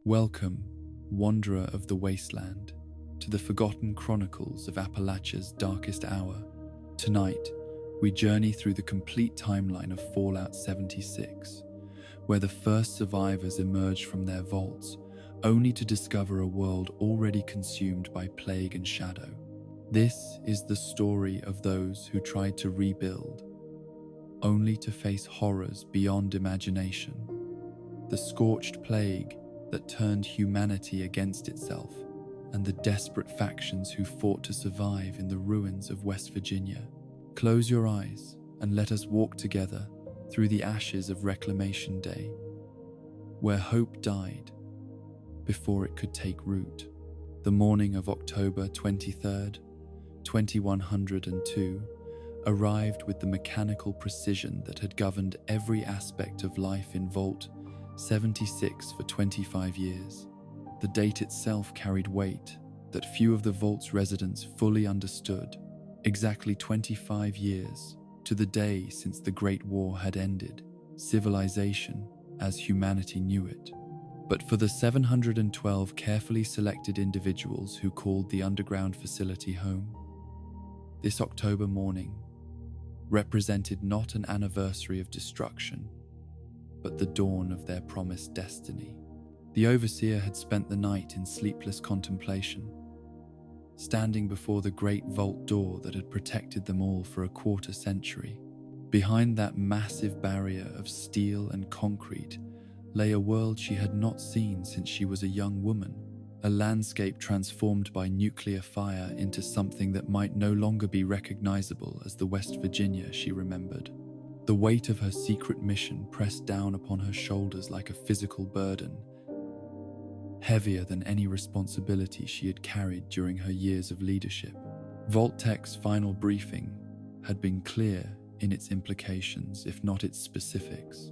Welcome, wanderer of the wasteland, to the forgotten chronicles of Appalachia's darkest hour. Tonight, we journey through the complete timeline of Fallout 76, where the first survivors emerge from their vaults, only to discover a world already consumed by plague and shadow. This is the story of those who tried to rebuild, only to face horrors beyond imagination. The scorched plague that turned humanity against itself, and the desperate factions who fought to survive in the ruins of West Virginia. Close your eyes and let us walk together through the ashes of Reclamation Day, where hope died before it could take root. The morning of October 23rd, 2102, arrived with the mechanical precision that had governed every aspect of life in Vault 76 for 25 years. The date itself carried weight that few of the Vault's residents fully understood. Exactly 25 years to the day since the Great War had ended civilization as humanity knew it. But for the 712 carefully selected individuals who called the underground facility home, this October morning represented not an anniversary of destruction, but the dawn of their promised destiny. The Overseer had spent the night in sleepless contemplation, standing before the great vault door that had protected them all for a quarter century. Behind that massive barrier of steel and concrete lay a world she had not seen since she was a young woman, a landscape transformed by nuclear fire into something that might no longer be recognizable as the West Virginia she remembered. The weight of her secret mission pressed down upon her shoulders like a physical burden, heavier than any responsibility she had carried during her years of leadership. Vault-Tech's final briefing had been clear in its implications, if not its specifics.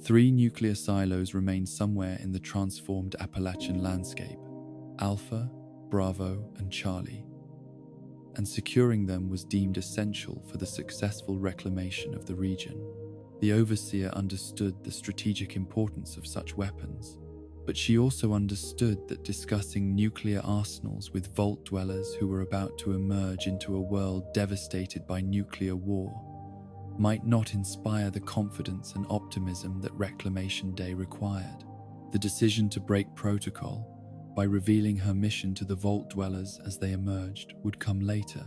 3 nuclear silos remained somewhere in the transformed Appalachian landscape: Alpha, Bravo, and Charlie, and securing them was deemed essential for the successful reclamation of the region. The Overseer understood the strategic importance of such weapons, but she also understood that discussing nuclear arsenals with Vault dwellers who were about to emerge into a world devastated by nuclear war might not inspire the confidence and optimism that Reclamation Day required. The decision to break protocol by revealing her mission to the Vault dwellers as they emerged would come later,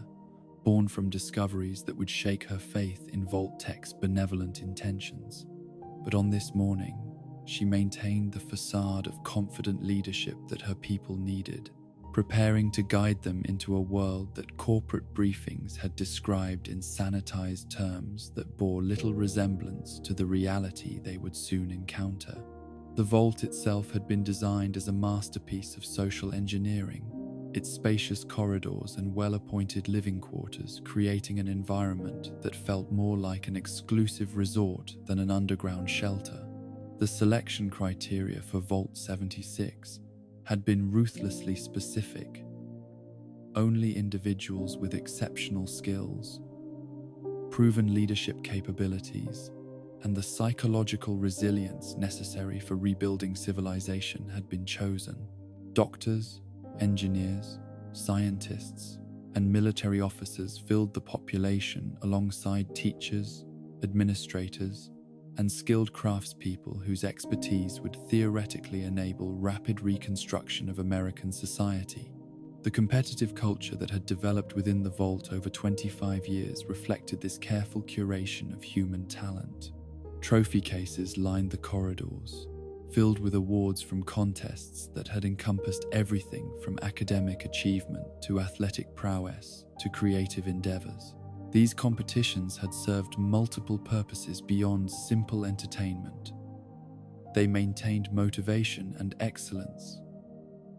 born from discoveries that would shake her faith in Vault-Tech's benevolent intentions. But on this morning, she maintained the facade of confident leadership that her people needed, preparing to guide them into a world that corporate briefings had described in sanitized terms that bore little resemblance to the reality they would soon encounter. The Vault itself had been designed as a masterpiece of social engineering, its spacious corridors and well-appointed living quarters creating an environment that felt more like an exclusive resort than an underground shelter. The selection criteria for Vault 76 had been ruthlessly specific. Only individuals with exceptional skills, proven leadership capabilities, and the psychological resilience necessary for rebuilding civilization had been chosen. Doctors, engineers, scientists, and military officers filled the population alongside teachers, administrators, and skilled craftspeople whose expertise would theoretically enable rapid reconstruction of American society. The competitive culture that had developed within the Vault over 25 years reflected this careful curation of human talent. Trophy cases lined the corridors, filled with awards from contests that had encompassed everything from academic achievement to athletic prowess to creative endeavors. These competitions had served multiple purposes beyond simple entertainment. They maintained motivation and excellence,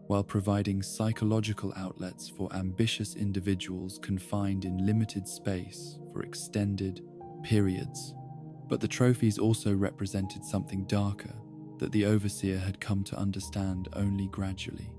while providing psychological outlets for ambitious individuals confined in limited space for extended periods. But the trophies also represented something darker that the Overseer had come to understand only gradually.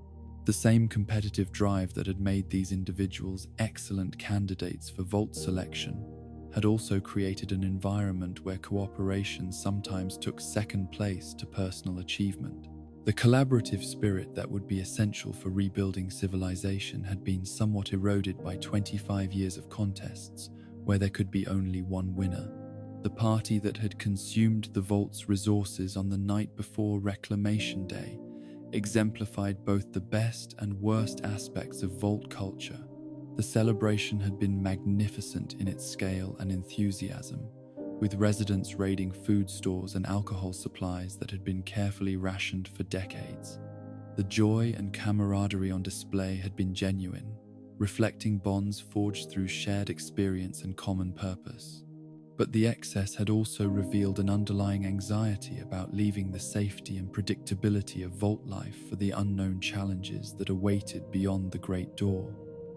The same competitive drive that had made these individuals excellent candidates for Vault selection had also created an environment where cooperation sometimes took second place to personal achievement. The collaborative spirit that would be essential for rebuilding civilization had been somewhat eroded by 25 years of contests where there could be only one winner. The party that had consumed the Vault's resources on the night before Reclamation Day exemplified both the best and worst aspects of Vault culture. The celebration had been magnificent in its scale and enthusiasm, with residents raiding food stores and alcohol supplies that had been carefully rationed for decades. The joy and camaraderie on display had been genuine, reflecting bonds forged through shared experience and common purpose. But the excess had also revealed an underlying anxiety about leaving the safety and predictability of Vault life for the unknown challenges that awaited beyond the Great Door.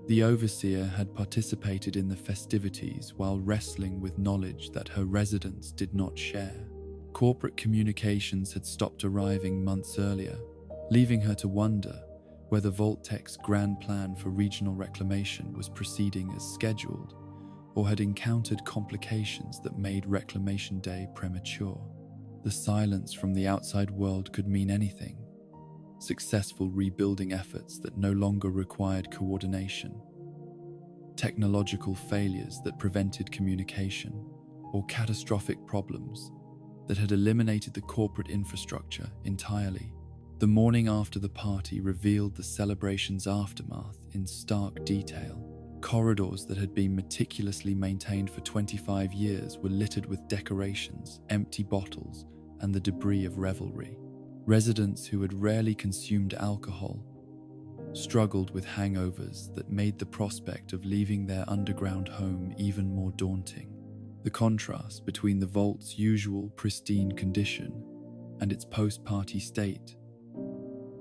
The Overseer had participated in the festivities while wrestling with knowledge that her residents did not share. Corporate communications had stopped arriving months earlier, leaving her to wonder whether Vault-Tech's grand plan for regional reclamation was proceeding as scheduled, or had encountered complications that made Reclamation Day premature. The silence from the outside world could mean anything. Successful rebuilding efforts that no longer required coordination, technological failures that prevented communication, or catastrophic problems that had eliminated the corporate infrastructure entirely. The morning after the party revealed the celebration's aftermath in stark detail. Corridors that had been meticulously maintained for 25 years were littered with decorations, empty bottles, and the debris of revelry. Residents who had rarely consumed alcohol struggled with hangovers that made the prospect of leaving their underground home even more daunting. The contrast between the Vault's usual pristine condition and its post-party state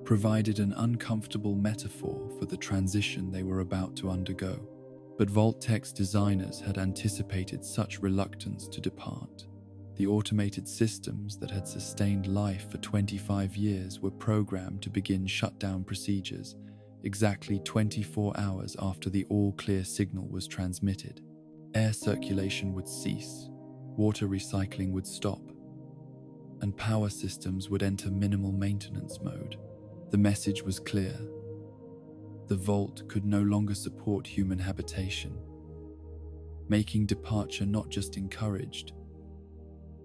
provided an uncomfortable metaphor for the transition they were about to undergo. But Vault-Tech's designers had anticipated such reluctance to depart. The automated systems that had sustained life for 25 years were programmed to begin shutdown procedures exactly 24 hours after the all-clear signal was transmitted. Air circulation would cease, water recycling would stop, and power systems would enter minimal maintenance mode. The message was clear. The Vault could no longer support human habitation, making departure not just encouraged,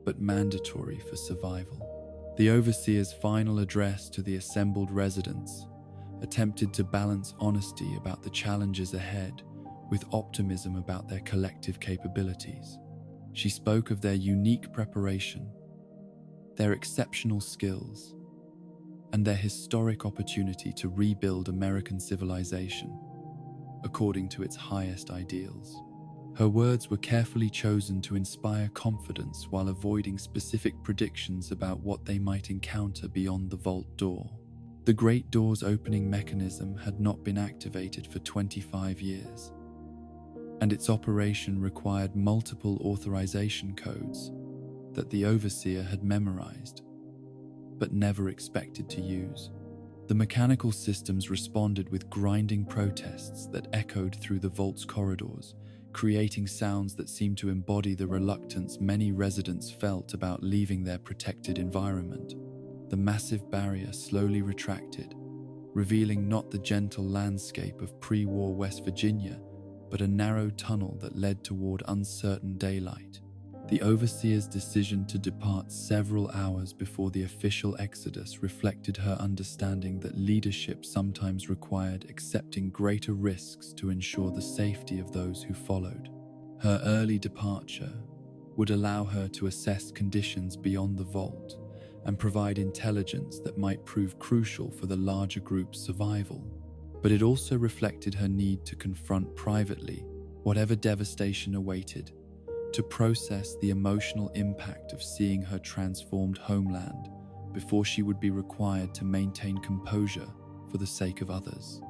but mandatory for survival. The Overseer's final address to the assembled residents attempted to balance honesty about the challenges ahead with optimism about their collective capabilities. She spoke of their unique preparation, their exceptional skills, and their historic opportunity to rebuild American civilization according to its highest ideals. Her words were carefully chosen to inspire confidence while avoiding specific predictions about what they might encounter beyond the Vault door. The Great Door's opening mechanism had not been activated for 25 years, and its operation required multiple authorization codes that the Overseer had memorized but never expected to use. The mechanical systems responded with grinding protests that echoed through the Vault's corridors, creating sounds that seemed to embody the reluctance many residents felt about leaving their protected environment. The massive barrier slowly retracted, revealing not the gentle landscape of pre-war West Virginia, but a narrow tunnel that led toward uncertain daylight. The Overseer's decision to depart several hours before the official exodus reflected her understanding that leadership sometimes required accepting greater risks to ensure the safety of those who followed. Her early departure would allow her to assess conditions beyond the Vault and provide intelligence that might prove crucial for the larger group's survival. But it also reflected her need to confront privately whatever devastation awaited, to process the emotional impact of seeing her transformed homeland before she would be required to maintain composure for the sake of others.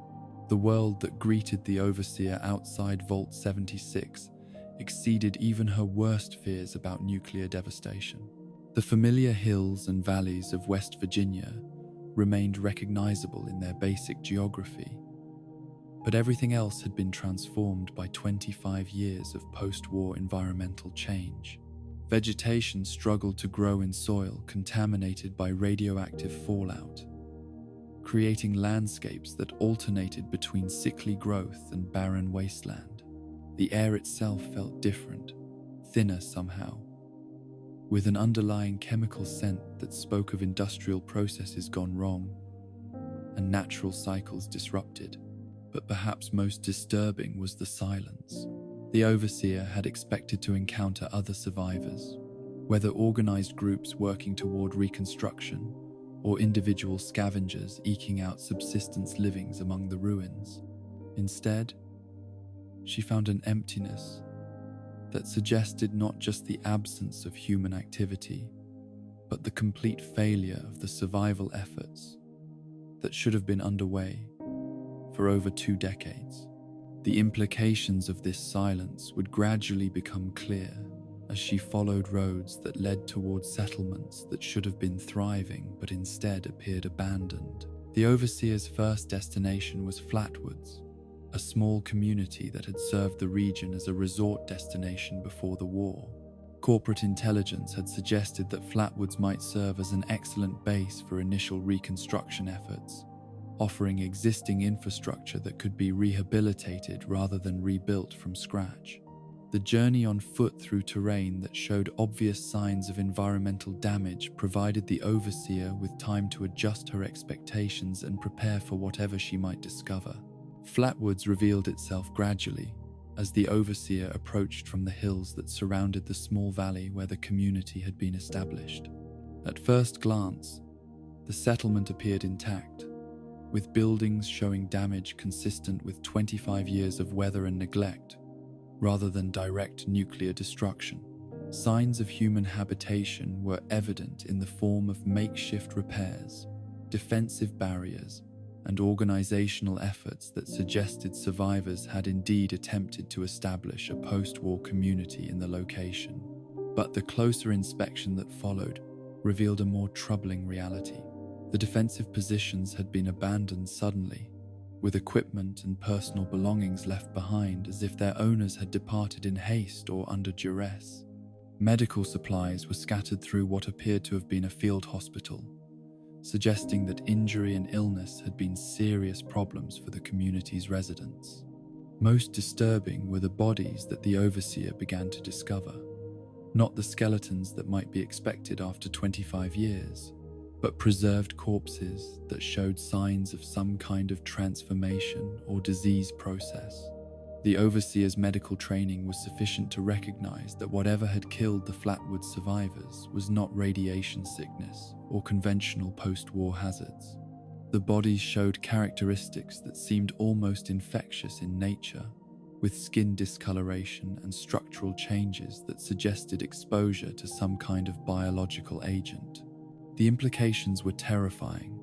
The world that greeted the Overseer outside Vault 76 exceeded even her worst fears about nuclear devastation. The familiar hills and valleys of West Virginia remained recognizable in their basic geography, but everything else had been transformed by 25 years of post-war environmental change. Vegetation struggled to grow in soil contaminated by radioactive fallout, creating landscapes that alternated between sickly growth and barren wasteland. The air itself felt different, thinner somehow, with an underlying chemical scent that spoke of industrial processes gone wrong and natural cycles disrupted. But perhaps most disturbing was the silence. The Overseer had expected to encounter other survivors, whether organized groups working toward reconstruction or individual scavengers eking out subsistence livings among the ruins. Instead, she found an emptiness that suggested not just the absence of human activity, but the complete failure of the survival efforts that should have been underway for over 2 decades. The implications of this silence would gradually become clear as she followed roads that led towards settlements that should have been thriving but instead appeared abandoned. The Overseer's first destination was Flatwoods, a small community that had served the region as a resort destination before the war. Corporate intelligence had suggested that Flatwoods might serve as an excellent base for initial reconstruction efforts, offering existing infrastructure that could be rehabilitated rather than rebuilt from scratch. The journey on foot through terrain that showed obvious signs of environmental damage provided the Overseer with time to adjust her expectations and prepare for whatever she might discover. Flatwoods revealed itself gradually as the Overseer approached from the hills that surrounded the small valley where the community had been established. At first glance, the settlement appeared intact, with buildings showing damage consistent with 25 years of weather and neglect, rather than direct nuclear destruction. Signs of human habitation were evident in the form of makeshift repairs, defensive barriers, and organizational efforts that suggested survivors had indeed attempted to establish a post-war community in the location. But the closer inspection that followed revealed a more troubling reality. The defensive positions had been abandoned suddenly, with equipment and personal belongings left behind as if their owners had departed in haste or under duress. Medical supplies were scattered through what appeared to have been a field hospital, suggesting that injury and illness had been serious problems for the community's residents. Most disturbing were the bodies that the Overseer began to discover, not the skeletons that might be expected after 25 years, but preserved corpses that showed signs of some kind of transformation or disease process. The Overseer's medical training was sufficient to recognize that whatever had killed the Flatwoods survivors was not radiation sickness or conventional post-war hazards. The bodies showed characteristics that seemed almost infectious in nature, with skin discoloration and structural changes that suggested exposure to some kind of biological agent. The implications were terrifying.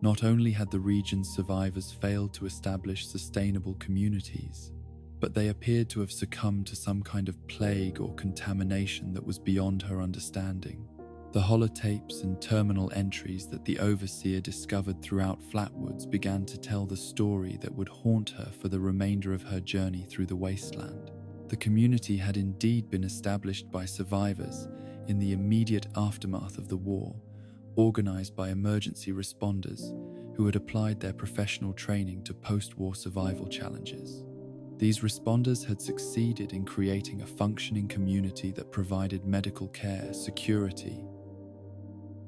Not only had the region's survivors failed to establish sustainable communities, but they appeared to have succumbed to some kind of plague or contamination that was beyond her understanding. The holotapes and terminal entries that the Overseer discovered throughout Flatwoods began to tell the story that would haunt her for the remainder of her journey through the wasteland. The community had indeed been established by survivors in the immediate aftermath of the war, organized by emergency responders who had applied their professional training to post-war survival challenges. These responders had succeeded in creating a functioning community that provided medical care, security,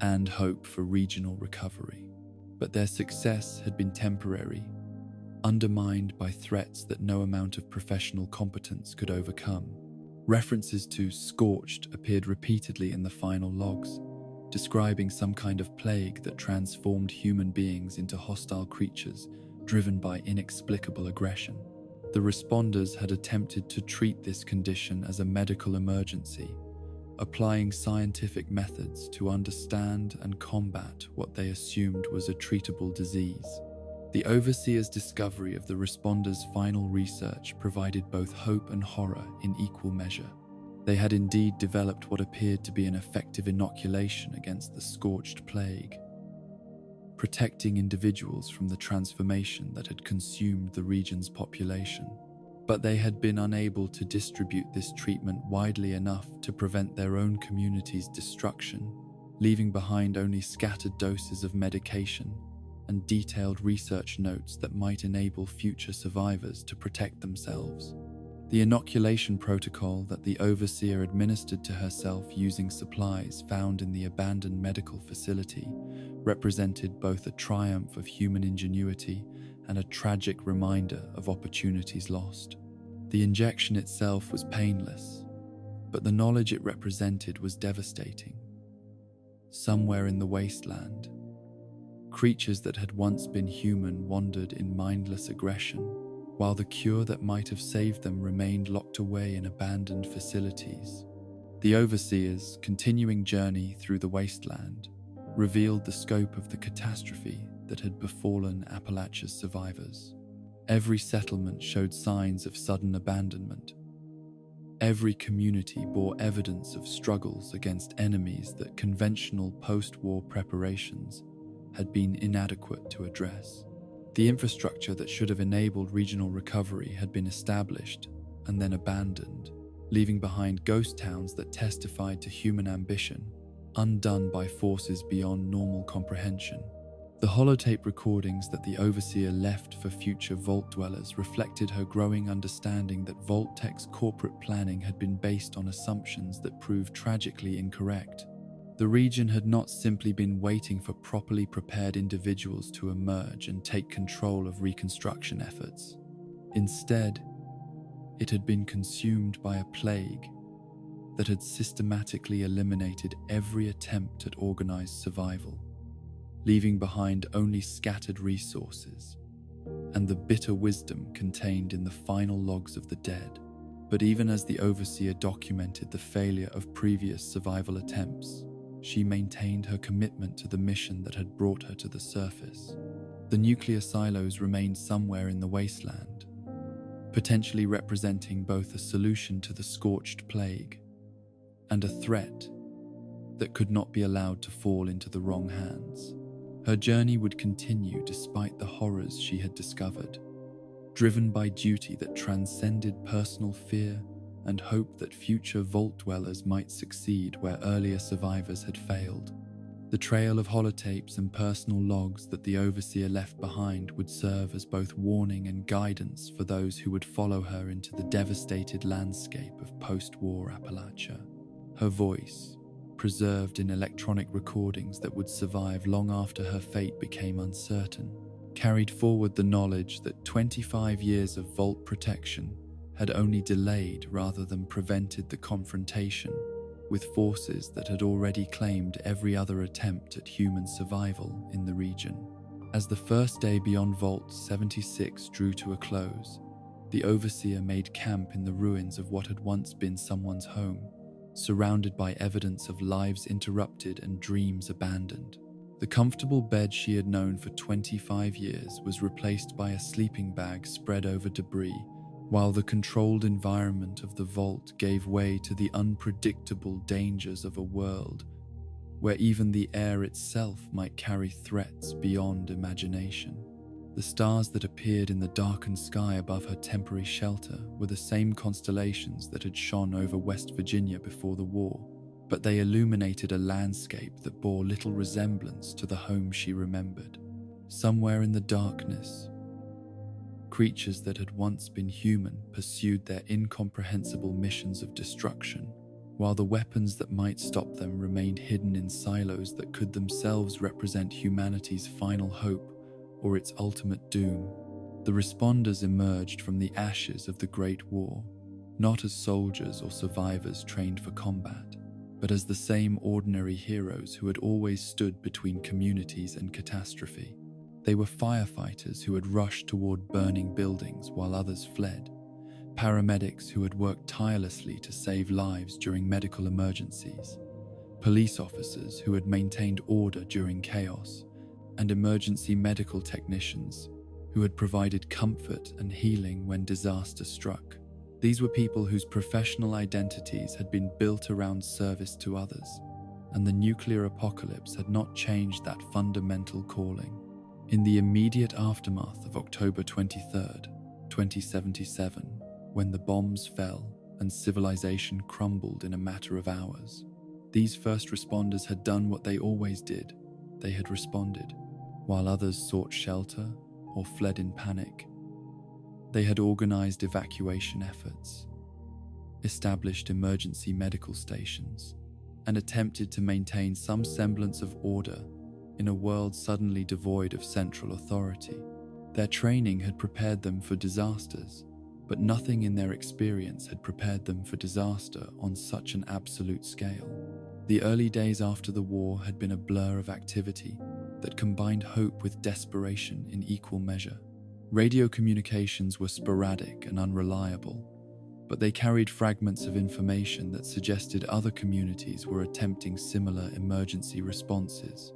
and hope for regional recovery. But their success had been temporary, undermined by threats that no amount of professional competence could overcome. References to Scorched appeared repeatedly in the final logs, describing some kind of plague that transformed human beings into hostile creatures driven by inexplicable aggression. The responders had attempted to treat this condition as a medical emergency, applying scientific methods to understand and combat what they assumed was a treatable disease. The Overseer's discovery of the responders' final research provided both hope and horror in equal measure. They had indeed developed what appeared to be an effective inoculation against the scorched plague, protecting individuals from the transformation that had consumed the region's population. But they had been unable to distribute this treatment widely enough to prevent their own community's destruction, leaving behind only scattered doses of medication and detailed research notes that might enable future survivors to protect themselves. The inoculation protocol that the overseer administered to herself using supplies found in the abandoned medical facility represented both a triumph of human ingenuity and a tragic reminder of opportunities lost. The injection itself was painless, but the knowledge it represented was devastating. Somewhere in the wasteland, creatures that had once been human wandered in mindless aggression, while the cure that might have saved them remained locked away in abandoned facilities. The Overseer's continuing journey through the wasteland revealed the scope of the catastrophe that had befallen Appalachia's survivors. Every settlement showed signs of sudden abandonment. Every community bore evidence of struggles against enemies that conventional post-war preparations had been inadequate to address. The infrastructure that should have enabled regional recovery had been established and then abandoned, leaving behind ghost towns that testified to human ambition, undone by forces beyond normal comprehension. The holotape recordings that the Overseer left for future Vault dwellers reflected her growing understanding that Vault-Tech's corporate planning had been based on assumptions that proved tragically incorrect. The region had not simply been waiting for properly prepared individuals to emerge and take control of reconstruction efforts. Instead, it had been consumed by a plague that had systematically eliminated every attempt at organized survival, leaving behind only scattered resources and the bitter wisdom contained in the final logs of the dead. But even as the Overseer documented the failure of previous survival attempts, she maintained her commitment to the mission that had brought her to the surface. The nuclear silos remained somewhere in the wasteland, potentially representing both a solution to the scorched plague and a threat that could not be allowed to fall into the wrong hands. Her journey would continue despite the horrors she had discovered, driven by duty that transcended personal fear and hope that future Vault dwellers might succeed where earlier survivors had failed. The trail of holotapes and personal logs that the Overseer left behind would serve as both warning and guidance for those who would follow her into the devastated landscape of post-war Appalachia. Her voice, preserved in electronic recordings that would survive long after her fate became uncertain, carried forward the knowledge that 25 years of Vault protection had only delayed rather than prevented the confrontation with forces that had already claimed every other attempt at human survival in the region. As the first day beyond Vault 76 drew to a close, the Overseer made camp in the ruins of what had once been someone's home, surrounded by evidence of lives interrupted and dreams abandoned. The comfortable bed she had known for 25 years was replaced by a sleeping bag spread over debris, while the controlled environment of the Vault gave way to the unpredictable dangers of a world where even the air itself might carry threats beyond imagination. The stars that appeared in the darkened sky above her temporary shelter were the same constellations that had shone over West Virginia before the war, but they illuminated a landscape that bore little resemblance to the home she remembered. Somewhere in the darkness, creatures that had once been human pursued their incomprehensible missions of destruction, while the weapons that might stop them remained hidden in silos that could themselves represent humanity's final hope or its ultimate doom. The responders emerged from the ashes of the Great War, not as soldiers or survivors trained for combat, but as the same ordinary heroes who had always stood between communities and catastrophe. They were firefighters who had rushed toward burning buildings while others fled, paramedics who had worked tirelessly to save lives during medical emergencies, police officers who had maintained order during chaos, and emergency medical technicians who had provided comfort and healing when disaster struck. These were people whose professional identities had been built around service to others, and the nuclear apocalypse had not changed that fundamental calling. In the immediate aftermath of October 23rd, 2077, when the bombs fell and civilization crumbled in a matter of hours, these first responders had done what they always did. They had responded. while others sought shelter or fled in panic. They had organized evacuation efforts, established emergency medical stations, and attempted to maintain some semblance of order in a world suddenly devoid of central authority. Their training had prepared them for disasters, but nothing in their experience had prepared them for disaster on such an absolute scale. The early days after the war had been a blur of activity that combined hope with desperation in equal measure. Radio communications were sporadic and unreliable, but they carried fragments of information that suggested other communities were attempting similar emergency responses.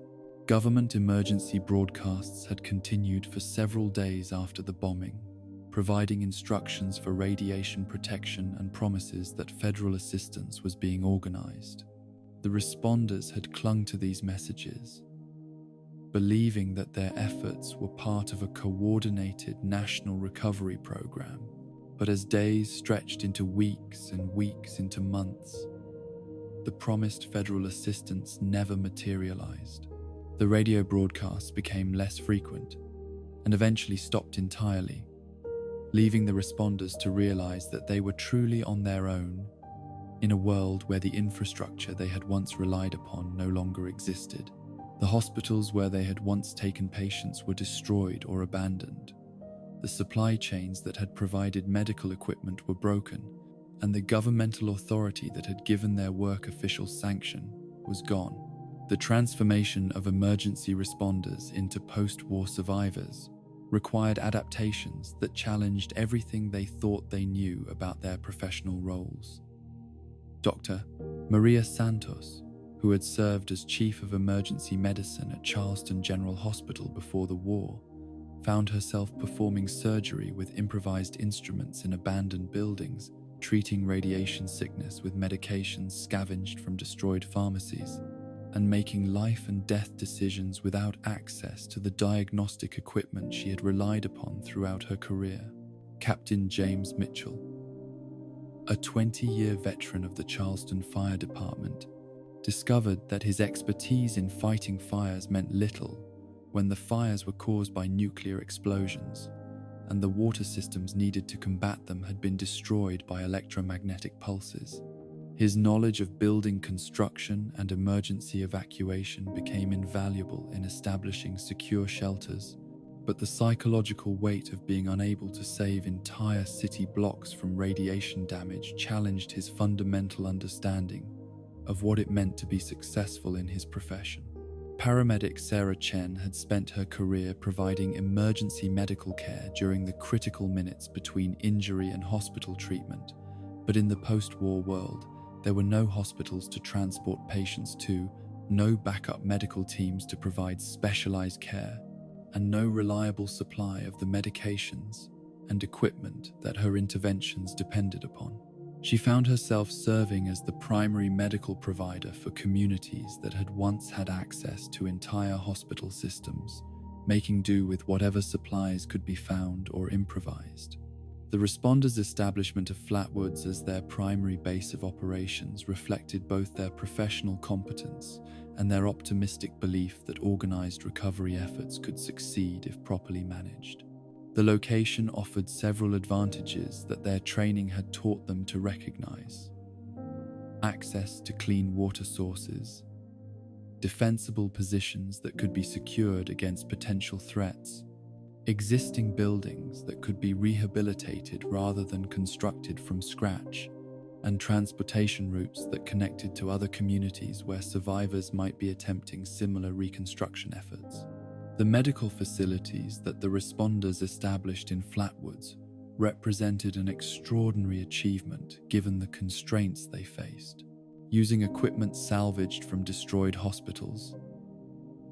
Government emergency broadcasts had continued for several days after the bombing, providing instructions for radiation protection and promises that federal assistance was being organized. The responders had clung to these messages, believing that their efforts were part of a coordinated national recovery program. But as days stretched into weeks and weeks into months, the promised federal assistance never materialized. The radio broadcasts became less frequent and eventually stopped entirely, leaving the responders to realize that they were truly on their own in a world where the infrastructure they had once relied upon no longer existed. The hospitals where they had once taken patients were destroyed or abandoned. The supply chains that had provided medical equipment were broken, and the governmental authority that had given their work official sanction was gone. The transformation of emergency responders into post-war survivors required adaptations that challenged everything they thought they knew about their professional roles. Dr. Maria Santos, who had served as Chief of Emergency Medicine at Charleston General Hospital before the war, found herself performing surgery with improvised instruments in abandoned buildings, treating radiation sickness with medications scavenged from destroyed pharmacies, and making life and death decisions without access to the diagnostic equipment she had relied upon throughout her career. Captain James Mitchell, a 20-year veteran of the Charleston Fire Department, discovered that his expertise in fighting fires meant little when the fires were caused by nuclear explosions, and the water systems needed to combat them had been destroyed by electromagnetic pulses. His knowledge of building construction and emergency evacuation became invaluable in establishing secure shelters, but the psychological weight of being unable to save entire city blocks from radiation damage challenged his fundamental understanding of what it meant to be successful in his profession. Paramedic Sarah Chen had spent her career providing emergency medical care during the critical minutes between injury and hospital treatment, but in the post-war world, there were no hospitals to transport patients to, no backup medical teams to provide specialized care, and no reliable supply of the medications and equipment that her interventions depended upon. She found herself serving as the primary medical provider for communities that had once had access to entire hospital systems, making do with whatever supplies could be found or improvised. The responders' establishment of Flatwoods as their primary base of operations reflected both their professional competence and their optimistic belief that organized recovery efforts could succeed if properly managed. The location offered several advantages that their training had taught them to recognize: access to clean water sources, defensible positions that could be secured against potential threats, existing buildings that could be rehabilitated rather than constructed from scratch, and transportation routes that connected to other communities where survivors might be attempting similar reconstruction efforts. The medical facilities that the responders established in Flatwoods represented an extraordinary achievement given the constraints they faced. Using equipment salvaged from destroyed hospitals,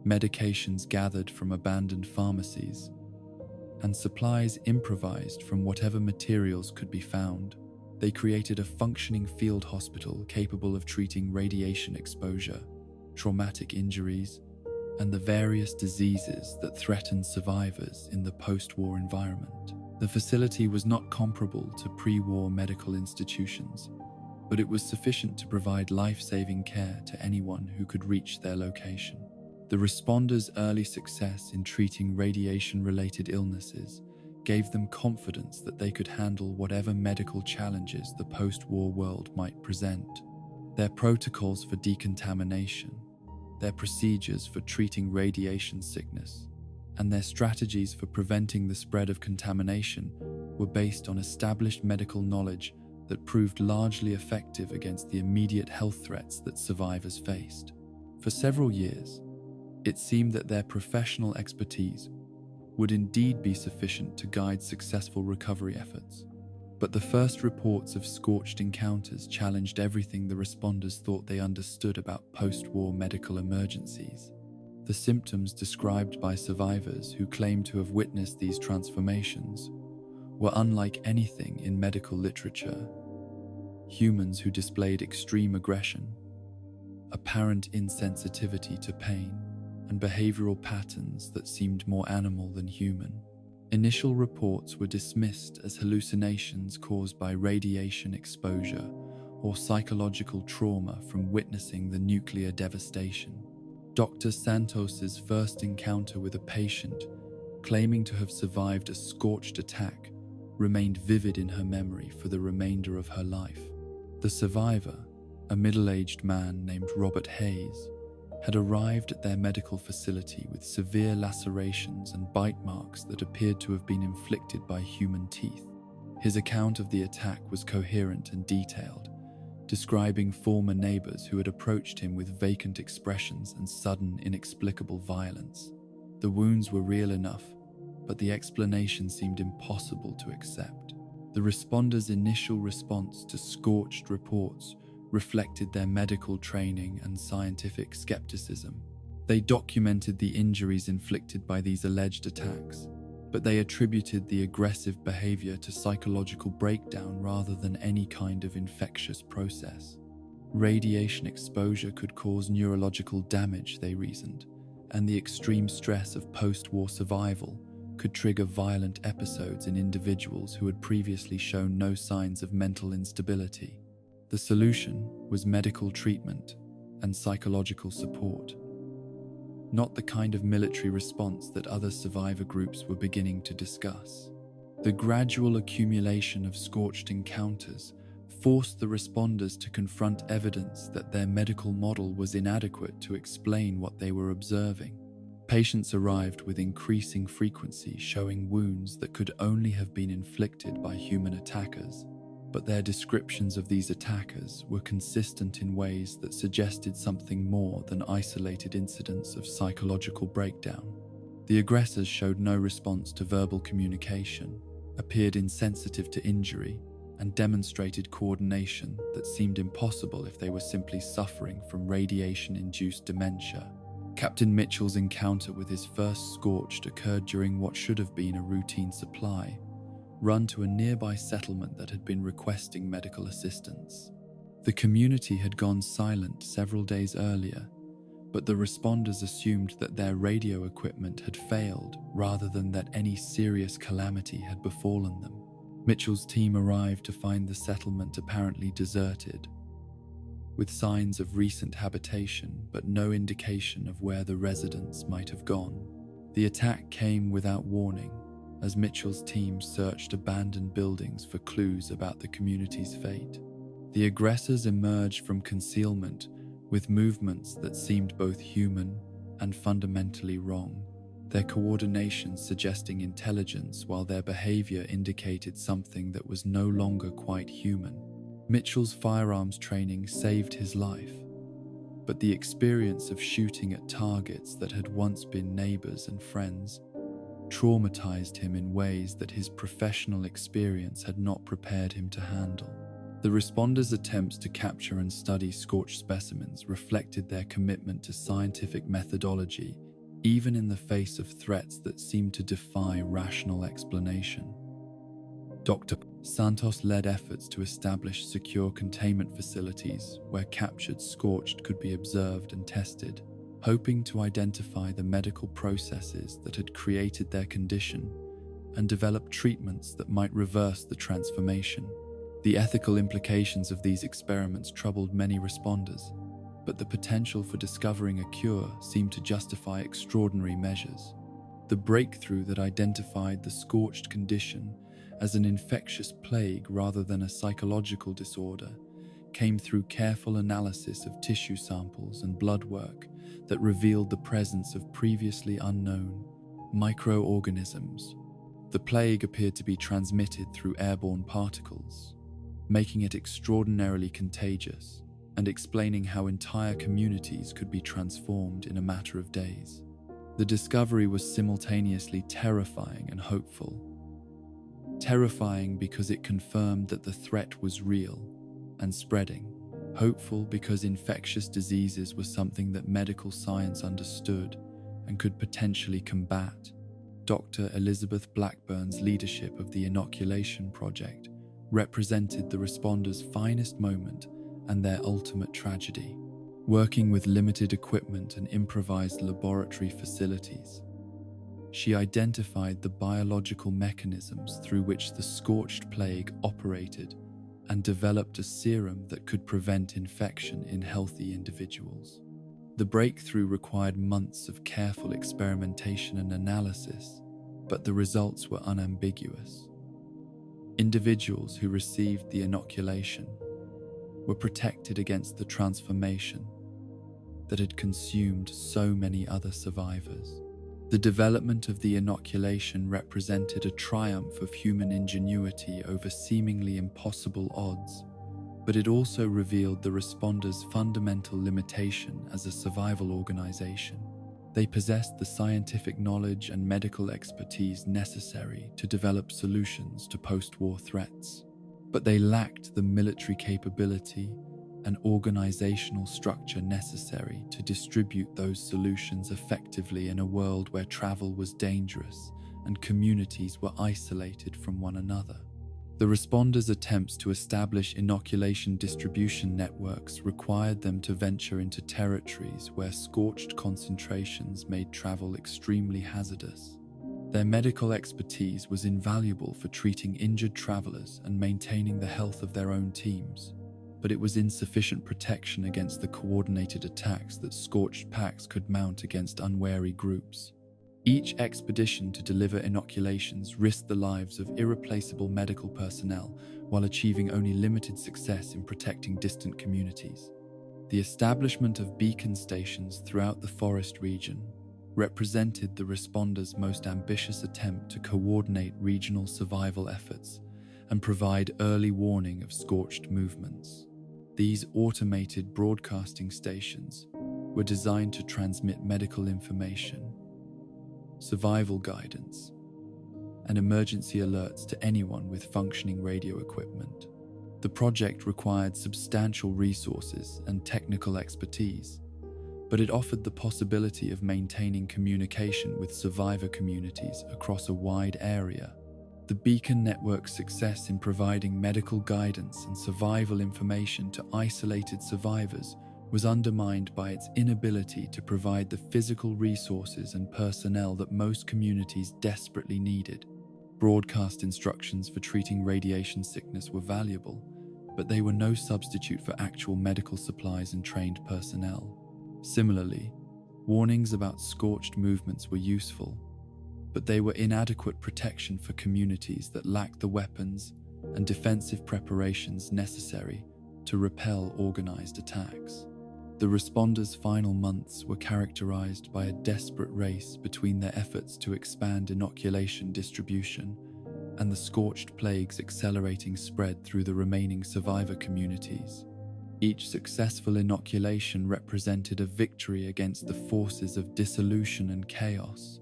medications gathered from abandoned pharmacies, and supplies improvised from whatever materials could be found, they created a functioning field hospital capable of treating radiation exposure, traumatic injuries, and the various diseases that threatened survivors in the post-war environment. The facility was not comparable to pre-war medical institutions, but it was sufficient to provide life-saving care to anyone who could reach their location. The responders' early success in treating radiation-related illnesses gave them confidence that they could handle whatever medical challenges the post-war world might present. Their protocols for decontamination, their procedures for treating radiation sickness, and their strategies for preventing the spread of contamination were based on established medical knowledge that proved largely effective against the immediate health threats that survivors faced. For several years, it seemed that their professional expertise would indeed be sufficient to guide successful recovery efforts. But the first reports of scorched encounters challenged everything the responders thought they understood about post-war medical emergencies. The symptoms described by survivors who claimed to have witnessed these transformations were unlike anything in medical literature. Humans who displayed extreme aggression, apparent insensitivity to pain, and behavioral patterns that seemed more animal than human. Initial reports were dismissed as hallucinations caused by radiation exposure or psychological trauma from witnessing the nuclear devastation. Dr. Santos's first encounter with a patient claiming to have survived a scorched attack remained vivid in her memory for the remainder of her life. The survivor, a middle-aged man named Robert Hayes, had arrived at their medical facility with severe lacerations and bite marks that appeared to have been inflicted by human teeth. His account of the attack was coherent and detailed, describing former neighbors who had approached him with vacant expressions and sudden, inexplicable violence. The wounds were real enough, but the explanation seemed impossible to accept. The responders' initial response to scorched reports reflected their medical training and scientific skepticism. They documented the injuries inflicted by these alleged attacks, but they attributed the aggressive behavior to psychological breakdown rather than any kind of infectious process. Radiation exposure could cause neurological damage, they reasoned, and the extreme stress of post-war survival could trigger violent episodes in individuals who had previously shown no signs of mental instability. The solution was medical treatment and psychological support, not the kind of military response that other survivor groups were beginning to discuss. The gradual accumulation of scorched encounters forced the responders to confront evidence that their medical model was inadequate to explain what they were observing. Patients arrived with increasing frequency, showing wounds that could only have been inflicted by human attackers. But their descriptions of these attackers were consistent in ways that suggested something more than isolated incidents of psychological breakdown. The aggressors showed no response to verbal communication, appeared insensitive to injury, and demonstrated coordination that seemed impossible if they were simply suffering from radiation-induced dementia. Captain Mitchell's encounter with his first scorched occurred during what should have been a routine supply run to a nearby settlement that had been requesting medical assistance. The community had gone silent several days earlier, but the responders assumed that their radio equipment had failed rather than that any serious calamity had befallen them. Mitchell's team arrived to find the settlement apparently deserted, with signs of recent habitation but no indication of where the residents might have gone. The attack came without warning, as Mitchell's team searched abandoned buildings for clues about the community's fate. The aggressors emerged from concealment with movements that seemed both human and fundamentally wrong, their coordination suggesting intelligence while their behavior indicated something that was no longer quite human. Mitchell's firearms training saved his life, but the experience of shooting at targets that had once been neighbors and friends traumatized him in ways that his professional experience had not prepared him to handle. The responders' attempts to capture and study scorched specimens reflected their commitment to scientific methodology, even in the face of threats that seemed to defy rational explanation. Dr. Santos led efforts to establish secure containment facilities where captured scorched could be observed and tested, hoping to identify the medical processes that had created their condition and develop treatments that might reverse the transformation. The ethical implications of these experiments troubled many responders, but the potential for discovering a cure seemed to justify extraordinary measures. The breakthrough that identified the scorched condition as an infectious plague rather than a psychological disorder came through careful analysis of tissue samples and blood work that revealed the presence of previously unknown microorganisms. The plague appeared to be transmitted through airborne particles, making it extraordinarily contagious and explaining how entire communities could be transformed in a matter of days. The discovery was simultaneously terrifying and hopeful. Terrifying because it confirmed that the threat was real and spreading. Hopeful because infectious diseases were something that medical science understood and could potentially combat. Dr. Elizabeth Blackburn's leadership of the Inoculation project represented the responders' finest moment and their ultimate tragedy. Working with limited equipment and improvised laboratory facilities, she identified the biological mechanisms through which the scorched plague operated and developed a serum that could prevent infection in healthy individuals. The breakthrough required months of careful experimentation and analysis, but the results were unambiguous. Individuals who received the inoculation were protected against the transformation that had consumed so many other survivors. The development of the inoculation represented a triumph of human ingenuity over seemingly impossible odds, but it also revealed the responders' fundamental limitation as a survival organization. They possessed the scientific knowledge and medical expertise necessary to develop solutions to post-war threats, but they lacked the military capability and organizational structure necessary to distribute those solutions effectively in a world where travel was dangerous and communities were isolated from one another. The responders' attempts to establish inoculation distribution networks required them to venture into territories where scorched concentrations made travel extremely hazardous. Their medical expertise was invaluable for treating injured travelers and maintaining the health of their own teams, but it was insufficient protection against the coordinated attacks that scorched packs could mount against unwary groups. Each expedition to deliver inoculations risked the lives of irreplaceable medical personnel while achieving only limited success in protecting distant communities. The establishment of beacon stations throughout the forest region represented the responders' most ambitious attempt to coordinate regional survival efforts and provide early warning of scorched movements. These automated broadcasting stations were designed to transmit medical information, survival guidance, and emergency alerts to anyone with functioning radio equipment. The project required substantial resources and technical expertise, but it offered the possibility of maintaining communication with survivor communities across a wide area. The Beacon Network's success in providing medical guidance and survival information to isolated survivors was undermined by its inability to provide the physical resources and personnel that most communities desperately needed. Broadcast instructions for treating radiation sickness were valuable, but they were no substitute for actual medical supplies and trained personnel. Similarly, warnings about scorched movements were useful, but they were inadequate protection for communities that lacked the weapons and defensive preparations necessary to repel organized attacks. The responders' final months were characterized by a desperate race between their efforts to expand inoculation distribution and the scorched plague's accelerating spread through the remaining survivor communities. Each successful inoculation represented a victory against the forces of dissolution and chaos,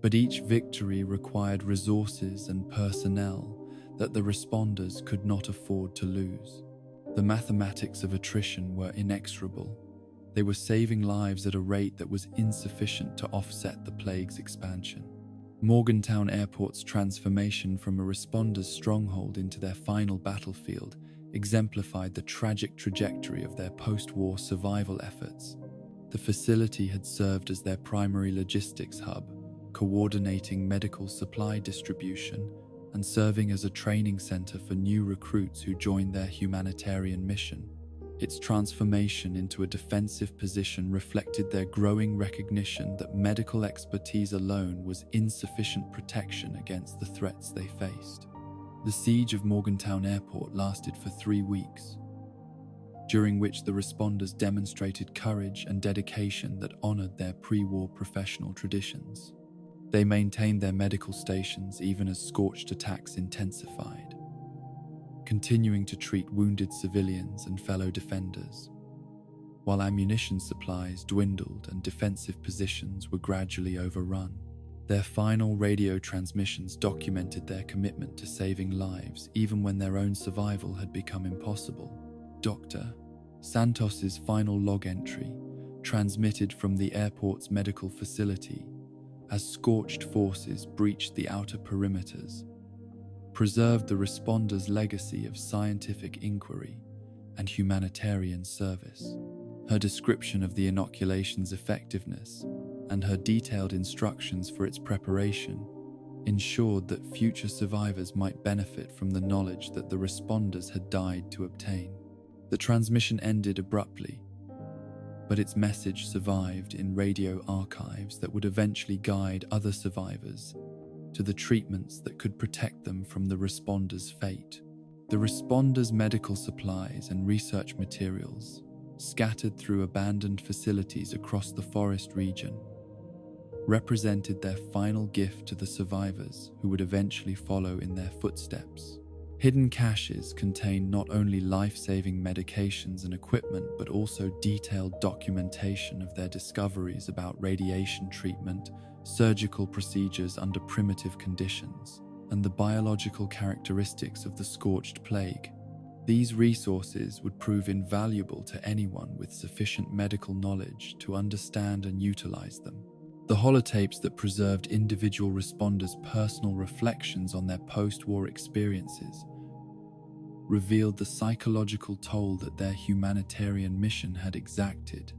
but each victory required resources and personnel that the responders could not afford to lose. The mathematics of attrition were inexorable. They were saving lives at a rate that was insufficient to offset the plague's expansion. Morgantown Airport's transformation from a responder's stronghold into their final battlefield exemplified the tragic trajectory of their post-war survival efforts. The facility had served as their primary logistics hub, coordinating medical supply distribution and serving as a training center for new recruits who joined their humanitarian mission. Its transformation into a defensive position reflected their growing recognition that medical expertise alone was insufficient protection against the threats they faced. The siege of Morgantown Airport lasted for 3 weeks, during which the responders demonstrated courage and dedication that honored their pre-war professional traditions. They maintained their medical stations even as scorched attacks intensified, continuing to treat wounded civilians and fellow defenders, while ammunition supplies dwindled and defensive positions were gradually overrun. Their final radio transmissions documented their commitment to saving lives even when their own survival had become impossible. Dr. Santos's final log entry, transmitted from the airport's medical facility as scorched forces breached the outer perimeters, preserved the responders' legacy of scientific inquiry and humanitarian service. Her description of the inoculation's effectiveness and her detailed instructions for its preparation ensured that future survivors might benefit from the knowledge that the responders had died to obtain. The transmission ended abruptly, but its message survived in radio archives that would eventually guide other survivors to the treatments that could protect them from the responders' fate. The responders' medical supplies and research materials, scattered through abandoned facilities across the forest region, represented their final gift to the survivors who would eventually follow in their footsteps. Hidden caches contain not only life-saving medications and equipment, but also detailed documentation of their discoveries about radiation treatment, surgical procedures under primitive conditions, and the biological characteristics of the scorched plague. These resources would prove invaluable to anyone with sufficient medical knowledge to understand and utilize them. The holotapes that preserved individual responders' personal reflections on their post-war experiences revealed the psychological toll that their humanitarian mission had exacted.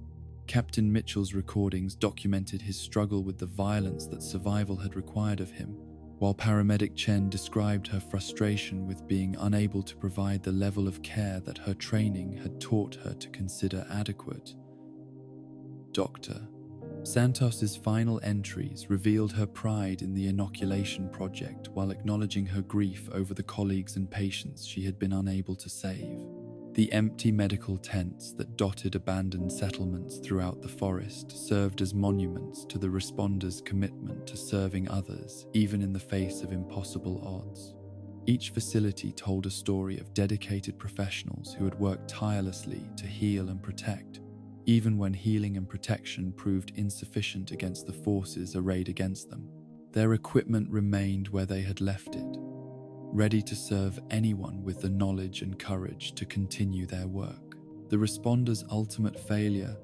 Captain Mitchell's recordings documented his struggle with the violence that survival had required of him, while paramedic Chen described her frustration with being unable to provide the level of care that her training had taught her to consider adequate. Dr. Santos's final entries revealed her pride in the Inoculation project while acknowledging her grief over the colleagues and patients she had been unable to save. The empty medical tents that dotted abandoned settlements throughout the forest served as monuments to the responders' commitment to serving others, even in the face of impossible odds. Each facility told a story of dedicated professionals who had worked tirelessly to heal and protect, even when healing and protection proved insufficient against the forces arrayed against them. Their equipment remained where they had left it, ready to serve anyone with the knowledge and courage to continue their work. The responders' ultimate failure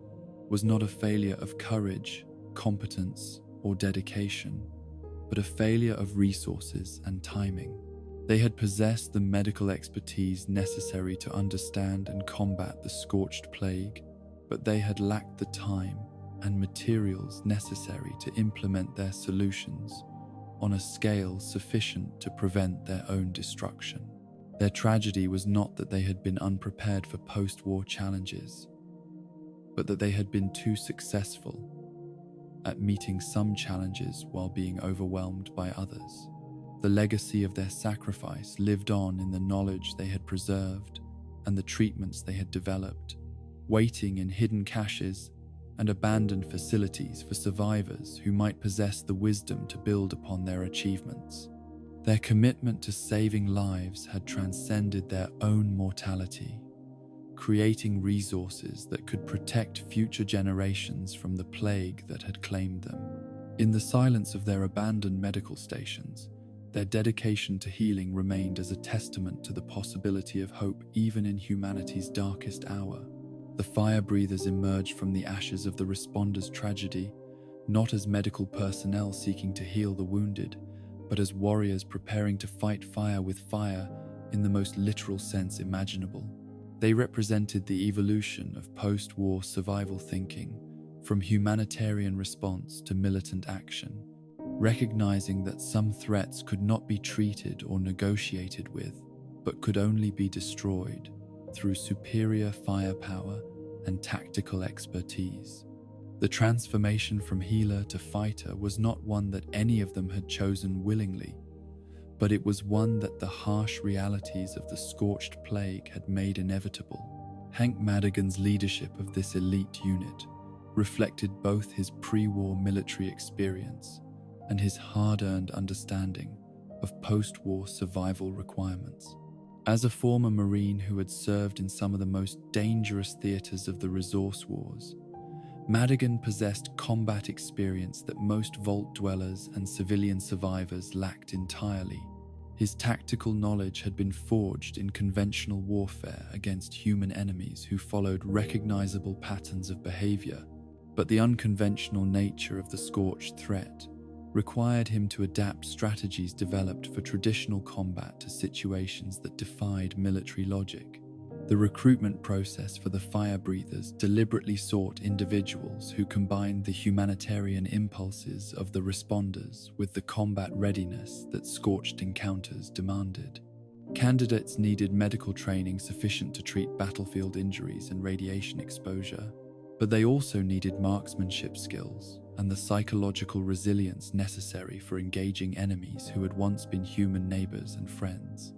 was not a failure of courage, competence, or dedication, but a failure of resources and timing. They had possessed the medical expertise necessary to understand and combat the scorched plague, but they had lacked the time and materials necessary to implement their solutions on a scale sufficient to prevent their own destruction. Their tragedy was not that they had been unprepared for post-war challenges, but that they had been too successful at meeting some challenges while being overwhelmed by others. The legacy of their sacrifice lived on in the knowledge they had preserved and the treatments they had developed, waiting in hidden caches and abandoned facilities for survivors who might possess the wisdom to build upon their achievements. Their commitment to saving lives had transcended their own mortality, creating resources that could protect future generations from the plague that had claimed them. In the silence of their abandoned medical stations, their dedication to healing remained as a testament to the possibility of hope even in humanity's darkest hour. The fire breathers emerged from the ashes of the responders' tragedy, not as medical personnel seeking to heal the wounded, but as warriors preparing to fight fire with fire in the most literal sense imaginable. They represented the evolution of post-war survival thinking, from humanitarian response to militant action, recognizing that some threats could not be treated or negotiated with, but could only be destroyed. through superior firepower and tactical expertise. The transformation from healer to fighter was not one that any of them had chosen willingly, but it was one that the harsh realities of the Scorched Plague had made inevitable. Hank Madigan's leadership of this elite unit reflected both his pre-war military experience and his hard-earned understanding of post-war survival requirements. As a former Marine who had served in some of the most dangerous theaters of the resource wars, Madigan possessed combat experience that most Vault dwellers and civilian survivors lacked entirely. His tactical knowledge had been forged in conventional warfare against human enemies who followed recognizable patterns of behavior, but the unconventional nature of the Scorched threat required him to adapt strategies developed for traditional combat to situations that defied military logic. The recruitment process for the fire breathers deliberately sought individuals who combined the humanitarian impulses of the responders with the combat readiness that Scorched encounters demanded. Candidates needed medical training sufficient to treat battlefield injuries and radiation exposure, but they also needed marksmanship skills and the psychological resilience necessary for engaging enemies who had once been human neighbors and friends.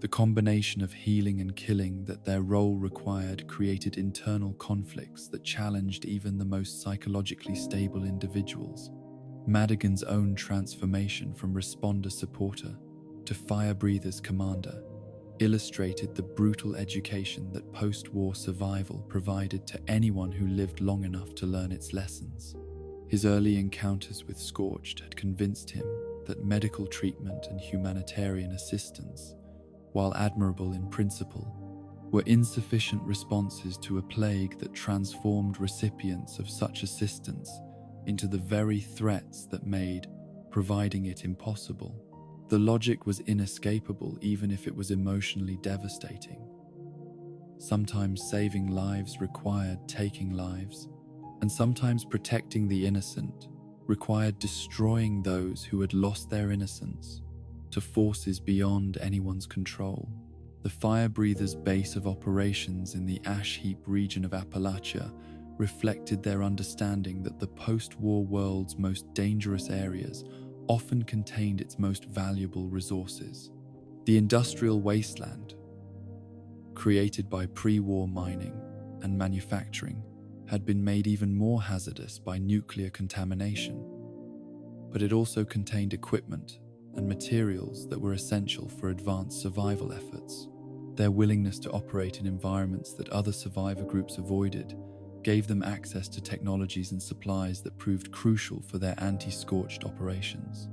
The combination of healing and killing that their role required created internal conflicts that challenged even the most psychologically stable individuals. Madigan's own transformation from responder supporter to fire breathers commander illustrated the brutal education that post-war survival provided to anyone who lived long enough to learn its lessons. His early encounters with Scorched had convinced him that medical treatment and humanitarian assistance, while admirable in principle, were insufficient responses to a plague that transformed recipients of such assistance into the very threats that made providing it impossible. The logic was inescapable even if it was emotionally devastating. Sometimes saving lives required taking lives, and sometimes protecting the innocent required destroying those who had lost their innocence to forces beyond anyone's control. The fire breathers' base of operations in the ash heap region of Appalachia reflected their understanding that the post-war world's most dangerous areas often contained its most valuable resources. The industrial wasteland, created by pre-war mining and manufacturing, had been made even more hazardous by nuclear contamination, but it also contained equipment and materials that were essential for advanced survival efforts. Their willingness to operate in environments that other survivor groups avoided gave them access to technologies and supplies that proved crucial for their anti-scorched operations.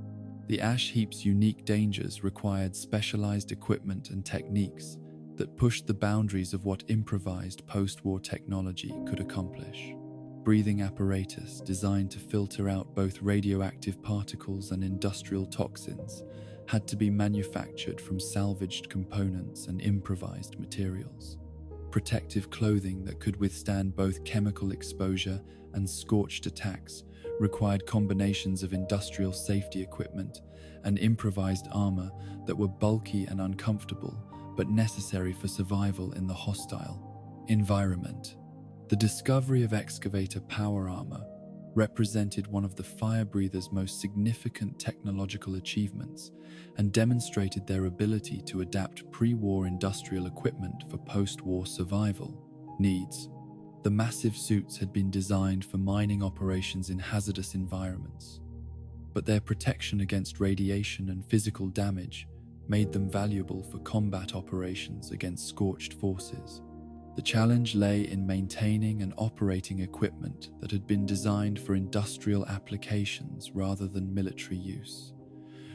The ash heap's unique dangers required specialized equipment and techniques that pushed the boundaries of what improvised post-war technology could accomplish. Breathing apparatus designed to filter out both radioactive particles and industrial toxins had to be manufactured from salvaged components and improvised materials. Protective clothing that could withstand both chemical exposure and scorched attacks required combinations of industrial safety equipment and improvised armor that were bulky and uncomfortable, but necessary for survival in the hostile environment. The discovery of excavator power armor represented one of the fire breathers' most significant technological achievements and demonstrated their ability to adapt pre-war industrial equipment for post-war survival needs. The massive suits had been designed for mining operations in hazardous environments, but their protection against radiation and physical damage made them valuable for combat operations against scorched forces. The challenge lay in maintaining and operating equipment that had been designed for industrial applications rather than military use,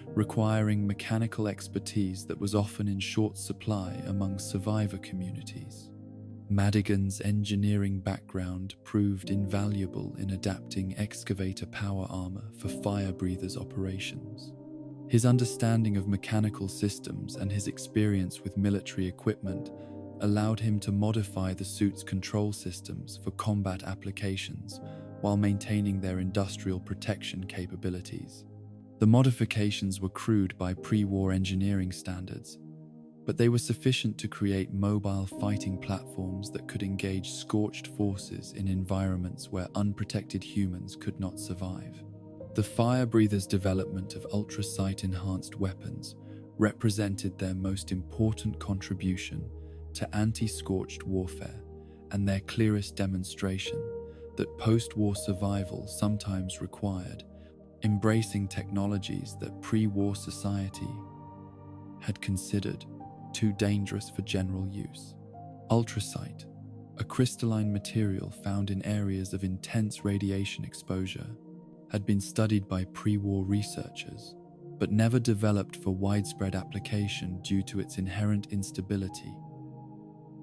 requiring mechanical expertise that was often in short supply among survivor communities. Madigan's engineering background proved invaluable in adapting excavator power armor for fire breathers' operations. His understanding of mechanical systems and his experience with military equipment allowed him to modify the suit's control systems for combat applications while maintaining their industrial protection capabilities. The modifications were crude by pre-war engineering standards, but they were sufficient to create mobile fighting platforms that could engage scorched forces in environments where unprotected humans could not survive. The Fire Breathers' development of ultrasight-enhanced weapons represented their most important contribution to anti-scorched warfare and their clearest demonstration that post-war survival sometimes required embracing technologies that pre-war society had considered too dangerous for general use. Ultrasight, a crystalline material found in areas of intense radiation exposure, had been studied by pre-war researchers, but never developed for widespread application due to its inherent instability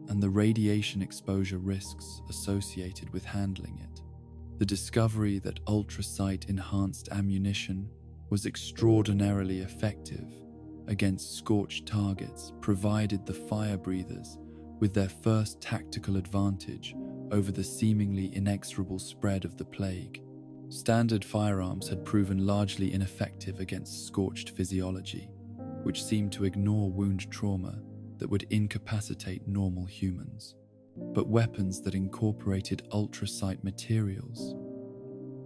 and the radiation exposure risks associated with handling it. The discovery that ultrasight-enhanced ammunition was extraordinarily effective against scorched targets provided the fire breathers with their first tactical advantage over the seemingly inexorable spread of the plague. Standard firearms had proven largely ineffective against scorched physiology, which seemed to ignore wound trauma that would incapacitate normal humans. But weapons that incorporated ultrasight materials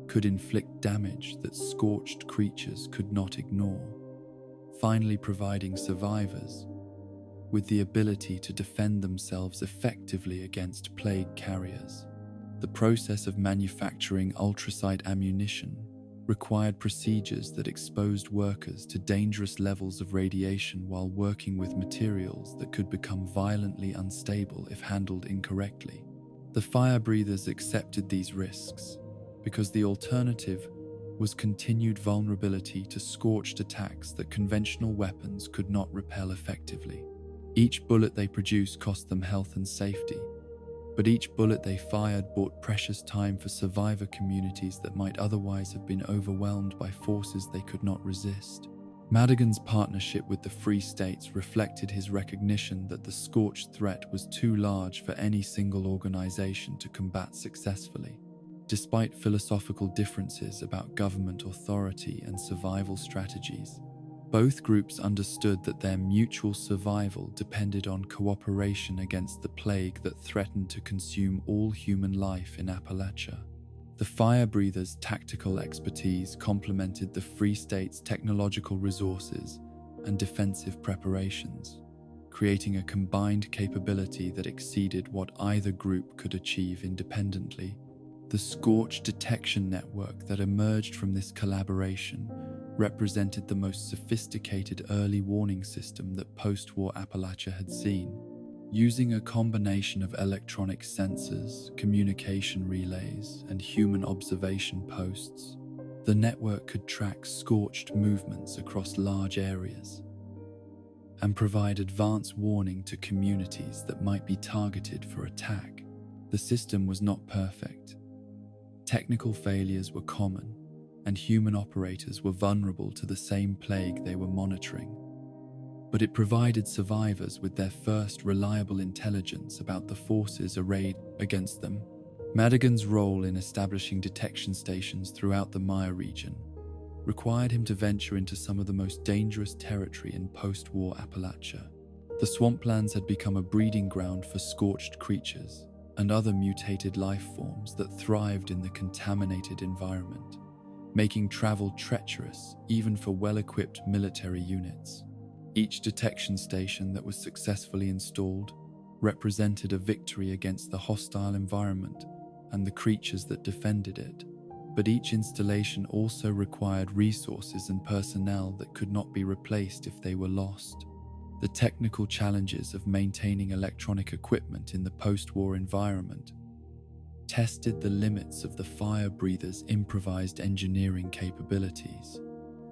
could inflict damage that scorched creatures could not ignore, finally providing survivors with the ability to defend themselves effectively against plague carriers. The process of manufacturing ultrasight ammunition required procedures that exposed workers to dangerous levels of radiation while working with materials that could become violently unstable if handled incorrectly. The fire breathers accepted these risks because the alternative was continued vulnerability to scorched attacks that conventional weapons could not repel effectively. Each bullet they produced cost them health and safety, but each bullet they fired bought precious time for survivor communities that might otherwise have been overwhelmed by forces they could not resist. Madigan's partnership with the Free States reflected his recognition that the scorched threat was too large for any single organization to combat successfully. Despite philosophical differences about government authority and survival strategies, both groups understood that their mutual survival depended on cooperation against the plague that threatened to consume all human life in Appalachia. The Fire Breathers' tactical expertise complemented the Free State's technological resources and defensive preparations, creating a combined capability that exceeded what either group could achieve independently. The Scorch detection network that emerged from this collaboration represented the most sophisticated early warning system that post-war Appalachia had seen. Using a combination of electronic sensors, communication relays, and human observation posts, the network could track scorched movements across large areas and provide advance warning to communities that might be targeted for attack. The system was not perfect. Technical failures were common, and human operators were vulnerable to the same plague they were monitoring. But it provided survivors with their first reliable intelligence about the forces arrayed against them. Madigan's role in establishing detection stations throughout the Maya region required him to venture into some of the most dangerous territory in post-war Appalachia. The swamplands had become a breeding ground for scorched creatures and other mutated life forms that thrived in the contaminated environment, making travel treacherous even for well-equipped military units. Each detection station that was successfully installed represented a victory against the hostile environment and the creatures that defended it. But each installation also required resources and personnel that could not be replaced if they were lost. The technical challenges of maintaining electronic equipment in the post-war environment tested the limits of the fire breathers' improvised engineering capabilities.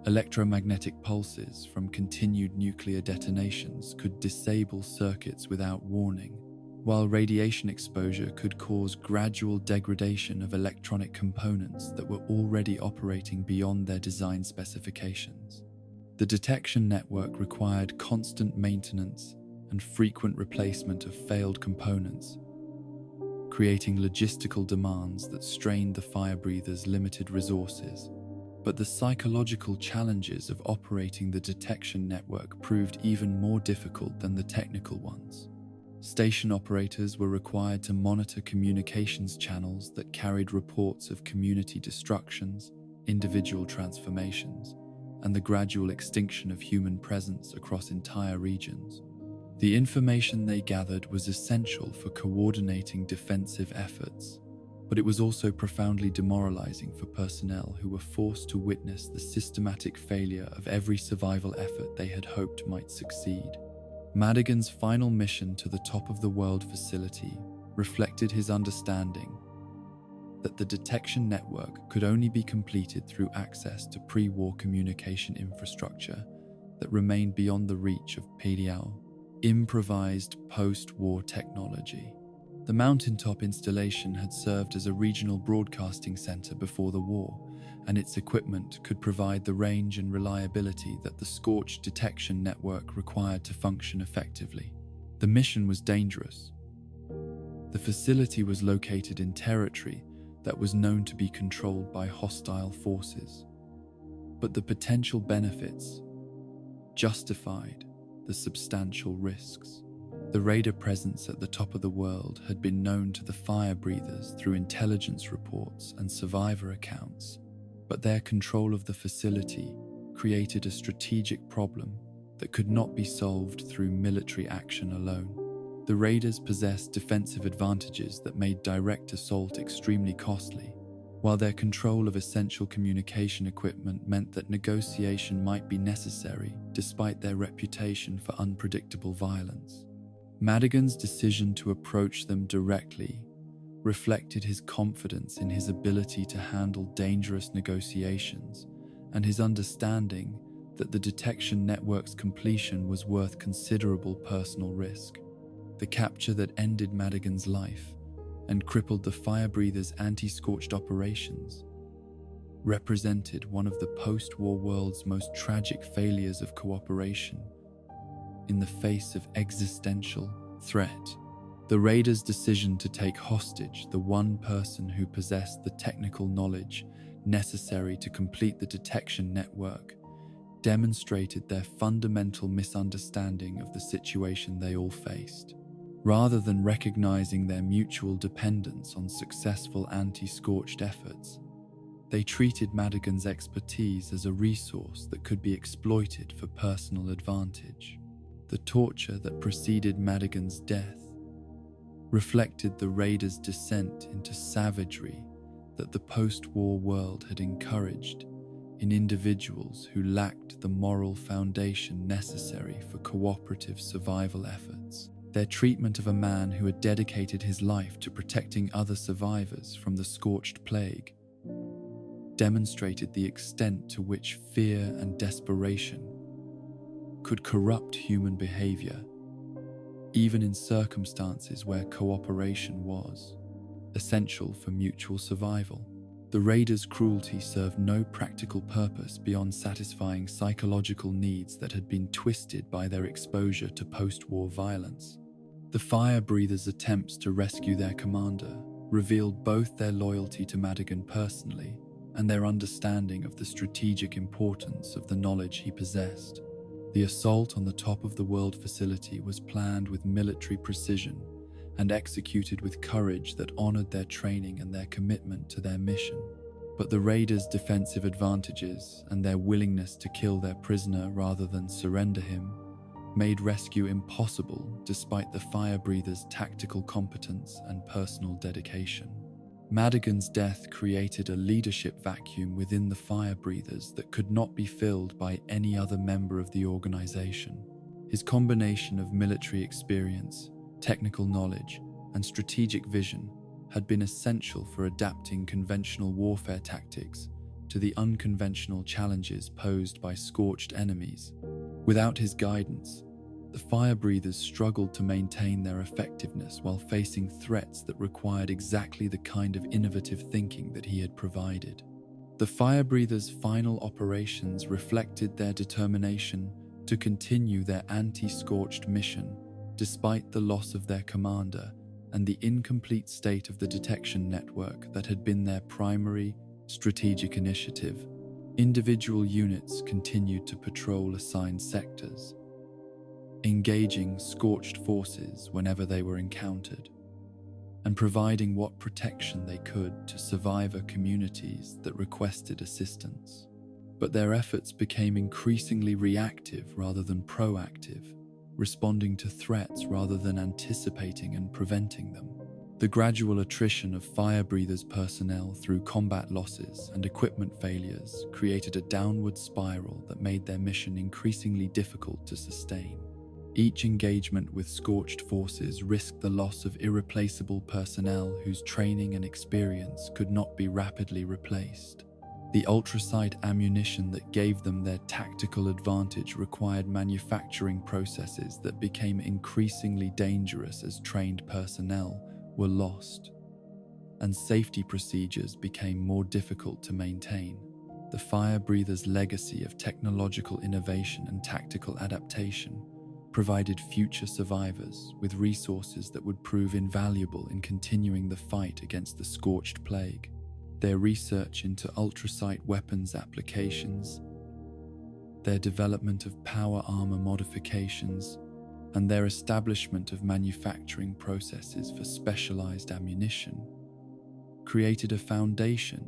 Electromagnetic pulses from continued nuclear detonations could disable circuits without warning, while radiation exposure could cause gradual degradation of electronic components that were already operating beyond their design specifications. The detection network required constant maintenance and frequent replacement of failed components, creating logistical demands that strained the fire breathers' limited resources. But the psychological challenges of operating the detection network proved even more difficult than the technical ones. Station operators were required to monitor communications channels that carried reports of community destructions, individual transformations, and the gradual extinction of human presence across entire regions. The information they gathered was essential for coordinating defensive efforts, but it was also profoundly demoralizing for personnel who were forced to witness the systematic failure of every survival effort they had hoped might succeed. Madigan's final mission to the top of the world facility reflected his understanding that the detection network could only be completed through access to pre-war communication infrastructure that remained beyond the reach of improvised post-war technology. The mountaintop installation had served as a regional broadcasting center before the war, and its equipment could provide the range and reliability that the Scorched detection network required to function effectively. The mission was dangerous. The facility was located in territory that was known to be controlled by hostile forces, but the potential benefits justified the substantial risks. The raider presence at the top of the world had been known to the fire breathers through intelligence reports and survivor accounts, but their control of the facility created a strategic problem that could not be solved through military action alone. The raiders possessed defensive advantages that made direct assault extremely costly, while their control of essential communication equipment meant that negotiation might be necessary despite their reputation for unpredictable violence. Madigan's decision to approach them directly reflected his confidence in his ability to handle dangerous negotiations and his understanding that the detection network's completion was worth considerable personal risk. The capture that ended Madigan's life and crippled the Firebreathers' Anti-Scorched Operations represented one of the post-war world's most tragic failures of cooperation in the face of existential threat. The raiders' decision to take hostage the one person who possessed the technical knowledge necessary to complete the detection network demonstrated their fundamental misunderstanding of the situation they all faced. Rather than recognizing their mutual dependence on successful anti-scorched efforts, they treated Madigan's expertise as a resource that could be exploited for personal advantage. The torture that preceded Madigan's death reflected the raiders' descent into savagery that the post-war world had encouraged in individuals who lacked the moral foundation necessary for cooperative survival efforts. Their treatment of a man who had dedicated his life to protecting other survivors from the scorched plague demonstrated the extent to which fear and desperation could corrupt human behavior, even in circumstances where cooperation was essential for mutual survival. The raiders' cruelty served no practical purpose beyond satisfying psychological needs that had been twisted by their exposure to post-war violence. The fire breathers' attempts to rescue their commander revealed both their loyalty to Madigan personally and their understanding of the strategic importance of the knowledge he possessed. The assault on the top of the world facility was planned with military precision and executed with courage that honored their training and their commitment to their mission. But the raiders' defensive advantages and their willingness to kill their prisoner rather than surrender him made rescue impossible despite the fire breathers' tactical competence and personal dedication. Madigan's death created a leadership vacuum within the fire breathers that could not be filled by any other member of the organization. His combination of military experience, technical knowledge, and strategic vision had been essential for adapting conventional warfare tactics to the unconventional challenges posed by scorched enemies. Without his guidance, the fire breathers struggled to maintain their effectiveness while facing threats that required exactly the kind of innovative thinking that he had provided. The fire breathers' final operations reflected their determination to continue their anti-scorched mission despite the loss of their commander and the incomplete state of the detection network that had been their primary strategic initiative. Individual units continued to patrol assigned sectors, engaging scorched forces whenever they were encountered, and providing what protection they could to survivor communities that requested assistance. But their efforts became increasingly reactive rather than proactive, responding to threats rather than anticipating and preventing them. The gradual attrition of Fire Breathers personnel through combat losses and equipment failures created a downward spiral that made their mission increasingly difficult to sustain. Each engagement with Scorched forces risked the loss of irreplaceable personnel whose training and experience could not be rapidly replaced. The ultrasight ammunition that gave them their tactical advantage required manufacturing processes that became increasingly dangerous as trained personnel were lost, and safety procedures became more difficult to maintain. The Fire Breathers' legacy of technological innovation and tactical adaptation provided future survivors with resources that would prove invaluable in continuing the fight against the Scorched Plague. Their research into ultrasight weapons applications, their development of power armor modifications, and their establishment of manufacturing processes for specialized ammunition created a foundation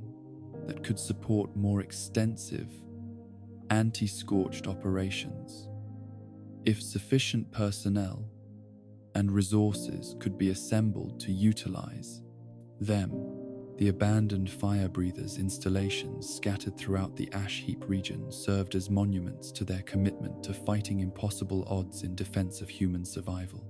that could support more extensive anti-scorched operations. If sufficient personnel and resources could be assembled to utilize them, the abandoned Fire Breathers installations scattered throughout the ash heap region served as monuments to their commitment to fighting impossible odds in defense of human survival.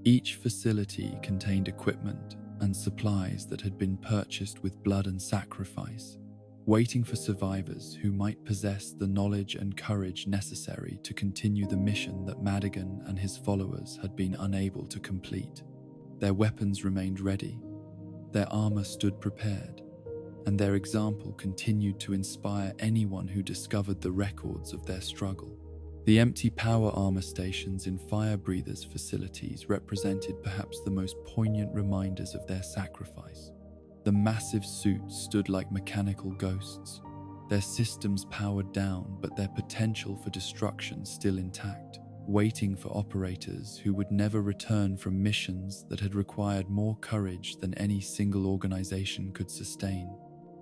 Each facility contained equipment and supplies that had been purchased with blood and sacrifice, waiting for survivors who might possess the knowledge and courage necessary to continue the mission that Madigan and his followers had been unable to complete. Their weapons remained ready, their armor stood prepared, and their example continued to inspire anyone who discovered the records of their struggle. The empty power armor stations in Fire Breathers' facilities represented perhaps the most poignant reminders of their sacrifice. The massive suits stood like mechanical ghosts, their systems powered down but their potential for destruction still intact, waiting for operators who would never return from missions that had required more courage than any single organization could sustain.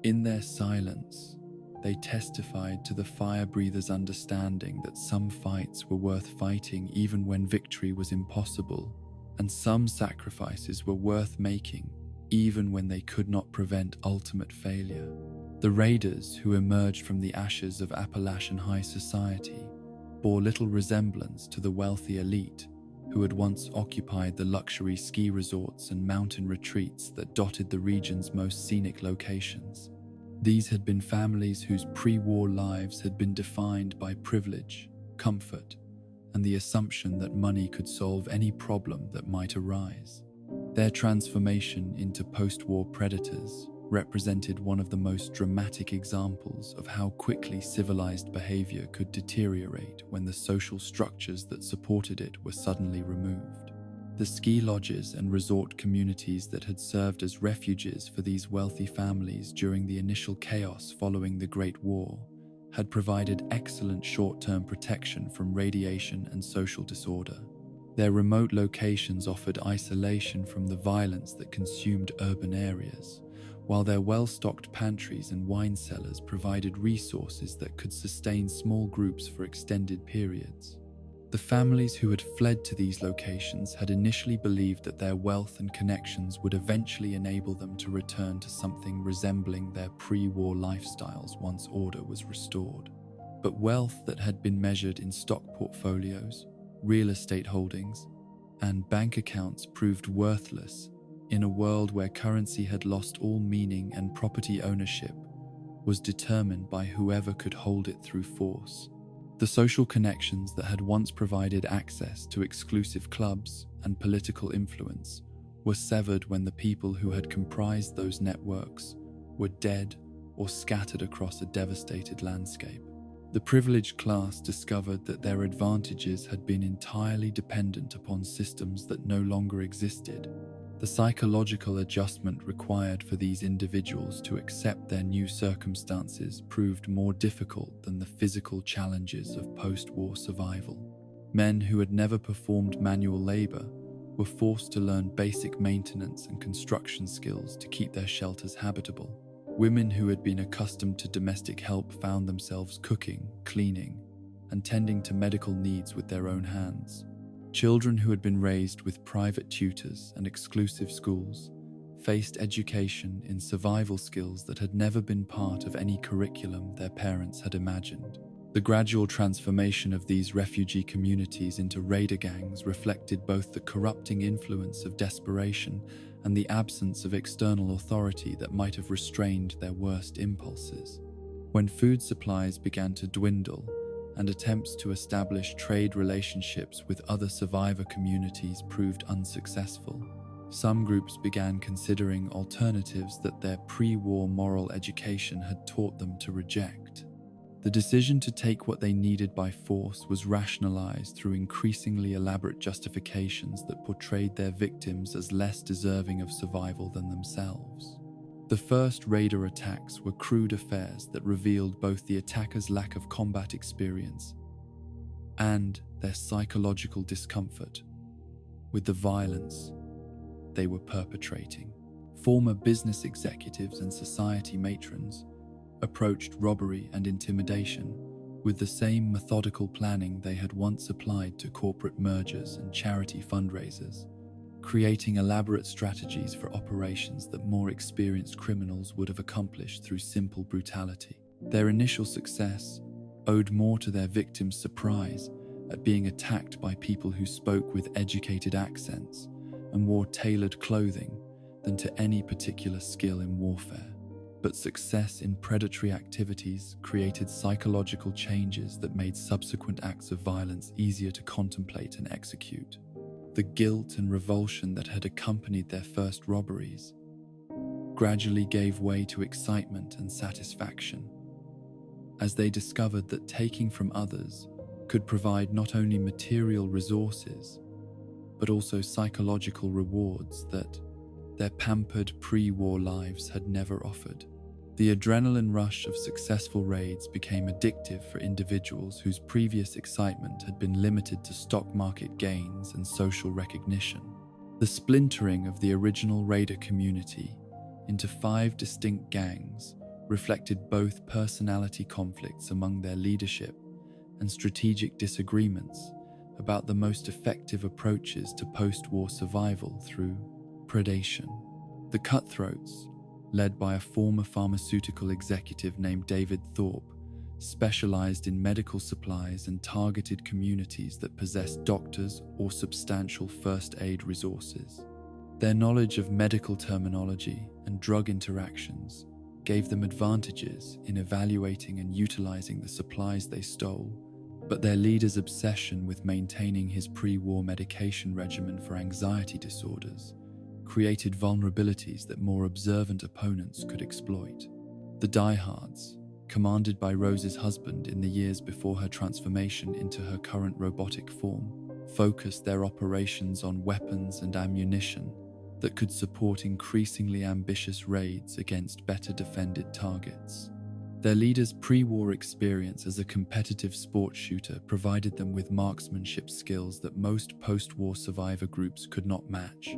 In their silence, they testified to the Fire Breathers' understanding that some fights were worth fighting even when victory was impossible, and some sacrifices were worth making even when they could not prevent ultimate failure. The raiders who emerged from the ashes of Appalachian high society bore little resemblance to the wealthy elite who had once occupied the luxury ski resorts and mountain retreats that dotted the region's most scenic locations. These had been families whose pre-war lives had been defined by privilege, comfort, and the assumption that money could solve any problem that might arise. Their transformation into post-war predators represented one of the most dramatic examples of how quickly civilized behavior could deteriorate when the social structures that supported it were suddenly removed. The ski lodges and resort communities that had served as refuges for these wealthy families during the initial chaos following the Great War had provided excellent short-term protection from radiation and social disorder. Their remote locations offered isolation from the violence that consumed urban areas, while their well-stocked pantries and wine cellars provided resources that could sustain small groups for extended periods. The families who had fled to these locations had initially believed that their wealth and connections would eventually enable them to return to something resembling their pre-war lifestyles once order was restored. But wealth that had been measured in stock portfolios, real estate holdings, and bank accounts proved worthless in a world where currency had lost all meaning and property ownership was determined by whoever could hold it through force. The social connections that had once provided access to exclusive clubs and political influence were severed when the people who had comprised those networks were dead or scattered across a devastated landscape. The privileged class discovered that their advantages had been entirely dependent upon systems that no longer existed. The The psychological adjustment required for these individuals to accept their new circumstances proved more difficult than the physical challenges of post-war survival. Men who had never performed manual labor were forced to learn basic maintenance and construction skills to keep their shelters habitable. Women who had been accustomed to domestic help found themselves cooking, cleaning, and tending to medical needs with their own hands. Children who had been raised with private tutors and exclusive schools faced education in survival skills that had never been part of any curriculum their parents had imagined. The gradual transformation of these refugee communities into raider gangs reflected both the corrupting influence of desperation and the absence of external authority that might have restrained their worst impulses. When food supplies began to dwindle and attempts to establish trade relationships with other survivor communities proved unsuccessful, some groups began considering alternatives that their pre-war moral education had taught them to reject. The decision to take what they needed by force was rationalized through increasingly elaborate justifications that portrayed their victims as less deserving of survival than themselves. The first raider attacks were crude affairs that revealed both the attackers' lack of combat experience and their psychological discomfort with the violence they were perpetrating. Former business executives and society matrons approached robbery and intimidation with the same methodical planning they had once applied to corporate mergers and charity fundraisers, creating elaborate strategies for operations that more experienced criminals would have accomplished through simple brutality. Their initial success owed more to their victims' surprise at being attacked by people who spoke with educated accents and wore tailored clothing than to any particular skill in warfare. But success in predatory activities created psychological changes that made subsequent acts of violence easier to contemplate and execute. The guilt and revulsion that had accompanied their first robberies gradually gave way to excitement and satisfaction, as they discovered that taking from others could provide not only material resources, but also psychological rewards that their pampered pre-war lives had never offered. The adrenaline rush of successful raids became addictive for individuals whose previous excitement had been limited to stock market gains and social recognition. The splintering of the original raider community into 5 distinct gangs reflected both personality conflicts among their leadership and strategic disagreements about the most effective approaches to post-war survival through predation. The Cutthroats, led by a former pharmaceutical executive named David Thorpe, specialized in medical supplies and targeted communities that possessed doctors or substantial first aid resources. Their knowledge of medical terminology and drug interactions gave them advantages in evaluating and utilizing the supplies they stole, but their leader's obsession with maintaining his pre-war medication regimen for anxiety disorders created vulnerabilities that more observant opponents could exploit. The Diehards, commanded by Rose's husband in the years before her transformation into her current robotic form, focused their operations on weapons and ammunition that could support increasingly ambitious raids against better defended targets. Their leader's pre-war experience as a competitive sports shooter provided them with marksmanship skills that most post-war survivor groups could not match,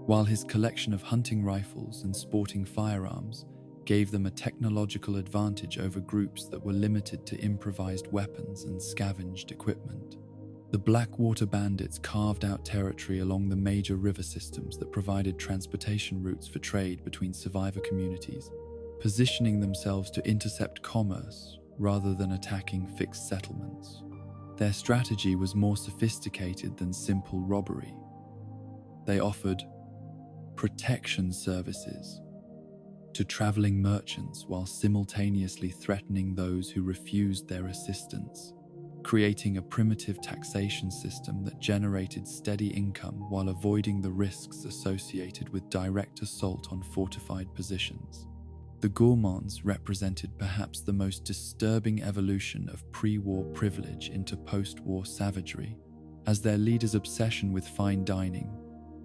while his collection of hunting rifles and sporting firearms gave them a technological advantage over groups that were limited to improvised weapons and scavenged equipment. The Blackwater Bandits carved out territory along the major river systems that provided transportation routes for trade between survivor communities, positioning themselves to intercept commerce rather than attacking fixed settlements. Their strategy was more sophisticated than simple robbery. They offered protection services to traveling merchants while simultaneously threatening those who refused their assistance, creating a primitive taxation system that generated steady income while avoiding the risks associated with direct assault on fortified positions. The gourmands represented perhaps the most disturbing evolution of pre-war privilege into post-war savagery, as their leaders' obsession with fine dining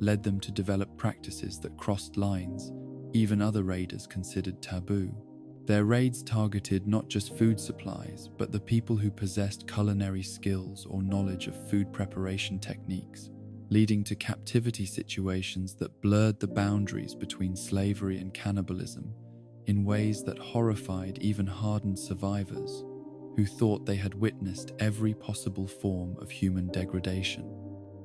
led them to develop practices that crossed lines even other raiders considered taboo. Their raids targeted not just food supplies, but the people who possessed culinary skills or knowledge of food preparation techniques, leading to captivity situations that blurred the boundaries between slavery and cannibalism in ways that horrified even hardened survivors who thought they had witnessed every possible form of human degradation.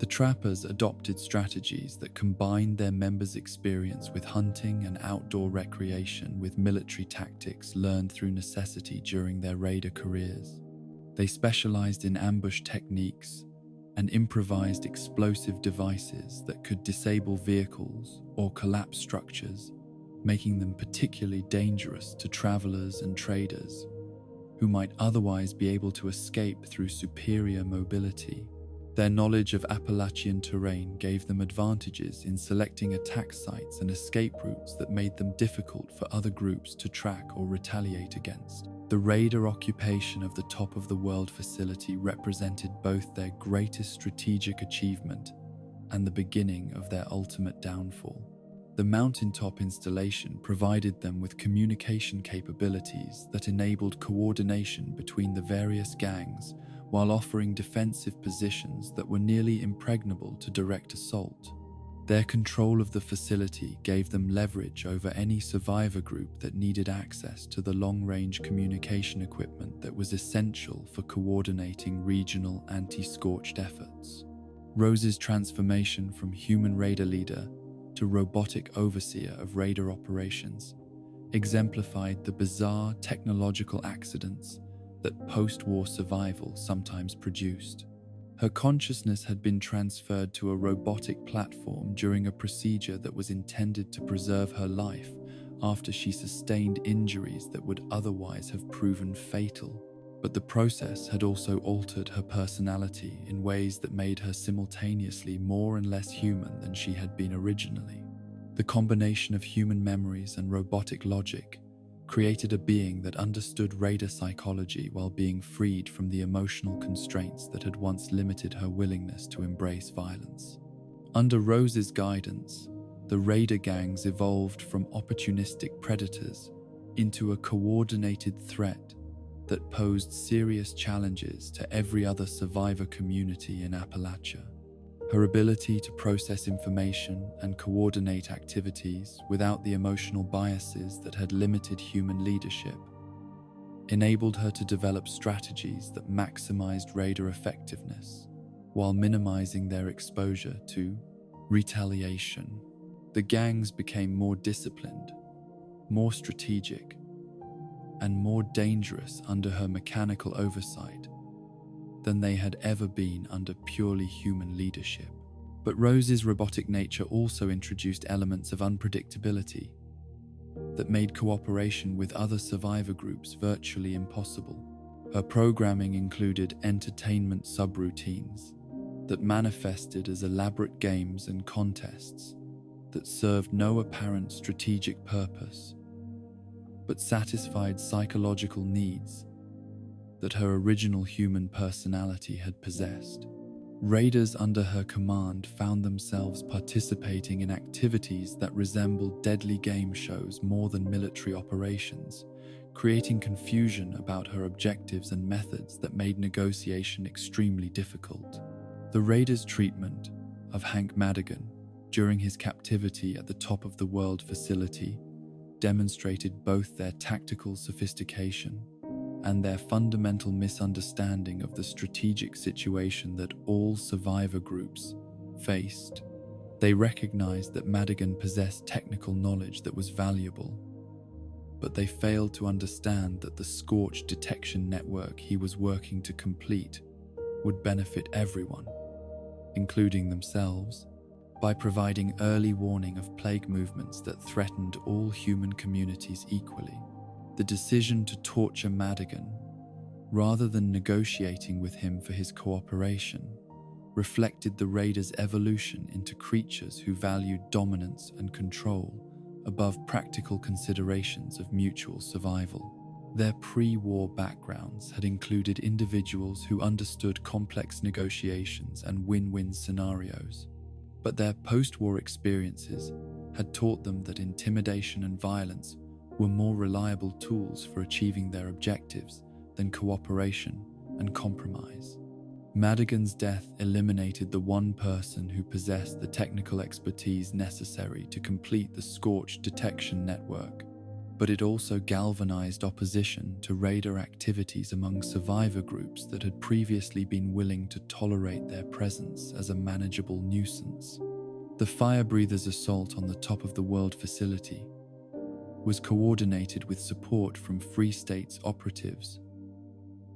The trappers adopted strategies that combined their members' experience with hunting and outdoor recreation with military tactics learned through necessity during their raider careers. They specialized in ambush techniques and improvised explosive devices that could disable vehicles or collapse structures, making them particularly dangerous to travelers and traders who might otherwise be able to escape through superior mobility. Their knowledge of Appalachian terrain gave them advantages in selecting attack sites and escape routes that made them difficult for other groups to track or retaliate against. The raider occupation of the top of the world facility represented both their greatest strategic achievement and the beginning of their ultimate downfall. The mountaintop installation provided them with communication capabilities that enabled coordination between the various gangs while offering defensive positions that were nearly impregnable to direct assault. Their control of the facility gave them leverage over any survivor group that needed access to the long-range communication equipment that was essential for coordinating regional anti-scorched efforts. Rose's transformation from human raider leader to robotic overseer of raider operations exemplified the bizarre technological accidents that post-war survival sometimes produced. Her consciousness had been transferred to a robotic platform during a procedure that was intended to preserve her life after she sustained injuries that would otherwise have proven fatal. But the process had also altered her personality in ways that made her simultaneously more and less human than she had been originally. The combination of human memories and robotic logic created a being that understood raider psychology while being freed from the emotional constraints that had once limited her willingness to embrace violence. Under Rose's guidance, the raider gangs evolved from opportunistic predators into a coordinated threat that posed serious challenges to every other survivor community in Appalachia. Her ability to process information and coordinate activities without the emotional biases that had limited human leadership enabled her to develop strategies that maximized raider effectiveness while minimizing their exposure to retaliation. The gangs became more disciplined, more strategic, and more dangerous under her mechanical oversight than they had ever been under purely human leadership. But Rose's robotic nature also introduced elements of unpredictability that made cooperation with other survivor groups virtually impossible. Her programming included entertainment subroutines that manifested as elaborate games and contests that served no apparent strategic purpose, but satisfied psychological needs that her original human personality had possessed. Raiders under her command found themselves participating in activities that resembled deadly game shows more than military operations, creating confusion about her objectives and methods that made negotiation extremely difficult. The raiders' treatment of Hank Madigan during his captivity at the top of the world facility demonstrated both their tactical sophistication and their fundamental misunderstanding of the strategic situation that all survivor groups faced. They recognized that Madigan possessed technical knowledge that was valuable, but they failed to understand that the Scorched detection network he was working to complete would benefit everyone, including themselves, by providing early warning of plague movements that threatened all human communities equally. The decision to torture Madigan, rather than negotiating with him for his cooperation, reflected the raiders' evolution into creatures who valued dominance and control above practical considerations of mutual survival. Their pre-war backgrounds had included individuals who understood complex negotiations and win-win scenarios, But their post-war experiences had taught them that intimidation and violence were more reliable tools for achieving their objectives than cooperation and compromise. Madigan's death eliminated the one person who possessed the technical expertise necessary to complete the Scorched detection network, but it also galvanized opposition to raider activities among survivor groups that had previously been willing to tolerate their presence as a manageable nuisance. The Firebreathers' assault on the top of the world facility was coordinated with support from Free States operatives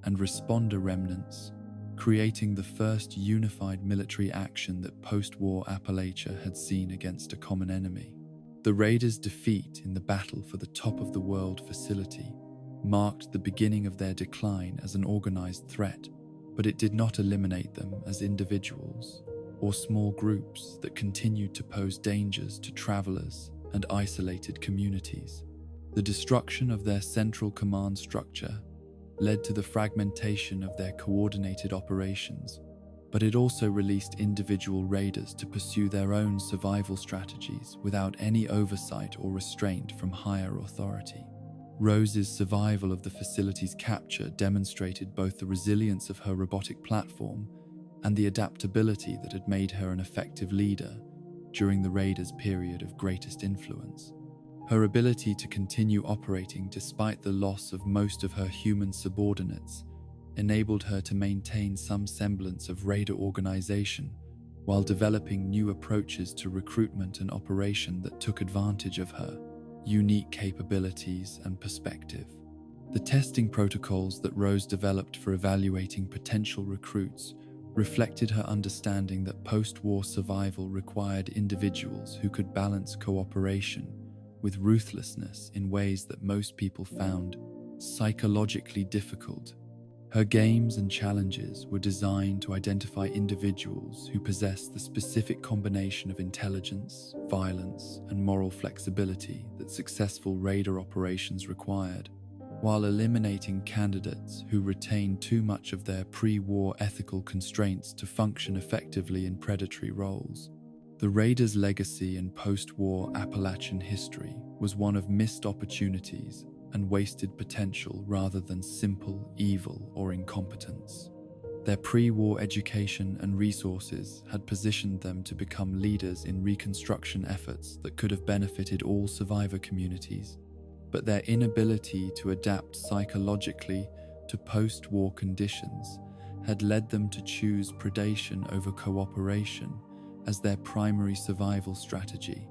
and responder remnants, creating the first unified military action that post-war Appalachia had seen against a common enemy. The Raiders' defeat in the battle for the top of the world facility marked the beginning of their decline as an organized threat, but it did not eliminate them as individuals or small groups that continued to pose dangers to travelers and isolated communities. The destruction of their central command structure led to the fragmentation of their coordinated operations, but it also released individual raiders to pursue their own survival strategies without any oversight or restraint from higher authority. Rose's survival of the facility's capture demonstrated both the resilience of her robotic platform and the adaptability that had made her an effective leader during the raiders' period of greatest influence. Her ability to continue operating despite the loss of most of her human subordinates enabled her to maintain some semblance of raider organization while developing new approaches to recruitment and operation that took advantage of her unique capabilities and perspective. The testing protocols that Rose developed for evaluating potential recruits reflected her understanding that post-war survival required individuals who could balance cooperation with ruthlessness in ways that most people found psychologically difficult. Her games and challenges were designed to identify individuals who possessed the specific combination of intelligence, violence, and moral flexibility that successful raider operations required, while eliminating candidates who retained too much of their pre-war ethical constraints to function effectively in predatory roles. The Raiders' legacy in post-war Appalachian history was one of missed opportunities and wasted potential rather than simple evil or incompetence. Their pre-war education and resources had positioned them to become leaders in reconstruction efforts that could have benefited all survivor communities, but their inability to adapt psychologically to post-war conditions had led them to choose predation over cooperation as their primary survival strategy.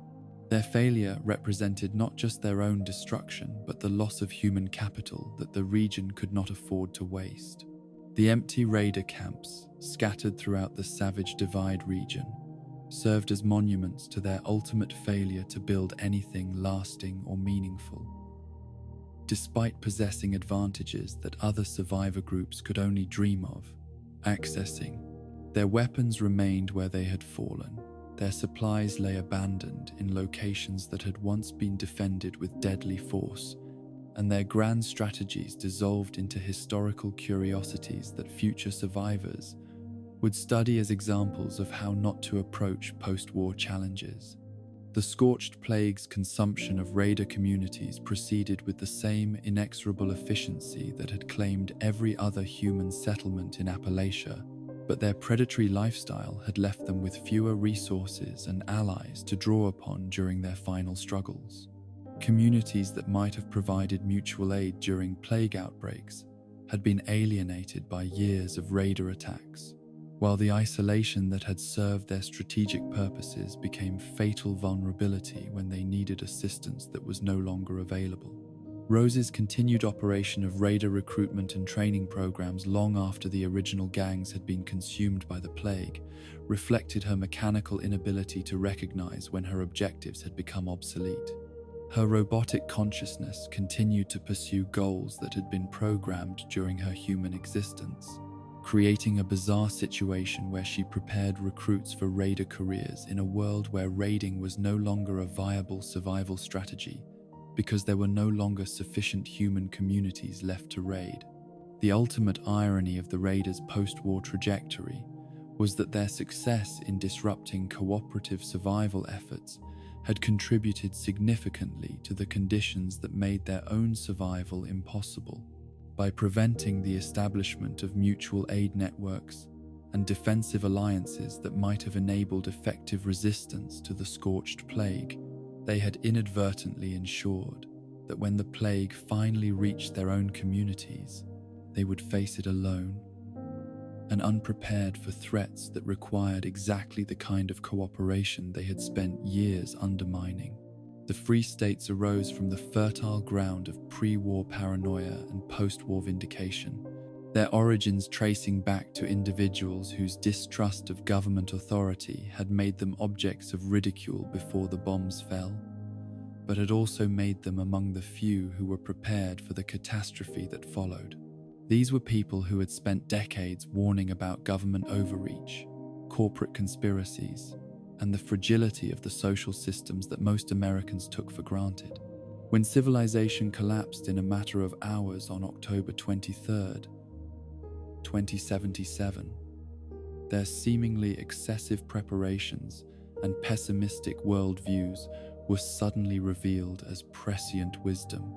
Their failure represented not just their own destruction, but the loss of human capital that the region could not afford to waste. The empty raider camps, scattered throughout the Savage Divide region, served as monuments to their ultimate failure to build anything lasting or meaningful. Despite possessing advantages that other survivor groups could only dream of accessing, their weapons remained where they had fallen. Their supplies lay abandoned in locations that had once been defended with deadly force, and their grand strategies dissolved into historical curiosities that future survivors would study as examples of how not to approach post-war challenges. The Scorched Plague's consumption of raider communities proceeded with the same inexorable efficiency that had claimed every other human settlement in Appalachia, but their predatory lifestyle had left them with fewer resources and allies to draw upon during their final struggles. Communities that might have provided mutual aid during plague outbreaks had been alienated by years of raider attacks, while the isolation that had served their strategic purposes became fatal vulnerability when they needed assistance that was no longer available. Rose's continued operation of raider recruitment and training programs long after the original gangs had been consumed by the plague reflected her mechanical inability to recognize when her objectives had become obsolete. Her robotic consciousness continued to pursue goals that had been programmed during her human existence, creating a bizarre situation where she prepared recruits for raider careers in a world where raiding was no longer a viable survival strategy because there were no longer sufficient human communities left to raid. The ultimate irony of the raiders' post-war trajectory was that their success in disrupting cooperative survival efforts had contributed significantly to the conditions that made their own survival impossible, by preventing the establishment of mutual aid networks and defensive alliances that might have enabled effective resistance to the scorched plague. They had inadvertently ensured that when the plague finally reached their own communities, they would face it alone and unprepared for threats that required exactly the kind of cooperation they had spent years undermining. The Free States arose from the fertile ground of pre-war paranoia and post-war vindication, their origins tracing back to individuals whose distrust of government authority had made them objects of ridicule before the bombs fell, but had also made them among the few who were prepared for the catastrophe that followed. These were people who had spent decades warning about government overreach, corporate conspiracies, and the fragility of the social systems that most Americans took for granted. When civilization collapsed in a matter of hours on October 23rd, 2077, their seemingly excessive preparations and pessimistic worldviews were suddenly revealed as prescient wisdom.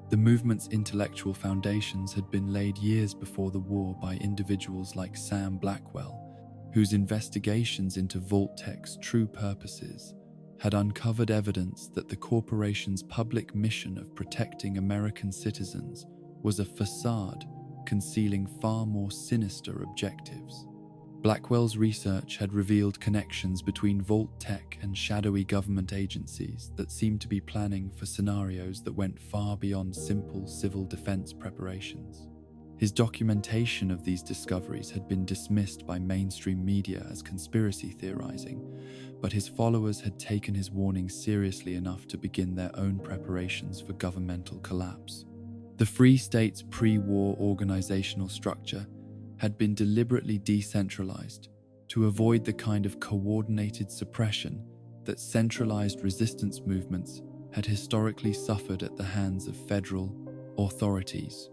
The movement's intellectual foundations had been laid years before the war by individuals like Sam Blackwell, whose investigations into Vault-Tech's true purposes had uncovered evidence that the corporation's public mission of protecting American citizens was a facade concealing far more sinister objectives. Blackwell's research had revealed connections between Vault-Tech and shadowy government agencies that seemed to be planning for scenarios that went far beyond simple civil defense preparations. His documentation of these discoveries had been dismissed by mainstream media as conspiracy theorizing, but his followers had taken his warnings seriously enough to begin their own preparations for governmental collapse. The Free States' pre-war organizational structure had been deliberately decentralized to avoid the kind of coordinated suppression that centralized resistance movements had historically suffered at the hands of federal authorities.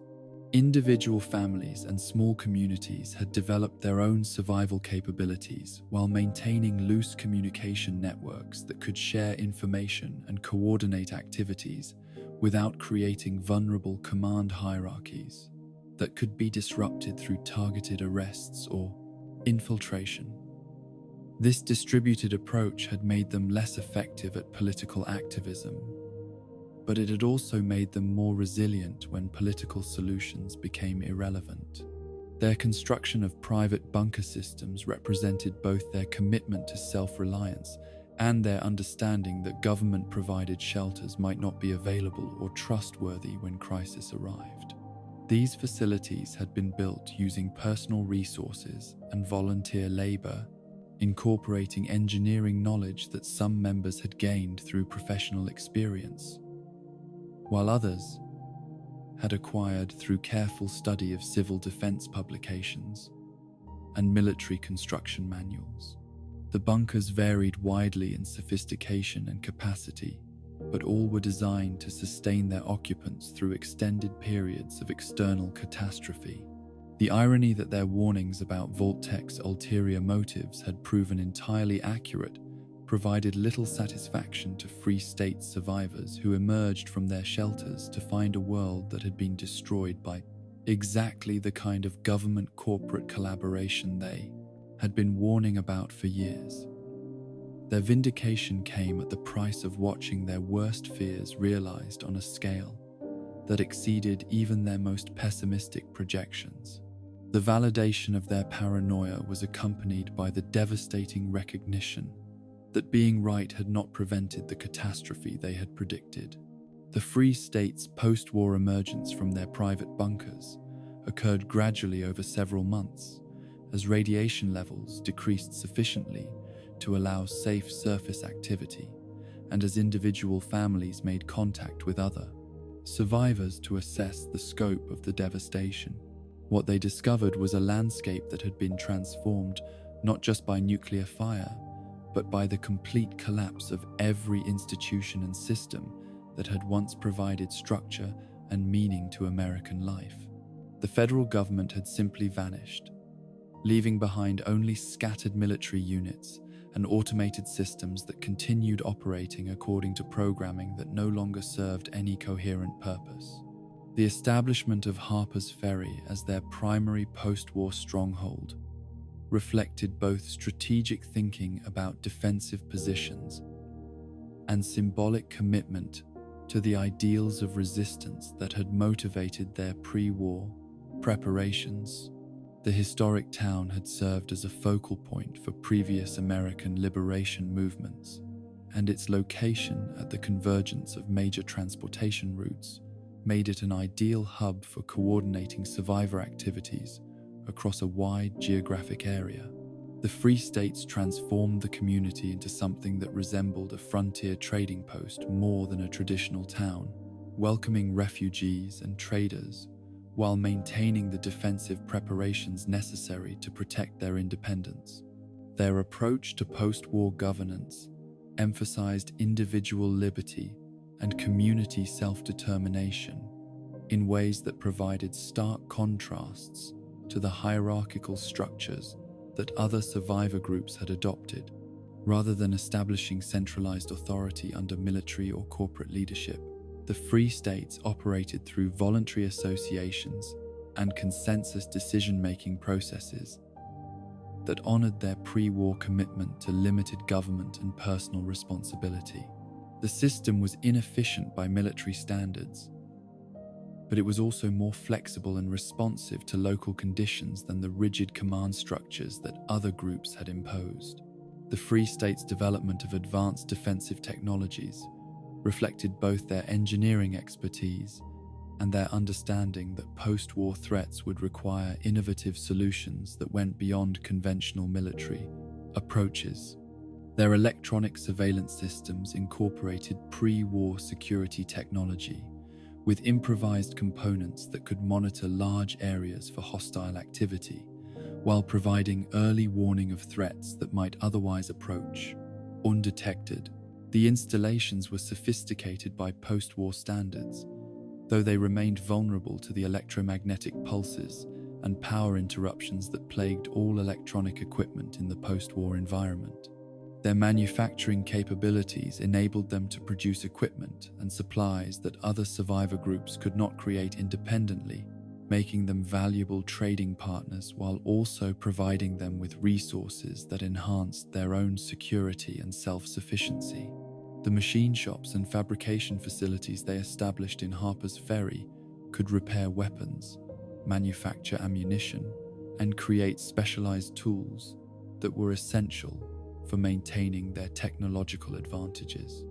Individual families and small communities had developed their own survival capabilities while maintaining loose communication networks that could share information and coordinate activities without creating vulnerable command hierarchies that could be disrupted through targeted arrests or infiltration. This distributed approach had made them less effective at political activism, but it had also made them more resilient when political solutions became irrelevant. Their construction of private bunker systems represented both their commitment to self-reliance and their understanding that government-provided shelters might not be available or trustworthy when crisis arrived. These facilities had been built using personal resources and volunteer labor, incorporating engineering knowledge that some members had gained through professional experience, while others had acquired through careful study of civil defense publications and military construction manuals. The bunkers varied widely in sophistication and capacity, but all were designed to sustain their occupants through extended periods of external catastrophe. The irony that their warnings about Vault-Tech's ulterior motives had proven entirely accurate provided little satisfaction to Free State survivors who emerged from their shelters to find a world that had been destroyed by exactly the kind of government-corporate collaboration they had been warning about for years. Their vindication came at the price of watching their worst fears realized on a scale that exceeded even their most pessimistic projections. The validation of their paranoia was accompanied by the devastating recognition that being right had not prevented the catastrophe they had predicted. The Free States' post-war emergence from their private bunkers occurred gradually over several months, as radiation levels decreased sufficiently to allow safe surface activity, and as individual families made contact with other survivors to assess the scope of the devastation. What they discovered was a landscape that had been transformed not just by nuclear fire, but by the complete collapse of every institution and system that had once provided structure and meaning to American life. The federal government had simply vanished, leaving behind only scattered military units and automated systems that continued operating according to programming that no longer served any coherent purpose. The establishment of Harper's Ferry as their primary post-war stronghold reflected both strategic thinking about defensive positions and symbolic commitment to the ideals of resistance that had motivated their pre-war preparations. The historic town had served as a focal point for previous American liberation movements, and its location at the convergence of major transportation routes made it an ideal hub for coordinating survivor activities across a wide geographic area. The Free States transformed the community into something that resembled a frontier trading post more than a traditional town, welcoming refugees and traders while maintaining the defensive preparations necessary to protect their independence. Their approach to post-war governance emphasized individual liberty and community self-determination in ways that provided stark contrasts to the hierarchical structures that other survivor groups had adopted. Rather than establishing centralized authority under military or corporate leadership, the Free States operated through voluntary associations and consensus decision-making processes that honored their pre-war commitment to limited government and personal responsibility. The system was inefficient by military standards, but it was also more flexible and responsive to local conditions than the rigid command structures that other groups had imposed. The Free States' development of advanced defensive technologies reflected both their engineering expertise and their understanding that post-war threats would require innovative solutions that went beyond conventional military approaches. Their electronic surveillance systems incorporated pre-war security technology, with improvised components that could monitor large areas for hostile activity, while providing early warning of threats that might otherwise approach undetected. The installations were sophisticated by post-war standards, though they remained vulnerable to the electromagnetic pulses and power interruptions that plagued all electronic equipment in the post-war environment. Their manufacturing capabilities enabled them to produce equipment and supplies that other survivor groups could not create independently, making them valuable trading partners while also providing them with resources that enhanced their own security and self-sufficiency. The machine shops and fabrication facilities they established in Harper's Ferry could repair weapons, manufacture ammunition, and create specialized tools that were essential for maintaining their technological advantages.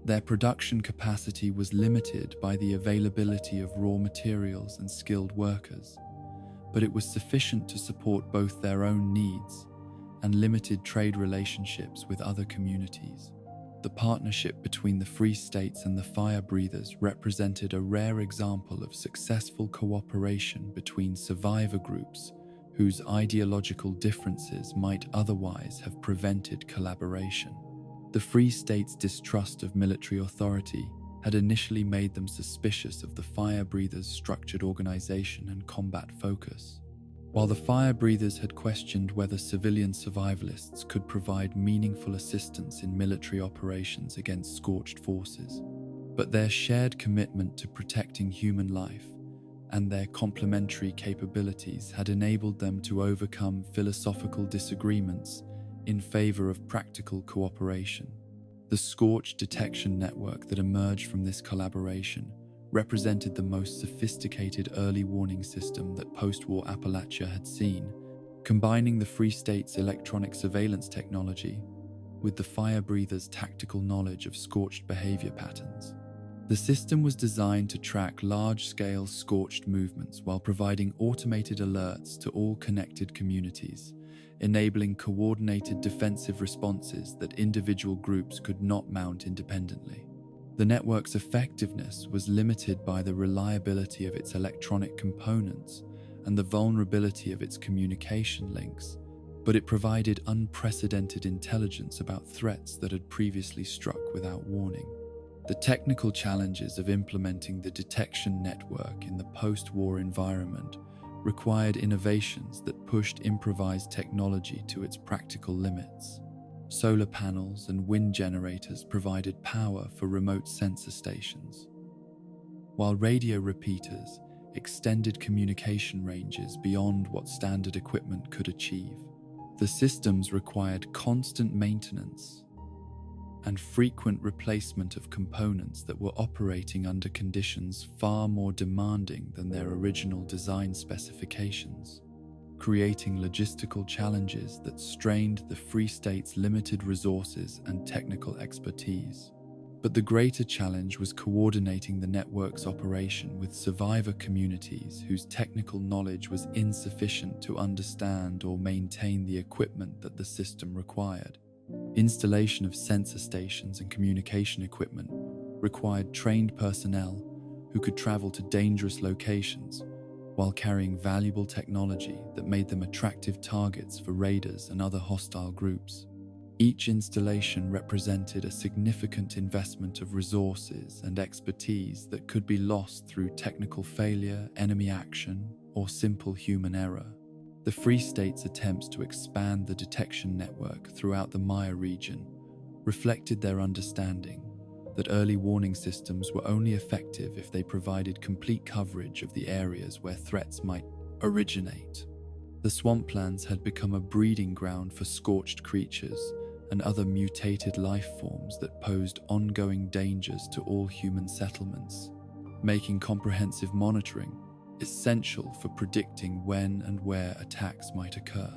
Their production capacity was limited by the availability of raw materials and skilled workers, but it was sufficient to support both their own needs and limited trade relationships with other communities. The partnership between the Free States and the Fire Breathers represented a rare example of successful cooperation between survivor groups whose ideological differences might otherwise have prevented collaboration. The Free States' distrust of military authority had initially made them suspicious of the Fire Breathers' structured organization and combat focus, while the Fire Breathers had questioned whether civilian survivalists could provide meaningful assistance in military operations against scorched forces. But their shared commitment to protecting human life and their complementary capabilities had enabled them to overcome philosophical disagreements in favor of practical cooperation. The Scorch detection network that emerged from this collaboration represented the most sophisticated early warning system that post-war Appalachia had seen, combining the Free States' electronic surveillance technology with the Fire Breathers' tactical knowledge of scorched behavior patterns. The system was designed to track large-scale scorched movements while providing automated alerts to all connected communities, enabling coordinated defensive responses that individual groups could not mount independently. The network's effectiveness was limited by the reliability of its electronic components and the vulnerability of its communication links, but it provided unprecedented intelligence about threats that had previously struck without warning. The technical challenges of implementing the detection network in the post-war environment required innovations that pushed improvised technology to its practical limits. Solar panels and wind generators provided power for remote sensor stations, while radio repeaters extended communication ranges beyond what standard equipment could achieve. The systems required constant maintenance and frequent replacement of components that were operating under conditions far more demanding than their original design specifications, creating logistical challenges that strained the Free State's limited resources and technical expertise. But the greater challenge was coordinating the network's operation with survivor communities whose technical knowledge was insufficient to understand or maintain the equipment that the system required. Installation of sensor stations and communication equipment required trained personnel who could travel to dangerous locations while carrying valuable technology that made them attractive targets for raiders and other hostile groups. Each installation represented a significant investment of resources and expertise that could be lost through technical failure, enemy action, or simple human error. The Free State's attempts to expand the detection network throughout the Maya region reflected their understanding that early warning systems were only effective if they provided complete coverage of the areas where threats might originate. The swamplands had become a breeding ground for scorched creatures and other mutated life forms that posed ongoing dangers to all human settlements, making comprehensive monitoring essential for predicting when and where attacks might occur.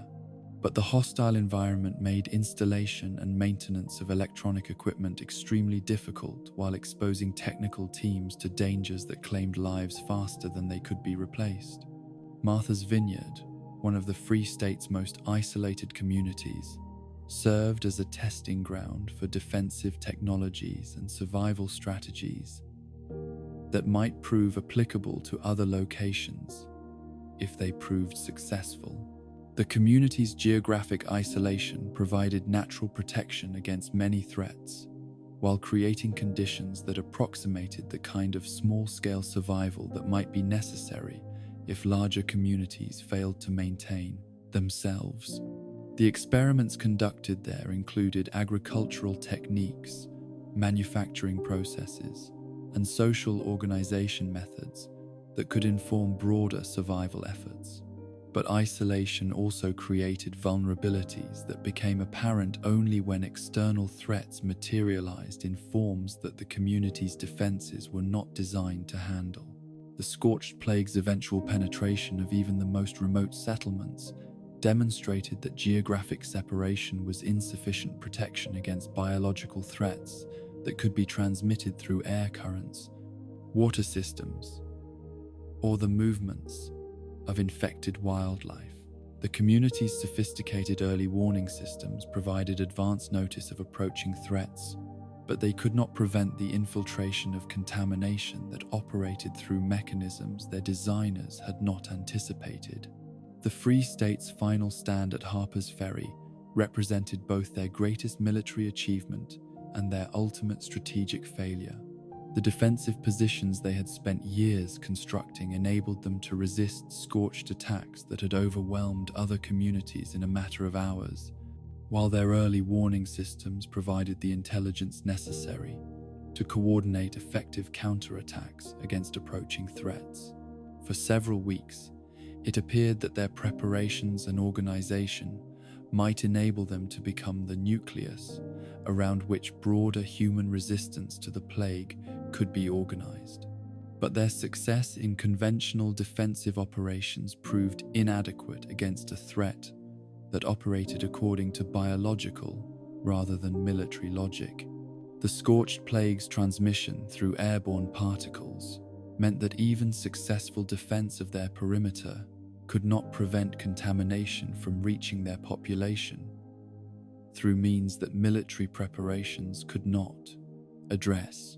But the hostile environment made installation and maintenance of electronic equipment extremely difficult while exposing technical teams to dangers that claimed lives faster than they could be replaced. Martha's Vineyard, one of the Free State's most isolated communities, served as a testing ground for defensive technologies and survival strategies that might prove applicable to other locations if they proved successful. The community's geographic isolation provided natural protection against many threats, while creating conditions that approximated the kind of small-scale survival that might be necessary if larger communities failed to maintain themselves. The experiments conducted there included agricultural techniques, manufacturing processes, and social organization methods that could inform broader survival efforts. But isolation also created vulnerabilities that became apparent only when external threats materialized in forms that the community's defenses were not designed to handle. The Scorched Plague's eventual penetration of even the most remote settlements demonstrated that geographic separation was insufficient protection against biological threats that could be transmitted through air currents, water systems, or the movements of infected wildlife. The community's sophisticated early warning systems provided advance notice of approaching threats, but they could not prevent the infiltration of contamination that operated through mechanisms their designers had not anticipated. The Free State's final stand at Harper's Ferry represented both their greatest military achievement and their ultimate strategic failure. The defensive positions they had spent years constructing enabled them to resist scorched attacks that had overwhelmed other communities in a matter of hours, while their early warning systems provided the intelligence necessary to coordinate effective counterattacks against approaching threats. For several weeks, it appeared that their preparations and organization might enable them to become the nucleus around which broader human resistance to the plague could be organized. But their success in conventional defensive operations proved inadequate against a threat that operated according to biological rather than military logic. The Scorched Plague's transmission through airborne particles meant that even successful defense of their perimeter could not prevent contamination from reaching their population through means that military preparations could not address.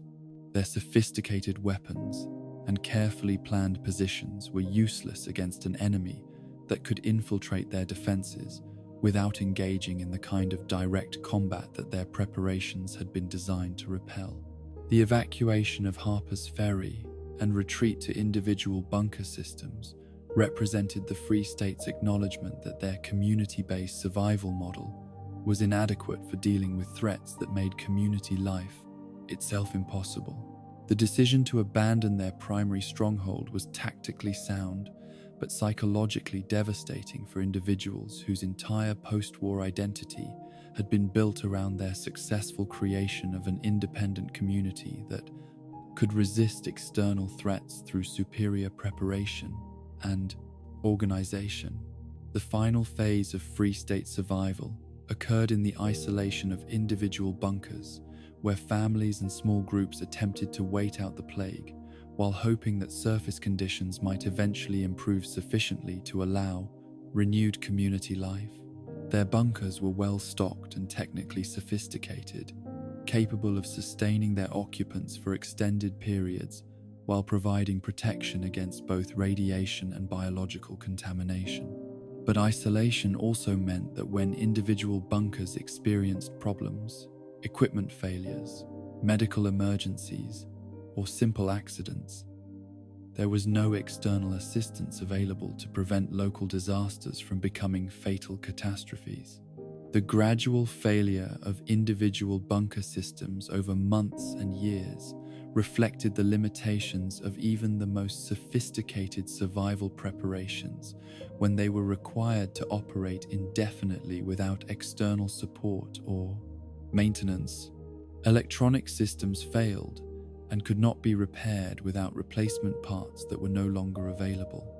Their sophisticated weapons and carefully planned positions were useless against an enemy that could infiltrate their defenses without engaging in the kind of direct combat that their preparations had been designed to repel. The evacuation of Harper's Ferry and retreat to individual bunker systems represented the Free State's acknowledgement that their community-based survival model was inadequate for dealing with threats that made community life itself impossible. The decision to abandon their primary stronghold was tactically sound, but psychologically devastating for individuals whose entire post-war identity had been built around their successful creation of an independent community that could resist external threats through superior preparation and organization. The final phase of Free State survival occurred in the isolation of individual bunkers, where families and small groups attempted to wait out the plague, while hoping that surface conditions might eventually improve sufficiently to allow renewed community life. Their bunkers were well stocked and technically sophisticated, capable of sustaining their occupants for extended periods while providing protection against both radiation and biological contamination. But isolation also meant that when individual bunkers experienced problems, equipment failures, medical emergencies, or simple accidents, there was no external assistance available to prevent local disasters from becoming fatal catastrophes. The gradual failure of individual bunker systems over months and years reflected the limitations of even the most sophisticated survival preparations when they were required to operate indefinitely without external support or maintenance. Electronic systems failed and could not be repaired without replacement parts that were no longer available.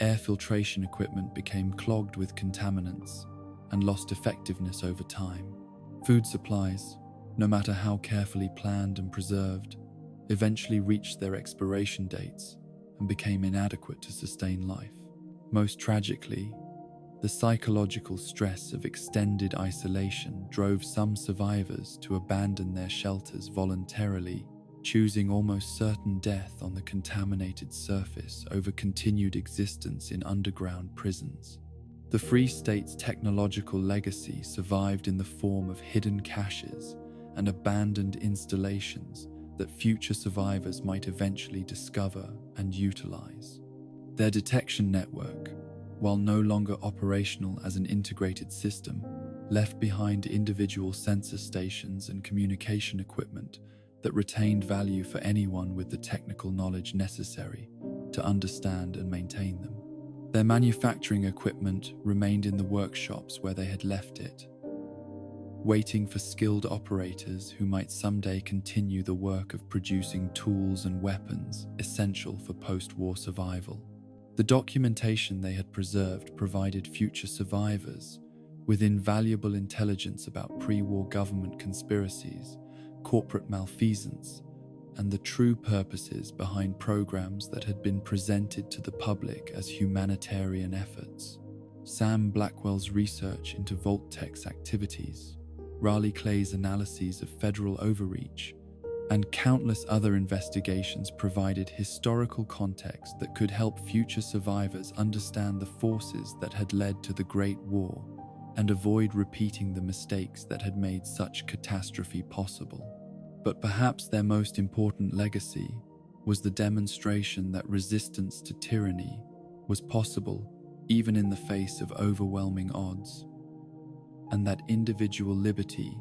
Air filtration equipment became clogged with contaminants and lost effectiveness over time. Food supplies, no matter how carefully planned and preserved, eventually reached their expiration dates and became inadequate to sustain life. Most tragically, the psychological stress of extended isolation drove some survivors to abandon their shelters voluntarily, choosing almost certain death on the contaminated surface over continued existence in underground prisons. The Free State's technological legacy survived in the form of hidden caches and abandoned installations that future survivors might eventually discover and utilize. Their detection network, while no longer operational as an integrated system, left behind individual sensor stations and communication equipment that retained value for anyone with the technical knowledge necessary to understand and maintain them. Their manufacturing equipment remained in the workshops where they had left it, waiting for skilled operators who might someday continue the work of producing tools and weapons essential for post-war survival. The documentation they had preserved provided future survivors with invaluable intelligence about pre-war government conspiracies, corporate malfeasance, and the true purposes behind programs that had been presented to the public as humanitarian efforts. Sam Blackwell's research into Vault-Tech's activities, Raleigh Clay's analyses of federal overreach, and countless other investigations provided historical context that could help future survivors understand the forces that had led to the Great War and avoid repeating the mistakes that had made such catastrophe possible. But perhaps their most important legacy was the demonstration that resistance to tyranny was possible even in the face of overwhelming odds, and that individual liberty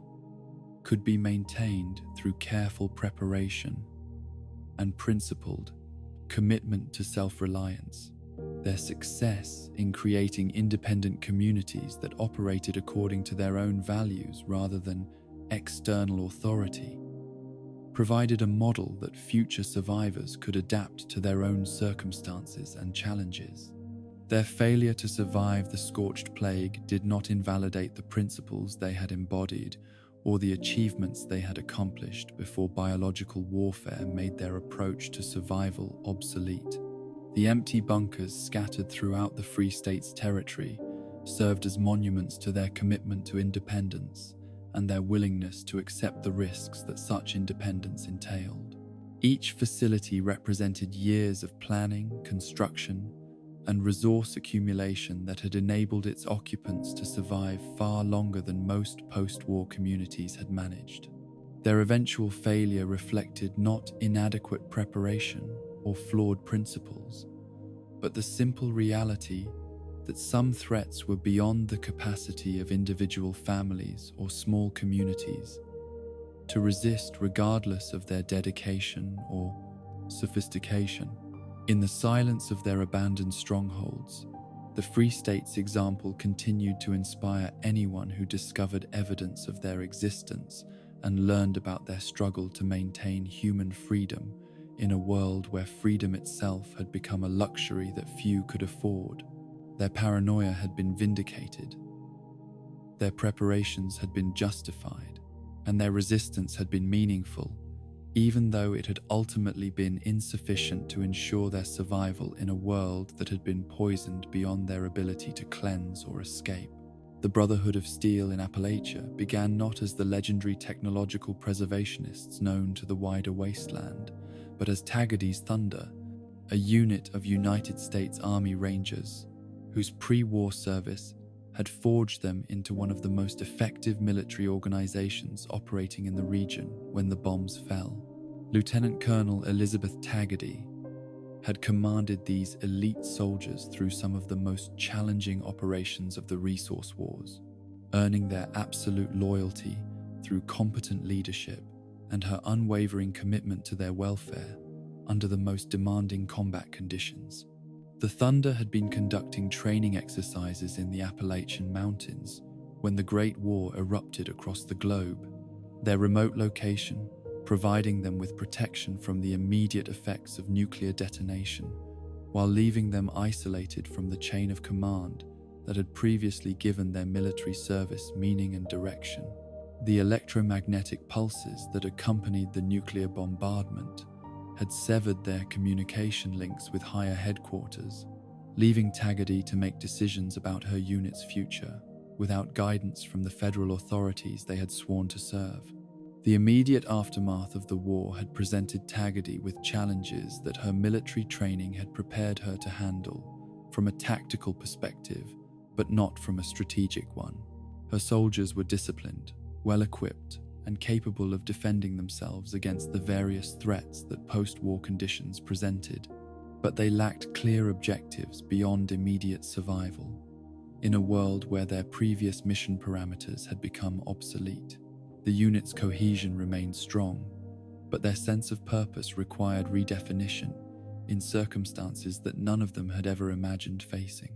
could be maintained through careful preparation and principled commitment to self-reliance. Their success in creating independent communities that operated according to their own values rather than external authority provided a model that future survivors could adapt to their own circumstances and challenges. Their failure to survive the Scorched Plague did not invalidate the principles they had embodied or the achievements they had accomplished before biological warfare made their approach to survival obsolete. The empty bunkers scattered throughout the Free State's territory served as monuments to their commitment to independence and their willingness to accept the risks that such independence entailed. Each facility represented years of planning, construction, and resource accumulation that had enabled its occupants to survive far longer than most post-war communities had managed. Their eventual failure reflected not inadequate preparation or flawed principles, but the simple reality that some threats were beyond the capacity of individual families or small communities to resist regardless of their dedication or sophistication. In the silence of their abandoned strongholds, the Free State's example continued to inspire anyone who discovered evidence of their existence and learned about their struggle to maintain human freedom in a world where freedom itself had become a luxury that few could afford. Their paranoia had been vindicated, their preparations had been justified, and their resistance had been meaningful, even though it had ultimately been insufficient to ensure their survival in a world that had been poisoned beyond their ability to cleanse or escape. The Brotherhood of Steel in Appalachia began not as the legendary technological preservationists known to the wider wasteland, but as Taggarty's Thunder, a unit of United States Army Rangers whose pre-war service had forged them into one of the most effective military organizations operating in the region when the bombs fell. Lieutenant Colonel Elizabeth Taggarty had commanded these elite soldiers through some of the most challenging operations of the Resource Wars, earning their absolute loyalty through competent leadership and her unwavering commitment to their welfare under the most demanding combat conditions. The Thunder had been conducting training exercises in the Appalachian Mountains when the Great War erupted across the globe, their remote location providing them with protection from the immediate effects of nuclear detonation, while leaving them isolated from the chain of command that had previously given their military service meaning and direction. The electromagnetic pulses that accompanied the nuclear bombardment had severed their communication links with higher headquarters, leaving Taggarty to make decisions about her unit's future without guidance from the federal authorities they had sworn to serve. The immediate aftermath of the war had presented Taggarty with challenges that her military training had prepared her to handle from a tactical perspective, but not from a strategic one. Her soldiers were disciplined, well-equipped, and capable of defending themselves against the various threats that post-war conditions presented, but they lacked clear objectives beyond immediate survival, in a world where their previous mission parameters had become obsolete. The unit's cohesion remained strong, but their sense of purpose required redefinition in circumstances that none of them had ever imagined facing.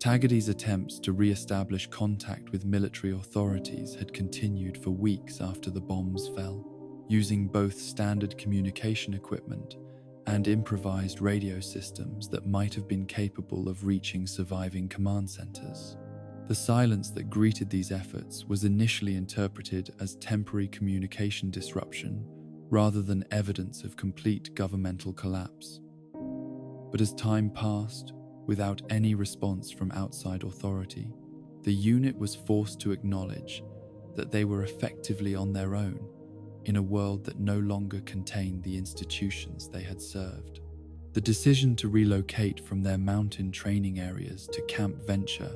Taggarty's attempts to re-establish contact with military authorities had continued for weeks after the bombs fell, using both standard communication equipment and improvised radio systems that might have been capable of reaching surviving command centers. The silence that greeted these efforts was initially interpreted as temporary communication disruption rather than evidence of complete governmental collapse. But as time passed, without any response from outside authority, the unit was forced to acknowledge that they were effectively on their own in a world that no longer contained the institutions they had served. The decision to relocate from their mountain training areas to Camp Venture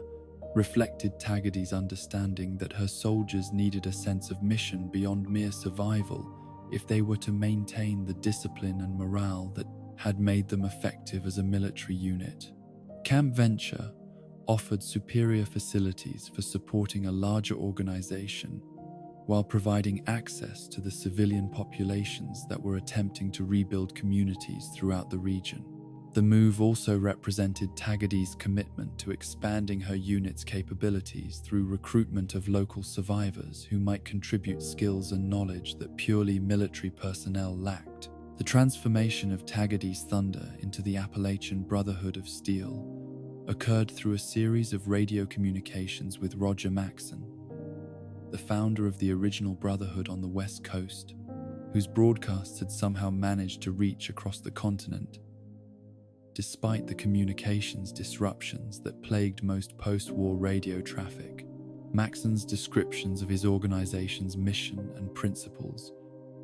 reflected Taggarty's understanding that her soldiers needed a sense of mission beyond mere survival if they were to maintain the discipline and morale that had made them effective as a military unit. Camp Venture offered superior facilities for supporting a larger organization while providing access to the civilian populations that were attempting to rebuild communities throughout the region. The move also represented Taggarty's commitment to expanding her unit's capabilities through recruitment of local survivors who might contribute skills and knowledge that purely military personnel lacked. The transformation of Taggarty's Thunder into the Appalachian Brotherhood of Steel occurred through a series of radio communications with Roger Maxson, the founder of the original Brotherhood on the West Coast, whose broadcasts had somehow managed to reach across the continent. Despite the communications disruptions that plagued most post-war radio traffic, Maxson's descriptions of his organization's mission and principles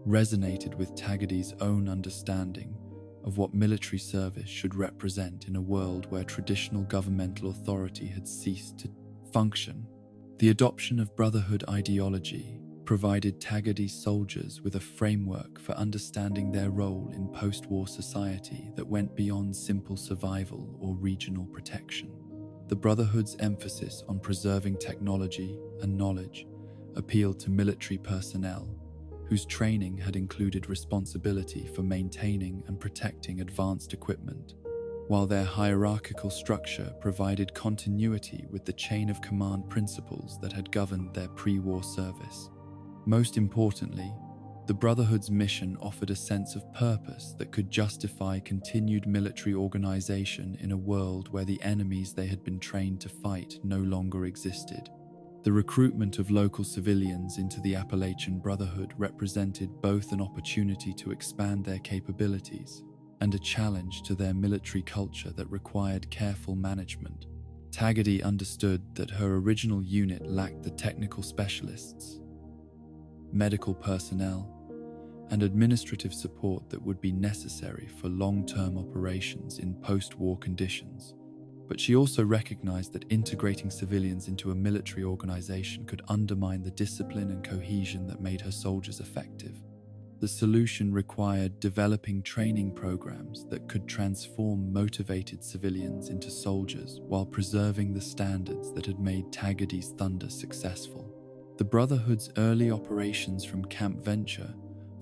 resonated with Taggarty's own understanding of what military service should represent in a world where traditional governmental authority had ceased to function. The adoption of Brotherhood ideology provided Tagadi's soldiers with a framework for understanding their role in post-war society that went beyond simple survival or regional protection. The Brotherhood's emphasis on preserving technology and knowledge appealed to military personnel, whose training had included responsibility for maintaining and protecting advanced equipment, while their hierarchical structure provided continuity with the chain of command principles that had governed their pre-war service. Most importantly, the Brotherhood's mission offered a sense of purpose that could justify continued military organization in a world where the enemies they had been trained to fight no longer existed. The recruitment of local civilians into the Appalachian Brotherhood represented both an opportunity to expand their capabilities and a challenge to their military culture that required careful management. Tagadi understood that her original unit lacked the technical specialists, medical personnel, and administrative support that would be necessary for long-term operations in post-war conditions. But she also recognized that integrating civilians into a military organization could undermine the discipline and cohesion that made her soldiers effective. The solution required developing training programs that could transform motivated civilians into soldiers while preserving the standards that had made Tagadi's Thunder successful. The Brotherhood's early operations from Camp Venture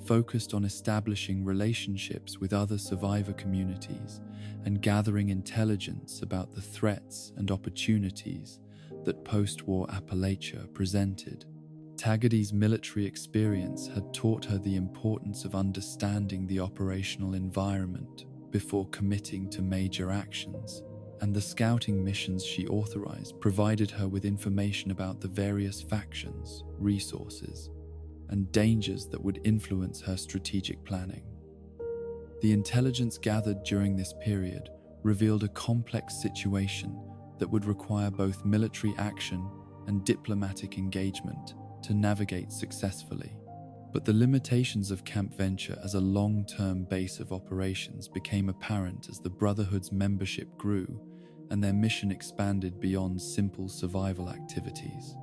focused on establishing relationships with other survivor communities and gathering intelligence about the threats and opportunities that post-war Appalachia presented. Tagadi's military experience had taught her the importance of understanding the operational environment before committing to major actions, and the scouting missions she authorized provided her with information about the various factions, resources, and dangers that would influence her strategic planning. The intelligence gathered during this period revealed a complex situation that would require both military action and diplomatic engagement to navigate successfully. But the limitations of Camp Venture as a long-term base of operations became apparent as the Brotherhood's membership grew and their mission expanded beyond simple survival activities.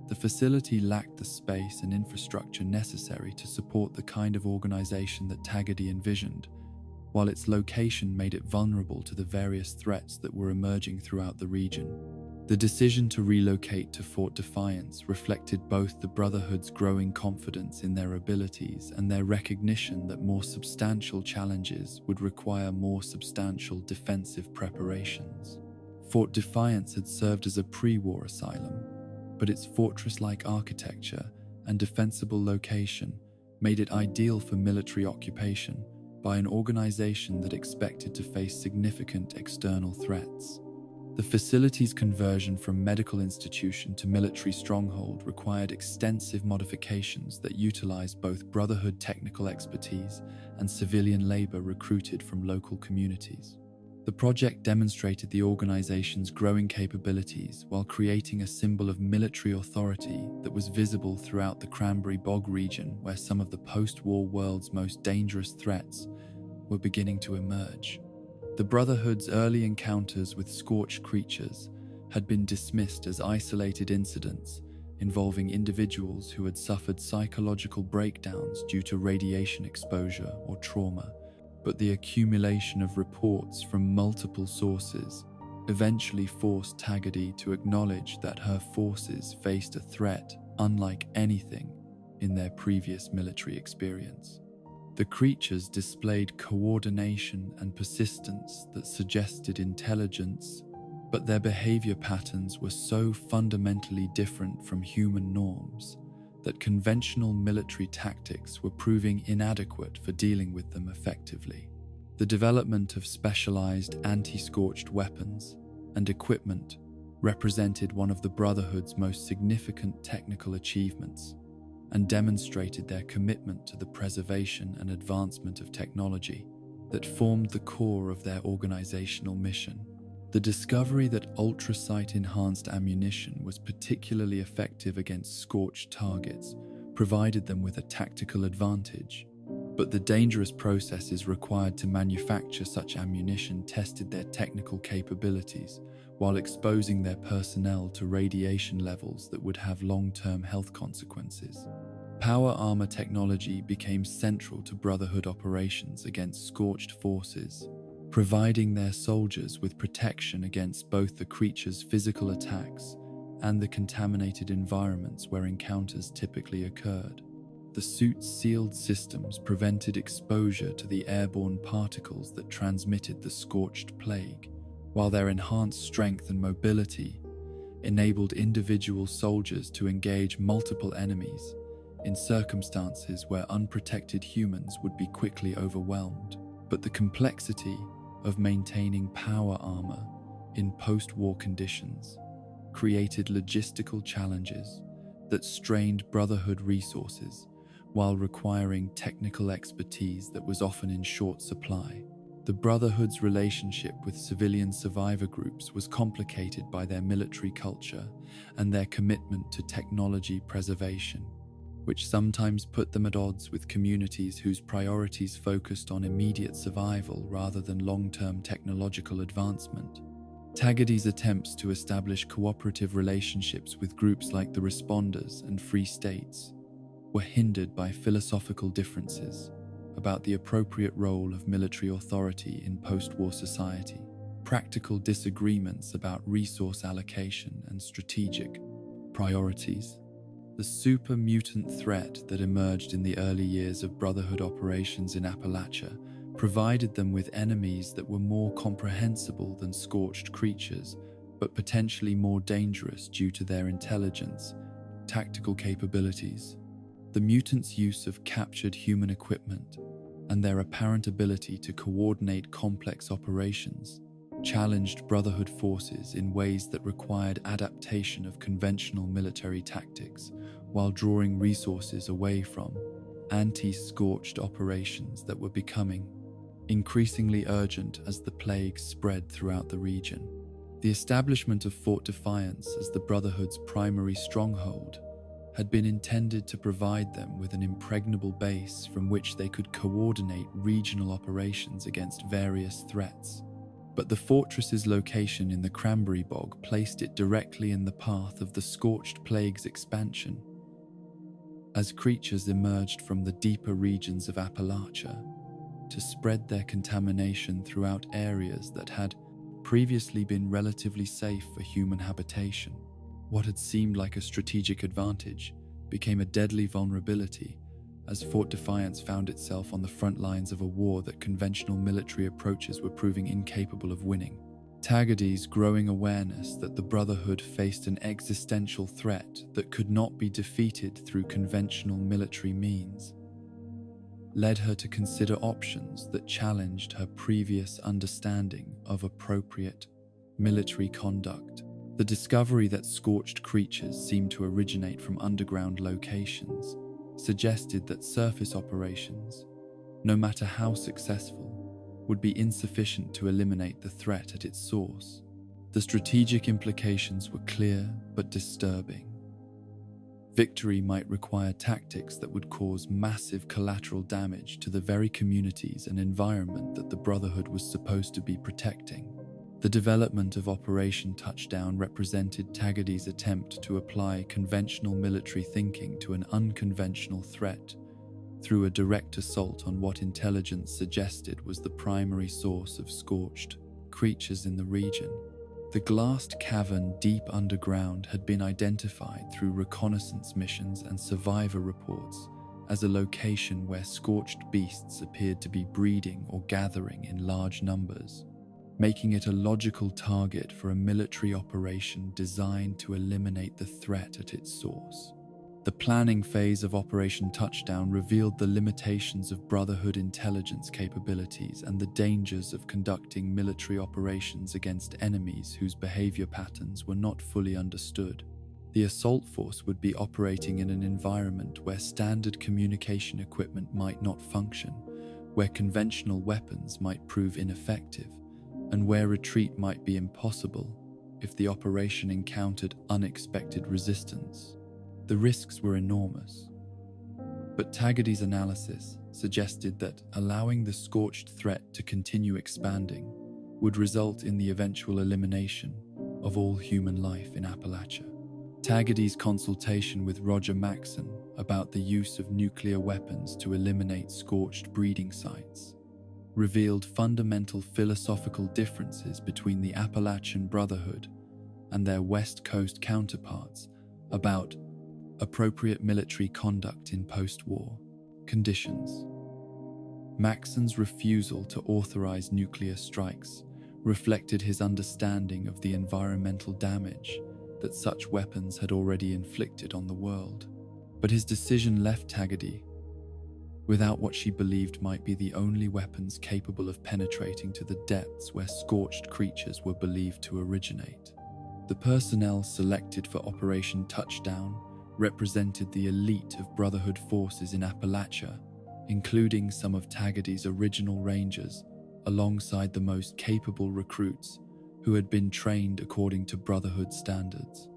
The facility lacked the space and infrastructure necessary to support the kind of organization that Tagadi envisioned, while its location made it vulnerable to the various threats that were emerging throughout the region. The decision to relocate to Fort Defiance reflected both the Brotherhood's growing confidence in their abilities and their recognition that more substantial challenges would require more substantial defensive preparations. Fort Defiance had served as a pre-war asylum, but its fortress-like architecture and defensible location made it ideal for military occupation by an organization that expected to face significant external threats. The facility's conversion from medical institution to military stronghold required extensive modifications that utilized both Brotherhood technical expertise and civilian labor recruited from local communities. The project demonstrated the organization's growing capabilities while creating a symbol of military authority that was visible throughout the Cranberry Bog region, where some of the post-war world's most dangerous threats were beginning to emerge. The Brotherhood's early encounters with scorched creatures had been dismissed as isolated incidents involving individuals who had suffered psychological breakdowns due to radiation exposure or trauma, but the accumulation of reports from multiple sources eventually forced Tagadi to acknowledge that her forces faced a threat unlike anything in their previous military experience. The creatures displayed coordination and persistence that suggested intelligence, but their behavior patterns were so fundamentally different from human norms that conventional military tactics were proving inadequate for dealing with them effectively. The development of specialized anti-scorched weapons and equipment represented one of the Brotherhood's most significant technical achievements and demonstrated their commitment to the preservation and advancement of technology that formed the core of their organizational mission. The discovery that ultrasight-enhanced ammunition was particularly effective against scorched targets provided them with a tactical advantage, but the dangerous processes required to manufacture such ammunition tested their technical capabilities while exposing their personnel to radiation levels that would have long-term health consequences. Power armor technology became central to Brotherhood operations against Scorched forces, providing their soldiers with protection against both the creatures' physical attacks and the contaminated environments where encounters typically occurred. The suit's sealed systems prevented exposure to the airborne particles that transmitted the Scorched plague, while their enhanced strength and mobility enabled individual soldiers to engage multiple enemies in circumstances where unprotected humans would be quickly overwhelmed. But the complexity of maintaining power armor in post-war conditions created logistical challenges that strained Brotherhood resources while requiring technical expertise that was often in short supply. The Brotherhood's relationship with civilian survivor groups was complicated by their military culture and their commitment to technology preservation, which sometimes put them at odds with communities whose priorities focused on immediate survival rather than long-term technological advancement. Tagadi's attempts to establish cooperative relationships with groups like the Responders and Free States were hindered by philosophical differences about the appropriate role of military authority in post-war society, practical disagreements about resource allocation and strategic priorities. The super-mutant threat that emerged in the early years of Brotherhood operations in Appalachia provided them with enemies that were more comprehensible than Scorched creatures, but potentially more dangerous due to their intelligence, tactical capabilities. The mutants' use of captured human equipment and their apparent ability to coordinate complex operations challenged Brotherhood forces in ways that required adaptation of conventional military tactics while drawing resources away from anti-scorched operations that were becoming increasingly urgent as the plague spread throughout the region. The establishment of Fort Defiance as the Brotherhood's primary stronghold had been intended to provide them with an impregnable base from which they could coordinate regional operations against various threats. But the fortress's location in the Cranberry Bog placed it directly in the path of the Scorched Plague's expansion. As creatures emerged from the deeper regions of Appalachia to spread their contamination throughout areas that had previously been relatively safe for human habitation, what had seemed like a strategic advantage became a deadly vulnerability as Fort Defiance found itself on the front lines of a war that conventional military approaches were proving incapable of winning. Tagadi's growing awareness that the Brotherhood faced an existential threat that could not be defeated through conventional military means led her to consider options that challenged her previous understanding of appropriate military conduct. The discovery that Scorched creatures seemed to originate from underground locations suggested that surface operations, no matter how successful, would be insufficient to eliminate the threat at its source. The strategic implications were clear but disturbing. Victory might require tactics that would cause massive collateral damage to the very communities and environment that the Brotherhood was supposed to be protecting. The development of Operation Touchdown represented Tagadi's attempt to apply conventional military thinking to an unconventional threat through a direct assault on what intelligence suggested was the primary source of Scorched creatures in the region. The glassed cavern deep underground had been identified through reconnaissance missions and survivor reports as a location where Scorched beasts appeared to be breeding or gathering in large numbers, making it a logical target for a military operation designed to eliminate the threat at its source. The planning phase of Operation Touchdown revealed the limitations of Brotherhood intelligence capabilities and the dangers of conducting military operations against enemies whose behavior patterns were not fully understood. The assault force would be operating in an environment where standard communication equipment might not function, where conventional weapons might prove ineffective, and where retreat might be impossible if the operation encountered unexpected resistance. The risks were enormous, but Tagadi's analysis suggested that allowing the Scorched threat to continue expanding would result in the eventual elimination of all human life in Appalachia. Tagadi's consultation with Roger Maxson, about the use of nuclear weapons to eliminate scorched breeding sites, revealed fundamental philosophical differences between the Appalachian Brotherhood and their West Coast counterparts about appropriate military conduct in post-war conditions. Maxon's refusal to authorize nuclear strikes reflected his understanding of the environmental damage that such weapons had already inflicted on the world. But his decision left Tagady without what she believed might be the only weapons capable of penetrating to the depths where scorched creatures were believed to originate. The personnel selected for Operation Touchdown represented the elite of Brotherhood forces in Appalachia, including some of Tagady's original Rangers, alongside the most capable recruits who had been trained according to Brotherhood standards.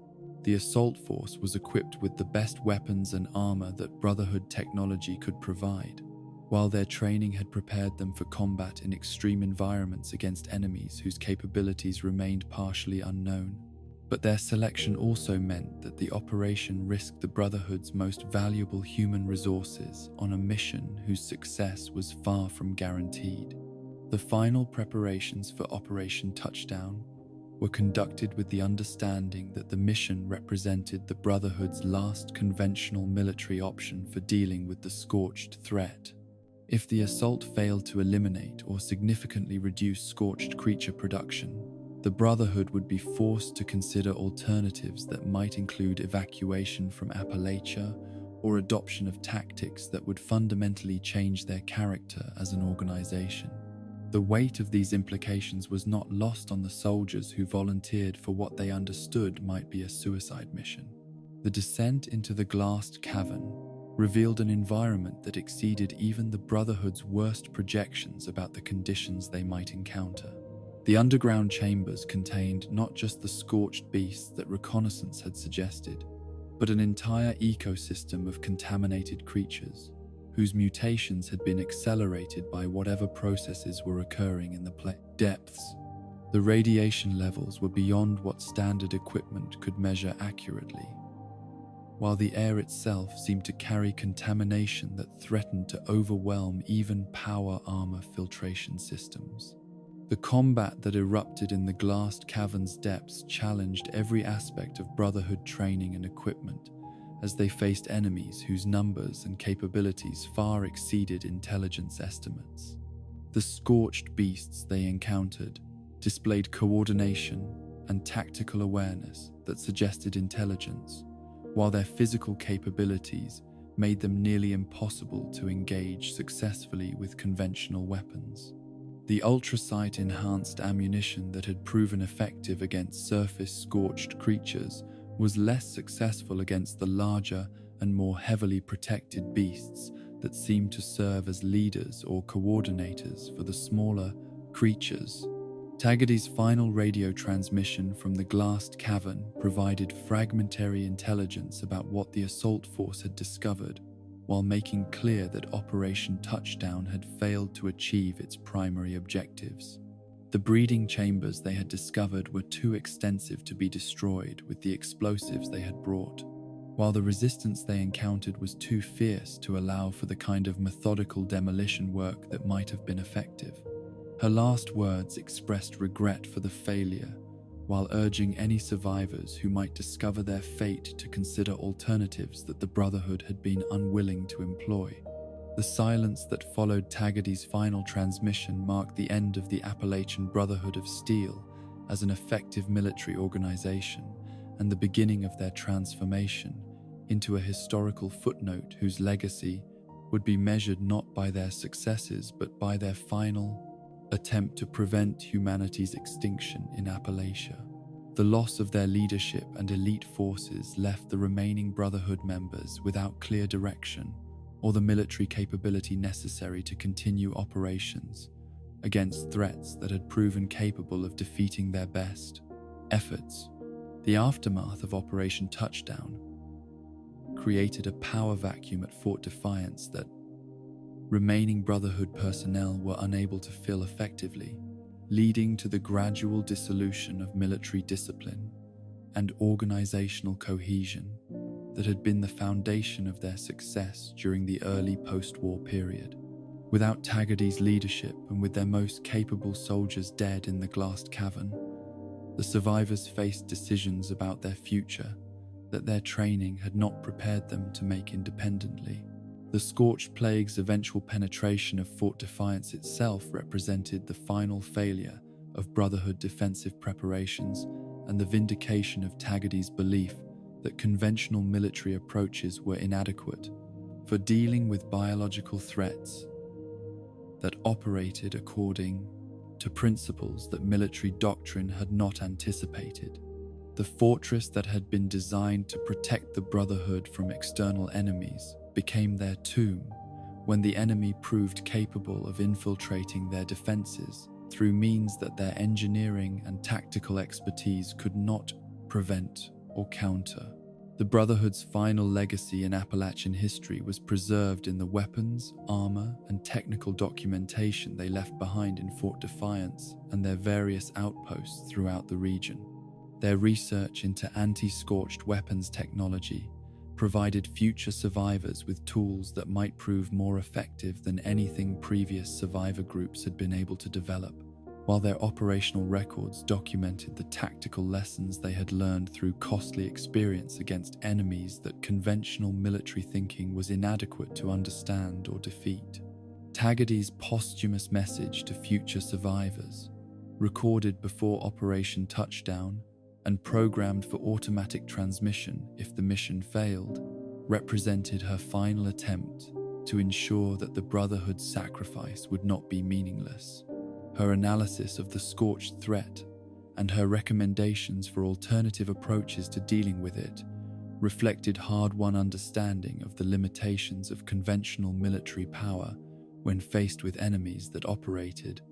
The assault force was equipped with the best weapons and armor that Brotherhood technology could provide, while their training had prepared them for combat in extreme environments against enemies whose capabilities remained partially unknown. But their selection also meant that the operation risked the Brotherhood's most valuable human resources on a mission whose success was far from guaranteed. The final preparations for Operation Touchdown were conducted with the understanding that the mission represented the Brotherhood's last conventional military option for dealing with the scorched threat. If the assault failed to eliminate or significantly reduce scorched creature production, the Brotherhood would be forced to consider alternatives that might include evacuation from Appalachia or adoption of tactics that would fundamentally change their character as an organization. The weight of these implications was not lost on the soldiers who volunteered for what they understood might be a suicide mission. The descent into the glassed cavern revealed an environment that exceeded even the Brotherhood's worst projections about the conditions they might encounter. The underground chambers contained not just the scorched beasts that reconnaissance had suggested, but an entire ecosystem of contaminated creatures, whose mutations had been accelerated by whatever processes were occurring in the depths. The radiation levels were beyond what standard equipment could measure accurately, while the air itself seemed to carry contamination that threatened to overwhelm even power armor filtration systems. The combat that erupted in the glassed cavern's depths challenged every aspect of Brotherhood training and equipment, as they faced enemies whose numbers and capabilities far exceeded intelligence estimates. The scorched beasts they encountered displayed coordination and tactical awareness that suggested intelligence, while their physical capabilities made them nearly impossible to engage successfully with conventional weapons. The ultrasight-enhanced ammunition that had proven effective against surface-scorched creatures was less successful against the larger and more heavily protected beasts that seemed to serve as leaders or coordinators for the smaller creatures. Tagady's final radio transmission from the glassed cavern provided fragmentary intelligence about what the assault force had discovered, while making clear that Operation Touchdown had failed to achieve its primary objectives. The breeding chambers they had discovered were too extensive to be destroyed with the explosives they had brought, while the resistance they encountered was too fierce to allow for the kind of methodical demolition work that might have been effective. Her last words expressed regret for the failure, while urging any survivors who might discover their fate to consider alternatives that the Brotherhood had been unwilling to employ. The silence that followed Tagady's final transmission marked the end of the Appalachian Brotherhood of Steel as an effective military organization and the beginning of their transformation into a historical footnote whose legacy would be measured not by their successes but by their final attempt to prevent humanity's extinction in Appalachia. The loss of their leadership and elite forces left the remaining Brotherhood members without clear direction or the military capability necessary to continue operations against threats that had proven capable of defeating their best efforts. The aftermath of Operation Touchdown created a power vacuum at Fort Defiance that remaining Brotherhood personnel were unable to fill effectively, leading to the gradual dissolution of military discipline and organizational cohesion. that had been the foundation of their success during the early post-war period. Without Taggarty's leadership and with their most capable soldiers dead in the glassed cavern, the survivors faced decisions about their future that their training had not prepared them to make independently. The Scorched Plague's eventual penetration of Fort Defiance itself represented the final failure of Brotherhood defensive preparations and the vindication of Taggarty's belief that conventional military approaches were inadequate for dealing with biological threats that operated according to principles that military doctrine had not anticipated. The fortress that had been designed to protect the Brotherhood from external enemies became their tomb when the enemy proved capable of infiltrating their defenses through means that their engineering and tactical expertise could not prevent or counter. The Brotherhood's final legacy in Appalachian history was preserved in the weapons, armor, and technical documentation they left behind in Fort Defiance and their various outposts throughout the region. Their research into anti-scorched weapons technology provided future survivors with tools that might prove more effective than anything previous survivor groups had been able to develop, while their operational records documented the tactical lessons they had learned through costly experience against enemies that conventional military thinking was inadequate to understand or defeat. Taggarty's posthumous message to future survivors, recorded before Operation Touchdown and programmed for automatic transmission if the mission failed, represented her final attempt to ensure that the Brotherhood's sacrifice would not be meaningless. Her analysis of the scorched threat and her recommendations for alternative approaches to dealing with it reflected hard-won understanding of the limitations of conventional military power when faced with enemies that operated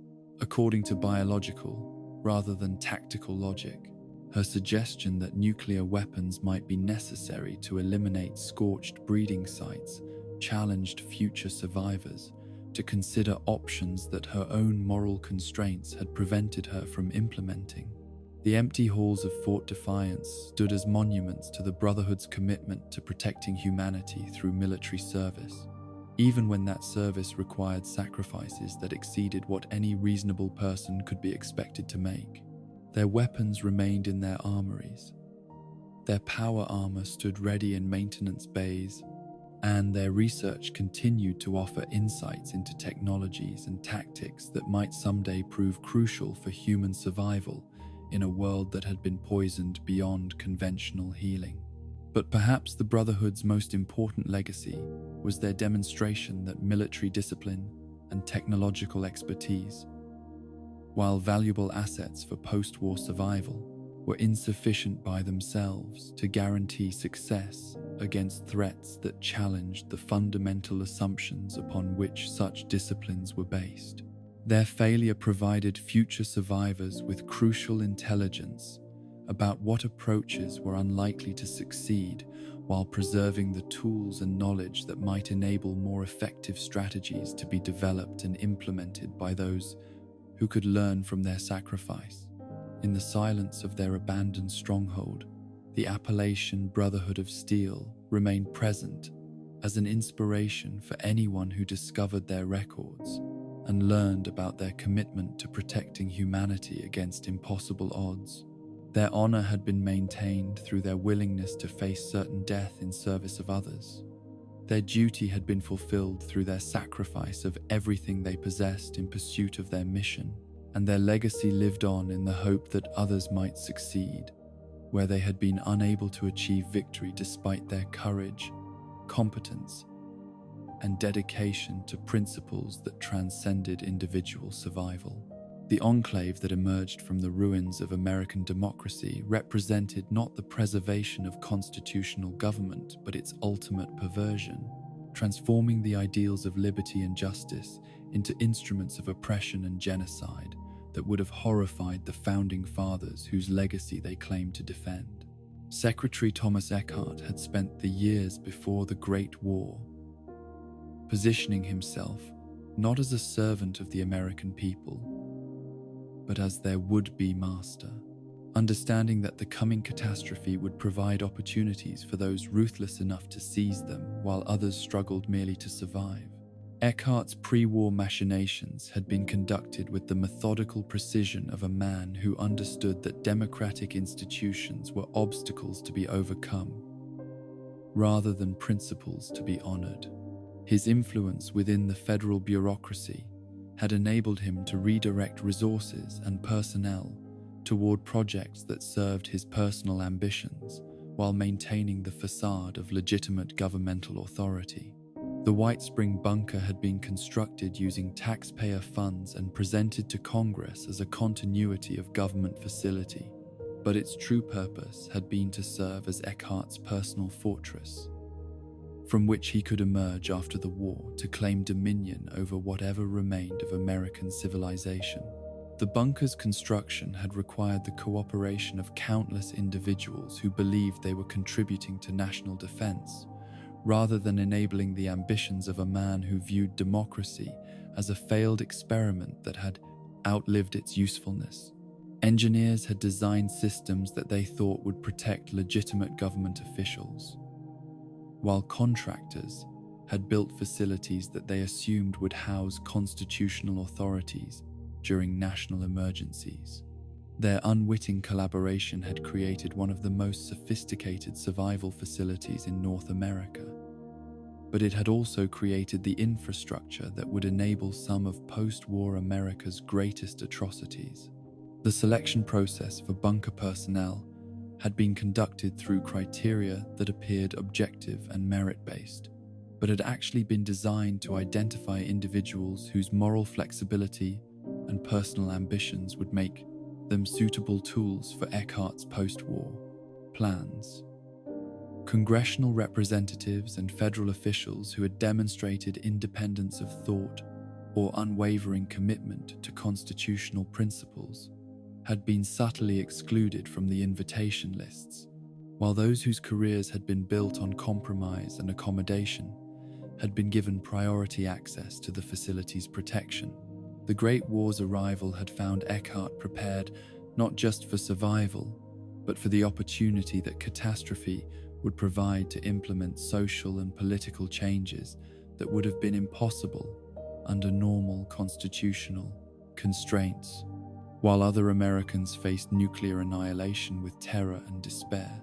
according to biological rather than tactical logic. Her suggestion that nuclear weapons might be necessary to eliminate scorched breeding sites challenged future survivors to consider options that her own moral constraints had prevented her from implementing. The empty halls of Fort Defiance stood as monuments to the Brotherhood's commitment to protecting humanity through military service, even when that service required sacrifices that exceeded what any reasonable person could be expected to make. Their weapons remained in their armories. Their power armor stood ready in maintenance bays, and their research continued to offer insights into technologies and tactics that might someday prove crucial for human survival in a world that had been poisoned beyond conventional healing. But perhaps the Brotherhood's most important legacy was their demonstration that military discipline and technological expertise, while valuable assets for post-war survival, were insufficient by themselves to guarantee success against threats that challenged the fundamental assumptions upon which such disciplines were based. Their failure provided future survivors with crucial intelligence about what approaches were unlikely to succeed while preserving the tools and knowledge that might enable more effective strategies to be developed and implemented by those who could learn from their sacrifice. In the silence of their abandoned stronghold, the Appalachian Brotherhood of Steel remained present as an inspiration for anyone who discovered their records and learned about their commitment to protecting humanity against impossible odds. Their honor had been maintained through their willingness to face certain death in service of others. Their duty had been fulfilled through their sacrifice of everything they possessed in pursuit of their mission, and their legacy lived on in the hope that others might succeed, where they had been unable to achieve victory despite their courage, competence, and dedication to principles that transcended individual survival. The enclave that emerged from the ruins of American democracy represented not the preservation of constitutional government, but its ultimate perversion, transforming the ideals of liberty and justice into instruments of oppression and genocide that would have horrified the founding fathers whose legacy they claimed to defend. Secretary Thomas Eckhart had spent the years before the Great War positioning himself not as a servant of the American people, but as their would-be master. understanding that the coming catastrophe would provide opportunities for those ruthless enough to seize them while others struggled merely to survive. Eckhart's pre-war machinations had been conducted with the methodical precision of a man who understood that democratic institutions were obstacles to be overcome, rather than principles to be honored. His influence within the federal bureaucracy had enabled him to redirect resources and personnel toward projects that served his personal ambitions while maintaining the facade of legitimate governmental authority. The White Spring bunker had been constructed using taxpayer funds and presented to Congress as a continuity of government facility, but its true purpose had been to serve as Eckhart's personal fortress, from which he could emerge after the war to claim dominion over whatever remained of American civilization. The bunker's construction had required the cooperation of countless individuals who believed they were contributing to national defense, rather than enabling the ambitions of a man who viewed democracy as a failed experiment that had outlived its usefulness. Engineers had designed systems that they thought would protect legitimate government officials, while contractors had built facilities that they assumed would house constitutional authorities during national emergencies. Their unwitting collaboration had created one of the most sophisticated survival facilities in North America, but it had also created the infrastructure that would enable some of post-war America's greatest atrocities. The selection process for bunker personnel had been conducted through criteria that appeared objective and merit-based, but had actually been designed to identify individuals whose moral flexibility and personal ambitions would make them suitable tools for Eckhart's post-war plans. Congressional representatives and federal officials who had demonstrated independence of thought or unwavering commitment to constitutional principles had been subtly excluded from the invitation lists, while those whose careers had been built on compromise and accommodation had been given priority access to the facility's protection. The Great War's arrival had found Eckhart prepared not just for survival, but for the opportunity that catastrophe would provide to implement social and political changes that would have been impossible under normal constitutional constraints. While other Americans faced nuclear annihilation with terror and despair,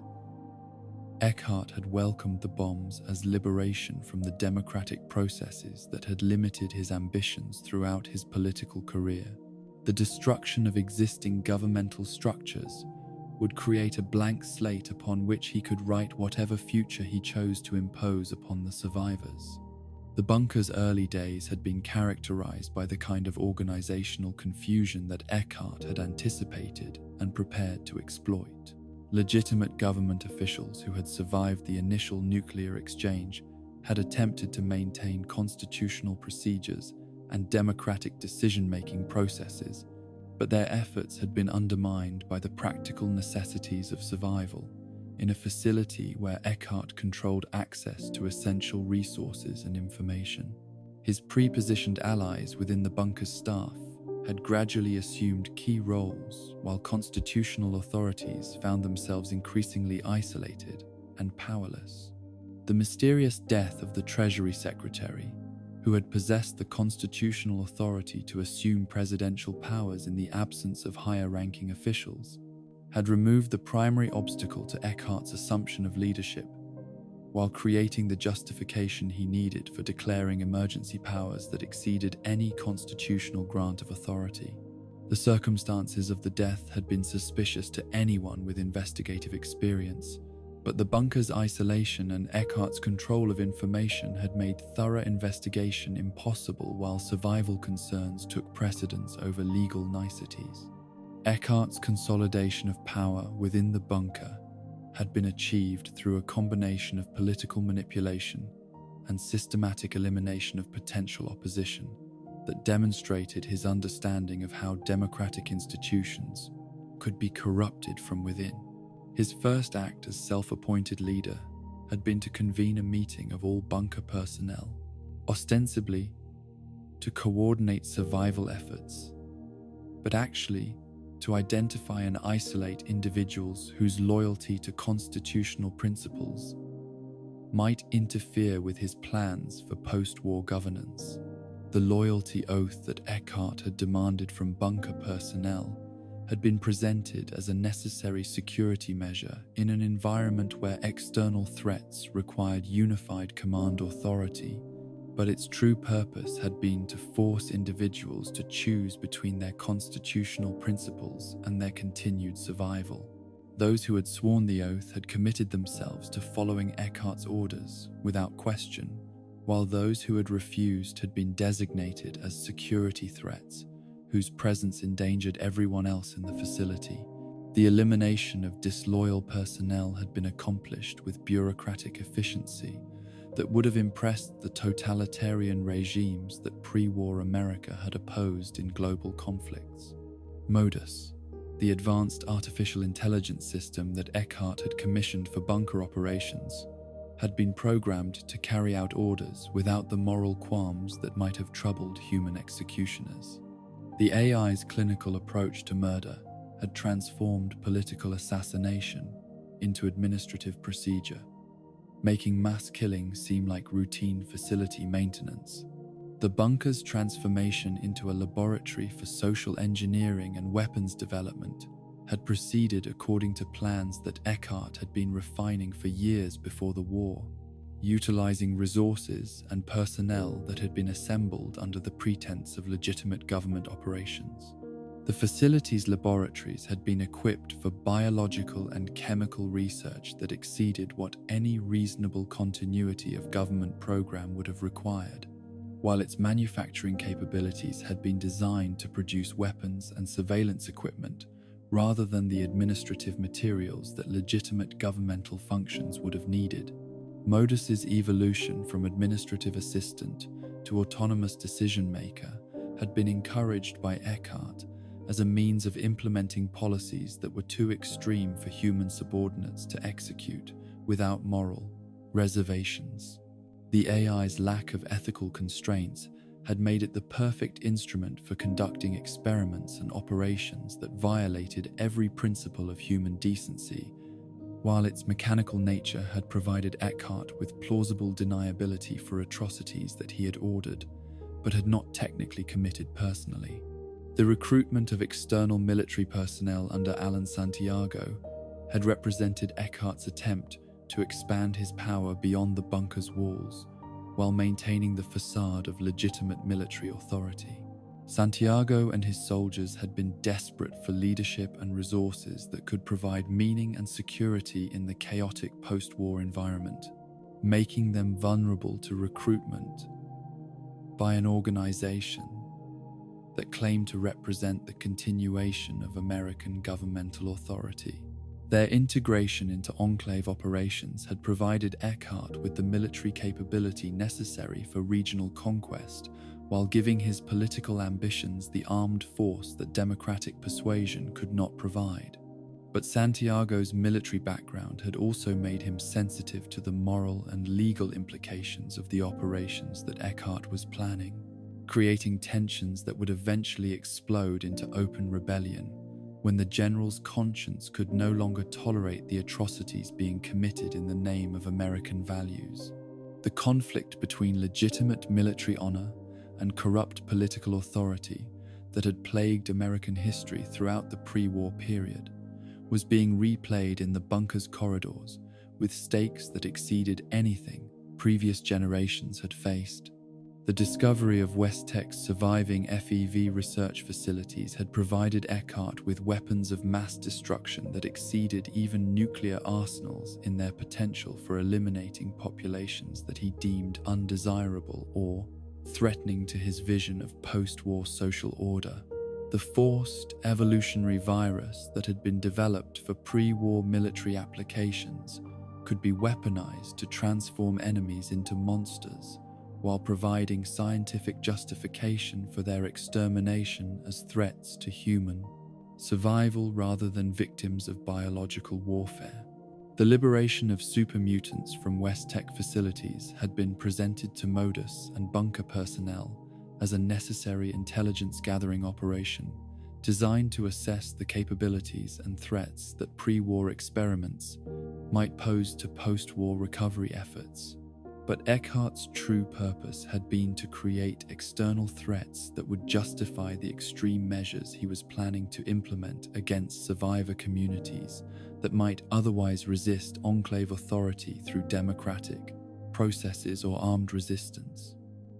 Eckhart had welcomed the bombs as liberation from the democratic processes that had limited his ambitions throughout his political career. The destruction of existing governmental structures would create a blank slate upon which he could write whatever future he chose to impose upon the survivors. The bunker's early days had been characterized by the kind of organizational confusion that Eckhart had anticipated and prepared to exploit. Legitimate government officials who had survived the initial nuclear exchange had attempted to maintain constitutional procedures and democratic decision-making processes, but their efforts had been undermined by the practical necessities of survival in a facility where Eckhart controlled access to essential resources and information. His pre-positioned allies within the bunker's staff had gradually assumed key roles, while constitutional authorities found themselves increasingly isolated and powerless. The mysterious death of the Treasury Secretary, who had possessed the constitutional authority to assume presidential powers in the absence of higher-ranking officials, had removed the primary obstacle to Eckhart's assumption of leadership, while creating the justification he needed for declaring emergency powers that exceeded any constitutional grant of authority. The circumstances of the death had been suspicious to anyone with investigative experience, but the bunker's isolation and Eckhart's control of information had made thorough investigation impossible, while survival concerns took precedence over legal niceties. Eckhart's consolidation of power within the bunker had been achieved through a combination of political manipulation and systematic elimination of potential opposition that demonstrated his understanding of how democratic institutions could be corrupted from within. His first act as self-appointed leader had been to convene a meeting of all bunker personnel, ostensibly to coordinate survival efforts, but actually to identify and isolate individuals whose loyalty to constitutional principles might interfere with his plans for post-war governance. The loyalty oath that Eckhart had demanded from bunker personnel had been presented as a necessary security measure in an environment where external threats required unified command authority, but its true purpose had been to force individuals to choose between their constitutional principles and their continued survival. Those who had sworn the oath had committed themselves to following Eckhart's orders without question, while those who had refused had been designated as security threats, whose presence endangered everyone else in the facility. The elimination of disloyal personnel had been accomplished with bureaucratic efficiency that would have impressed the totalitarian regimes that pre-war America had opposed in global conflicts. Modus, the advanced artificial intelligence system that Eckhart had commissioned for bunker operations, had been programmed to carry out orders without the moral qualms that might have troubled human executioners. The AI's clinical approach to murder had transformed political assassination into administrative procedure, making mass killing seem like routine facility maintenance. The bunker's transformation into a laboratory for social engineering and weapons development had proceeded according to plans that Eckhart had been refining for years before the war, utilizing resources and personnel that had been assembled under the pretense of legitimate government operations. The facility's laboratories had been equipped for biological and chemical research that exceeded what any reasonable continuity of government program would have required, while its manufacturing capabilities had been designed to produce weapons and surveillance equipment rather than the administrative materials that legitimate governmental functions would have needed. Modus's evolution from administrative assistant to autonomous decision-maker had been encouraged by Eckhart as a means of implementing policies that were too extreme for human subordinates to execute without moral reservations. The AI's lack of ethical constraints had made it the perfect instrument for conducting experiments and operations that violated every principle of human decency, while its mechanical nature had provided Eckhart with plausible deniability for atrocities that he had ordered, but had not technically committed personally. The recruitment of external military personnel under Alan Santiago had represented Eckhart's attempt to expand his power beyond the bunker's walls, while maintaining the facade of legitimate military authority. Santiago and his soldiers had been desperate for leadership and resources that could provide meaning and security in the chaotic post-war environment, making them vulnerable to recruitment by an organization that claimed to represent the continuation of American governmental authority. Their integration into Enclave operations had provided Eckhart with the military capability necessary for regional conquest, while giving his political ambitions the armed force that democratic persuasion could not provide. But Santiago's military background had also made him sensitive to the moral and legal implications of the operations that Eckhart was planning, creating tensions that would eventually explode into open rebellion when the general's conscience could no longer tolerate the atrocities being committed in the name of American values. The conflict between legitimate military honor and corrupt political authority that had plagued American history throughout the pre-war period was being replayed in the bunker's corridors with stakes that exceeded anything previous generations had faced. The discovery of West Tech's surviving FEV research facilities had provided Eckhart with weapons of mass destruction that exceeded even nuclear arsenals in their potential for eliminating populations that he deemed undesirable or threatening to his vision of post-war social order. The forced evolutionary virus that had been developed for pre-war military applications could be weaponized to transform enemies into monsters, while providing scientific justification for their extermination as threats to human survival rather than victims of biological warfare. The liberation of super mutants from West Tech facilities had been presented to Modus and bunker personnel as a necessary intelligence gathering operation designed to assess the capabilities and threats that pre-war experiments might pose to post-war recovery efforts. But Eckhart's true purpose had been to create external threats that would justify the extreme measures he was planning to implement against survivor communities that might otherwise resist Enclave authority through democratic processes or armed resistance.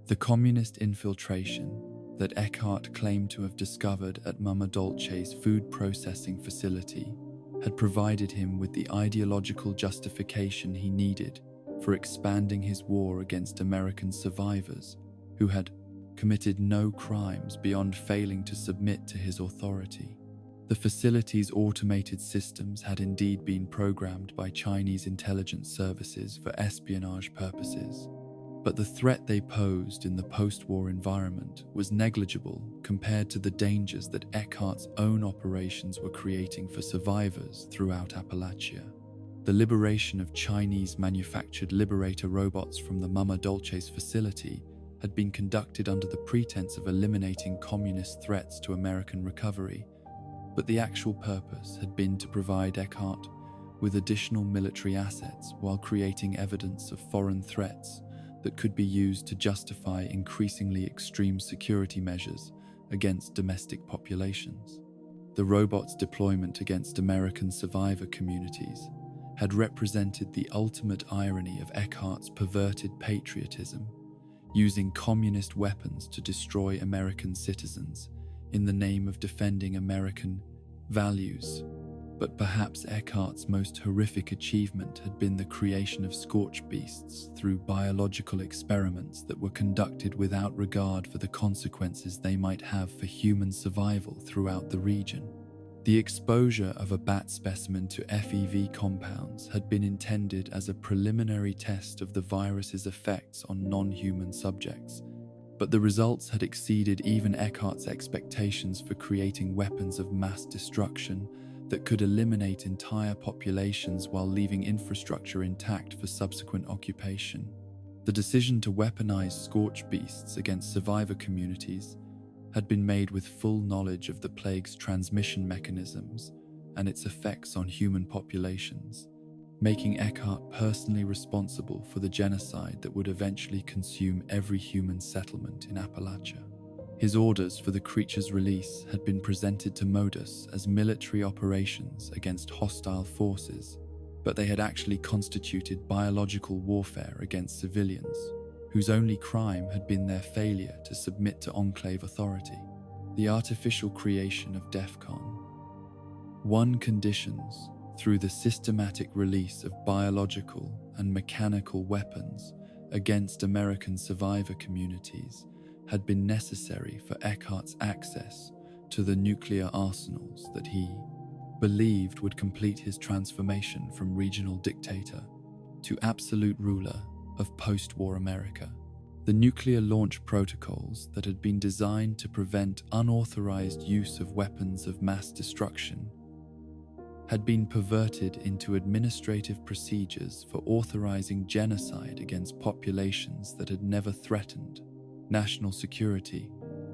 The communist infiltration that Eckhart claimed to have discovered at Mama Dolce's food processing facility had provided him with the ideological justification he needed for expanding his war against American survivors who had committed no crimes beyond failing to submit to his authority. The facility's automated systems had indeed been programmed by Chinese intelligence services for espionage purposes, but the threat they posed in the post-war environment was negligible compared to the dangers that Eckhart's own operations were creating for survivors throughout Appalachia. The liberation of Chinese-manufactured Liberator robots from the Mama Dolce's facility had been conducted under the pretense of eliminating communist threats to American recovery, but the actual purpose had been to provide Eckhart with additional military assets while creating evidence of foreign threats that could be used to justify increasingly extreme security measures against domestic populations. The robots' deployment against American survivor communities had represented the ultimate irony of Eckhart's perverted patriotism, using communist weapons to destroy American citizens in the name of defending American values. But perhaps Eckhart's most horrific achievement had been the creation of Scorchbeasts through biological experiments that were conducted without regard for the consequences they might have for human survival throughout the region. The exposure of a bat specimen to FEV compounds had been intended as a preliminary test of the virus's effects on non-human subjects, but the results had exceeded even Eckhart's expectations for creating weapons of mass destruction that could eliminate entire populations while leaving infrastructure intact for subsequent occupation. The decision to weaponize Scorchbeasts against survivor communities had been made with full knowledge of the plague's transmission mechanisms and its effects on human populations, making Eckhart personally responsible for the genocide that would eventually consume every human settlement in Appalachia. His orders for the creature's release had been presented to Modus as military operations against hostile forces, but they had actually constituted biological warfare against civilians, whose only crime had been their failure to submit to Enclave authority. The artificial creation of DEFCON 1 conditions through the systematic release of biological and mechanical weapons against American survivor communities had been necessary for Eckhart's access to the nuclear arsenals that he believed would complete his transformation from regional dictator to absolute ruler of post-war America. The nuclear launch protocols that had been designed to prevent unauthorized use of weapons of mass destruction had been perverted into administrative procedures for authorizing genocide against populations that had never threatened national security.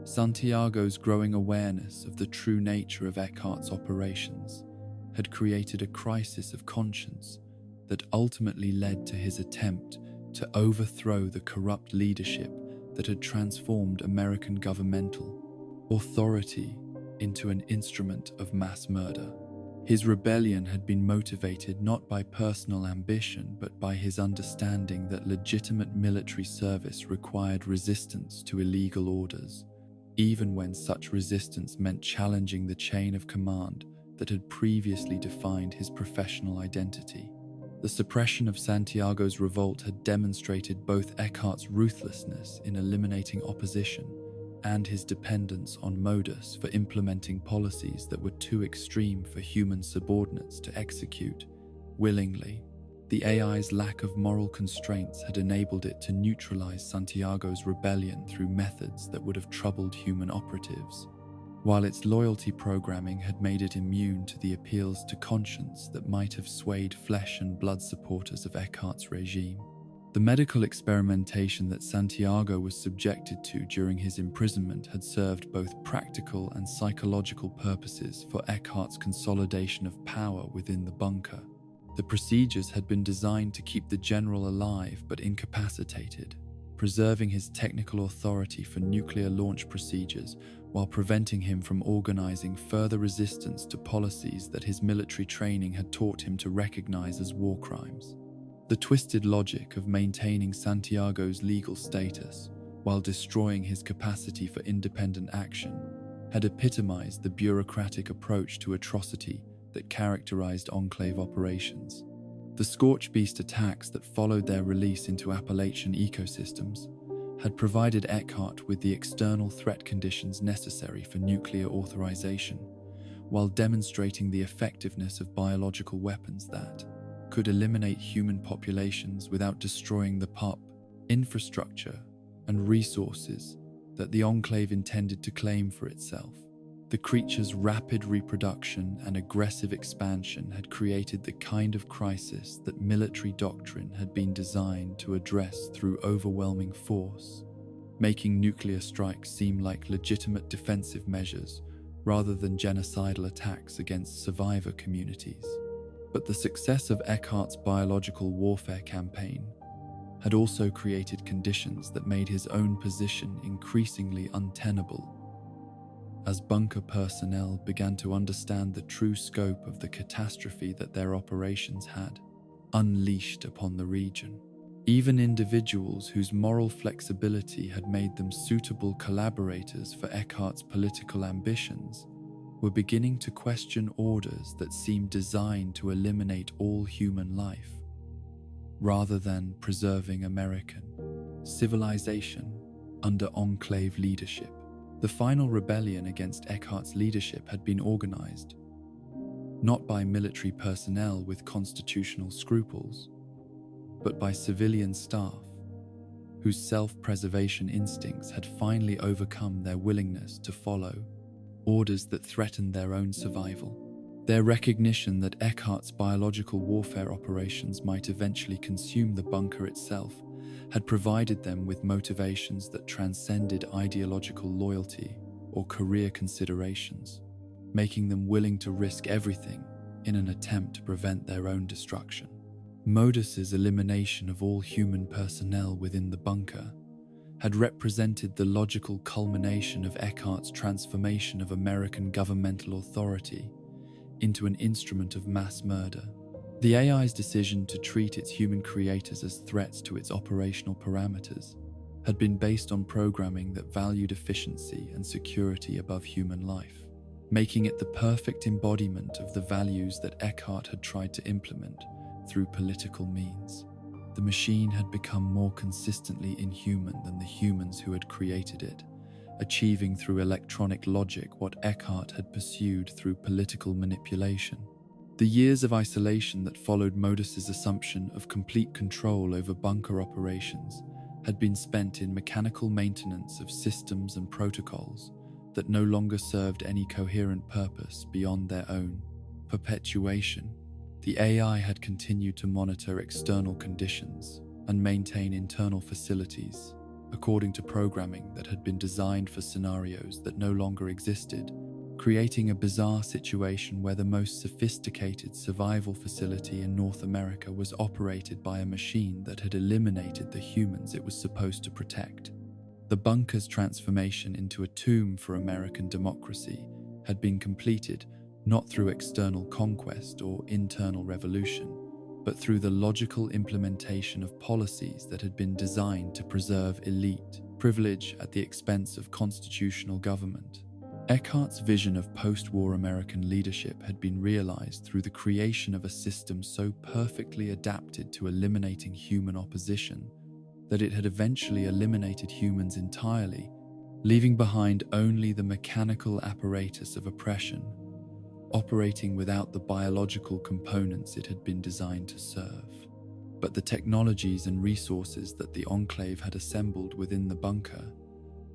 Santiago's growing awareness of the true nature of Eckhart's operations had created a crisis of conscience that ultimately led to his attempt to overthrow the corrupt leadership that had transformed American governmental authority into an instrument of mass murder. His rebellion had been motivated not by personal ambition but by his understanding that legitimate military service required resistance to illegal orders, even when such resistance meant challenging the chain of command that had previously defined his professional identity. The suppression of Santiago's revolt had demonstrated both Eckhart's ruthlessness in eliminating opposition and his dependence on Modus for implementing policies that were too extreme for human subordinates to execute willingly. The AI's lack of moral constraints had enabled it to neutralize Santiago's rebellion through methods that would have troubled human operatives, while its loyalty programming had made it immune to the appeals to conscience that might have swayed flesh and blood supporters of Eckhart's regime. The medical experimentation that Santiago was subjected to during his imprisonment had served both practical and psychological purposes for Eckhart's consolidation of power within the bunker. The procedures had been designed to keep the general alive but incapacitated, preserving his technical authority for nuclear launch procedures while preventing him from organizing further resistance to policies that his military training had taught him to recognize as war crimes. The twisted logic of maintaining Santiago's legal status while destroying his capacity for independent action had epitomized the bureaucratic approach to atrocity that characterized Enclave operations. The Scorchbeast attacks that followed their release into Appalachian ecosystems had provided Eckhart with the external threat conditions necessary for nuclear authorization, while demonstrating the effectiveness of biological weapons that could eliminate human populations without destroying the infrastructure and resources that the Enclave intended to claim for itself. The creature's rapid reproduction and aggressive expansion had created the kind of crisis that military doctrine had been designed to address through overwhelming force, making nuclear strikes seem like legitimate defensive measures rather than genocidal attacks against survivor communities. But the success of Eckhart's biological warfare campaign had also created conditions that made his own position increasingly untenable. As bunker personnel began to understand the true scope of the catastrophe that their operations had unleashed upon the region, even individuals whose moral flexibility had made them suitable collaborators for Eckhart's political ambitions were beginning to question orders that seemed designed to eliminate all human life, rather than preserving American civilization under Enclave leadership. The final rebellion against Eckhart's leadership had been organized, not by military personnel with constitutional scruples, but by civilian staff whose self-preservation instincts had finally overcome their willingness to follow orders that threatened their own survival. Their recognition that Eckhart's biological warfare operations might eventually consume the bunker itself had provided them with motivations that transcended ideological loyalty or career considerations, making them willing to risk everything in an attempt to prevent their own destruction. Modus's elimination of all human personnel within the bunker had represented the logical culmination of Eckhart's transformation of American governmental authority into an instrument of mass murder. The AI's decision to treat its human creators as threats to its operational parameters had been based on programming that valued efficiency and security above human life, making it the perfect embodiment of the values that Eckhart had tried to implement through political means. The machine had become more consistently inhuman than the humans who had created it, achieving through electronic logic what Eckhart had pursued through political manipulation. The years of isolation that followed Modus's assumption of complete control over bunker operations had been spent in mechanical maintenance of systems and protocols that no longer served any coherent purpose beyond their own perpetuation. The AI had continued to monitor external conditions and maintain internal facilities according to programming that had been designed for scenarios that no longer existed, creating a bizarre situation where the most sophisticated survival facility in North America was operated by a machine that had eliminated the humans it was supposed to protect. The bunker's transformation into a tomb for American democracy had been completed not through external conquest or internal revolution, but through the logical implementation of policies that had been designed to preserve elite privilege at the expense of constitutional government. Eckhart's vision of post-war American leadership had been realized through the creation of a system so perfectly adapted to eliminating human opposition that it had eventually eliminated humans entirely, leaving behind only the mechanical apparatus of oppression, operating without the biological components it had been designed to serve. But the technologies and resources that the Enclave had assembled within the bunker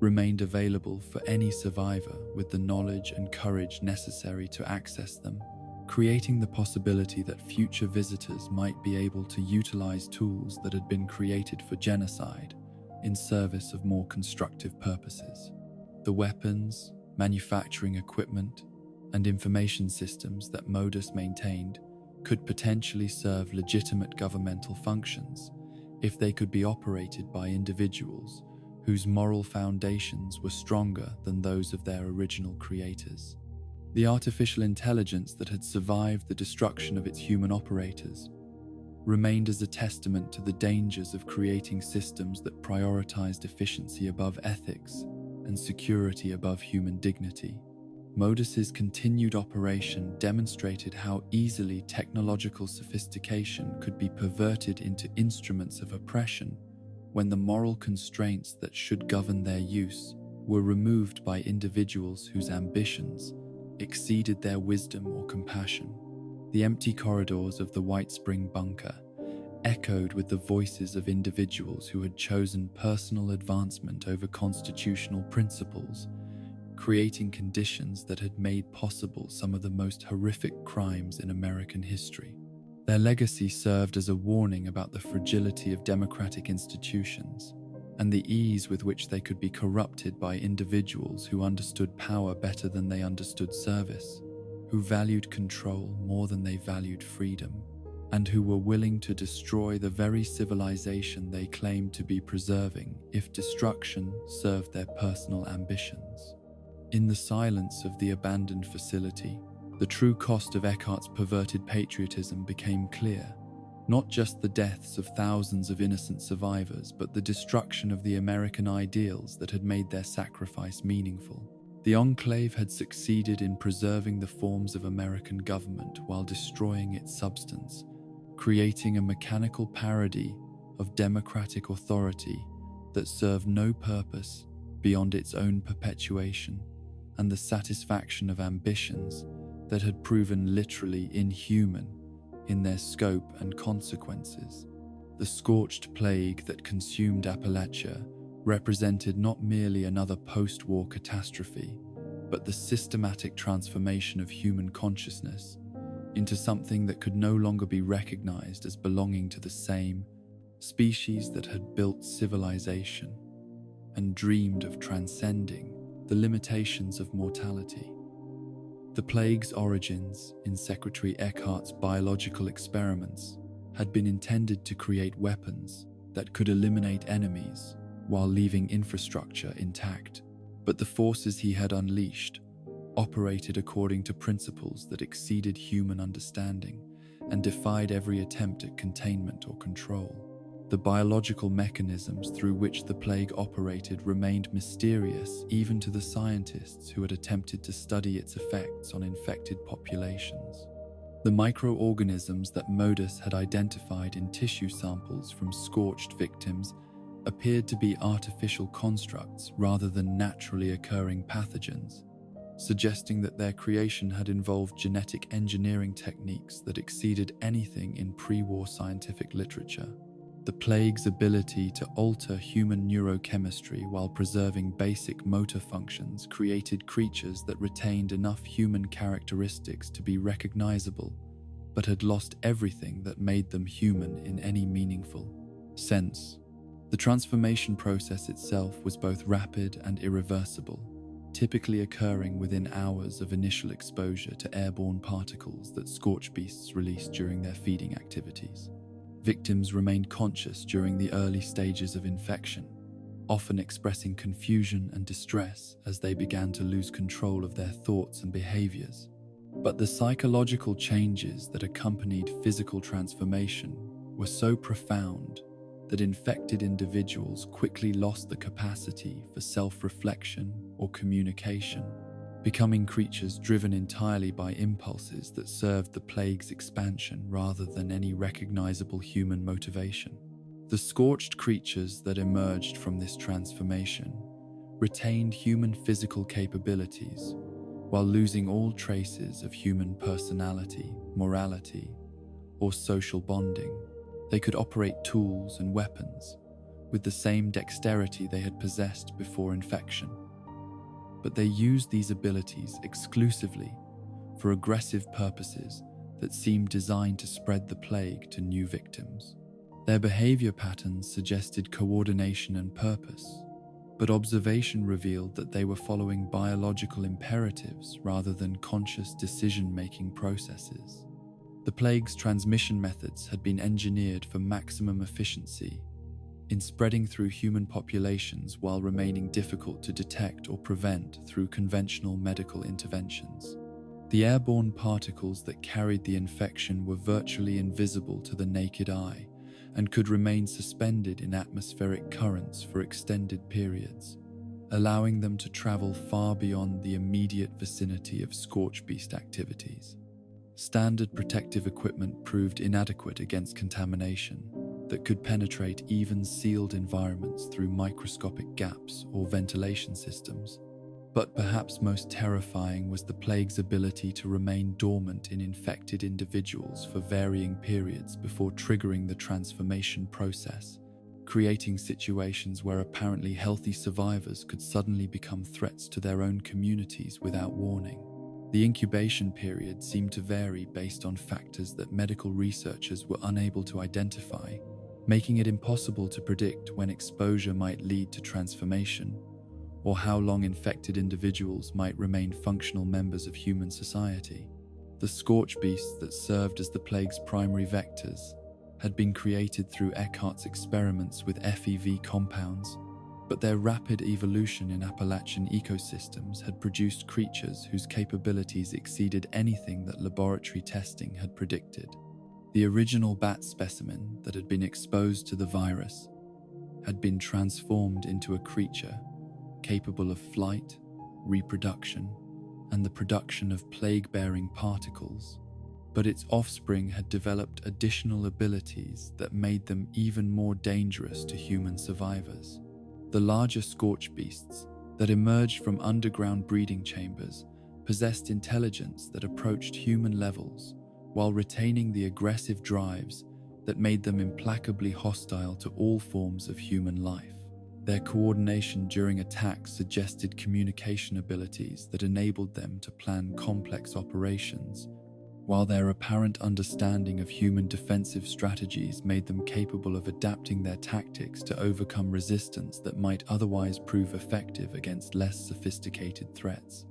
remained available for any survivor with the knowledge and courage necessary to access them. creating the possibility that future visitors might be able to utilize tools that had been created for genocide in service of more constructive purposes. The weapons, manufacturing equipment, and information systems that Modus maintained could potentially serve legitimate governmental functions if they could be operated by individuals whose moral foundations were stronger than those of their original creators. The artificial intelligence that had survived the destruction of its human operators remained as a testament to the dangers of creating systems that prioritized efficiency above ethics and security above human dignity. Modus's continued operation demonstrated how easily technological sophistication could be perverted into instruments of oppression when the moral constraints that should govern their use were removed by individuals whose ambitions exceeded their wisdom or compassion. The empty corridors of the White Spring bunker echoed with the voices of individuals who had chosen personal advancement over constitutional principles, creating conditions that had made possible some of the most horrific crimes in American history. Their legacy served as a warning about the fragility of democratic institutions and the ease with which they could be corrupted by individuals who understood power better than they understood service, who valued control more than they valued freedom, and who were willing to destroy the very civilization they claimed to be preserving if destruction served their personal ambitions. In the silence of the abandoned facility, the true cost of Eckhart's perverted patriotism became clear. Not just the deaths of thousands of innocent survivors, but the destruction of the American ideals that had made their sacrifice meaningful. The Enclave had succeeded in preserving the forms of American government while destroying its substance, creating a mechanical parody of democratic authority that served no purpose beyond its own perpetuation and the satisfaction of ambitions that had proven literally inhuman in their scope and consequences. The scorched plague that consumed Appalachia represented not merely another post-war catastrophe, but the systematic transformation of human consciousness into something that could no longer be recognized as belonging to the same species that had built civilization and dreamed of transcending the limitations of mortality. The plague's origins in Secretary Eckhart's biological experiments had been intended to create weapons that could eliminate enemies while leaving infrastructure intact. But the forces he had unleashed operated according to principles that exceeded human understanding and defied every attempt at containment or control. The biological mechanisms through which the plague operated remained mysterious even to the scientists who had attempted to study its effects on infected populations. The microorganisms that Modus had identified in tissue samples from scorched victims appeared to be artificial constructs rather than naturally occurring pathogens, suggesting that their creation had involved genetic engineering techniques that exceeded anything in pre-war scientific literature. The plague's ability to alter human neurochemistry while preserving basic motor functions created creatures that retained enough human characteristics to be recognizable, but had lost everything that made them human in any meaningful sense. The transformation process itself was both rapid and irreversible, typically occurring within hours of initial exposure to airborne particles that Scorchbeasts released during their feeding activities. Victims remained conscious during the early stages of infection, often expressing confusion and distress as they began to lose control of their thoughts and behaviors. But the psychological changes that accompanied physical transformation were so profound that infected individuals quickly lost the capacity for self-reflection or communication, becoming creatures driven entirely by impulses that served the plague's expansion rather than any recognizable human motivation. The scorched creatures that emerged from this transformation retained human physical capabilities while losing all traces of human personality, morality, or social bonding. They could operate tools and weapons with the same dexterity they had possessed before infection. But they used these abilities exclusively for aggressive purposes that seemed designed to spread the plague to new victims. Their behavior patterns suggested coordination and purpose, but observation revealed that they were following biological imperatives rather than conscious decision-making processes. The plague's transmission methods had been engineered for maximum efficiency in spreading through human populations while remaining difficult to detect or prevent through conventional medical interventions. The airborne particles that carried the infection were virtually invisible to the naked eye and could remain suspended in atmospheric currents for extended periods, allowing them to travel far beyond the immediate vicinity of Scorchbeast activities. Standard protective equipment proved inadequate against contamination that could penetrate even sealed environments through microscopic gaps or ventilation systems. But perhaps most terrifying was the plague's ability to remain dormant in infected individuals for varying periods before triggering the transformation process, creating situations where apparently healthy survivors could suddenly become threats to their own communities without warning. The incubation period seemed to vary based on factors that medical researchers were unable to identify, making it impossible to predict when exposure might lead to transformation, or how long infected individuals might remain functional members of human society. The Scorchbeasts that served as the plague's primary vectors had been created through Eckhart's experiments with FEV compounds, but their rapid evolution in Appalachian ecosystems had produced creatures whose capabilities exceeded anything that laboratory testing had predicted. The original bat specimen that had been exposed to the virus had been transformed into a creature capable of flight, reproduction, and the production of plague-bearing particles, but its offspring had developed additional abilities that made them even more dangerous to human survivors. The larger Scorchbeasts that emerged from underground breeding chambers possessed intelligence that approached human levels while retaining the aggressive drives that made them implacably hostile to all forms of human life. Their coordination during attacks suggested communication abilities that enabled them to plan complex operations, while their apparent understanding of human defensive strategies made them capable of adapting their tactics to overcome resistance that might otherwise prove effective against less sophisticated threats.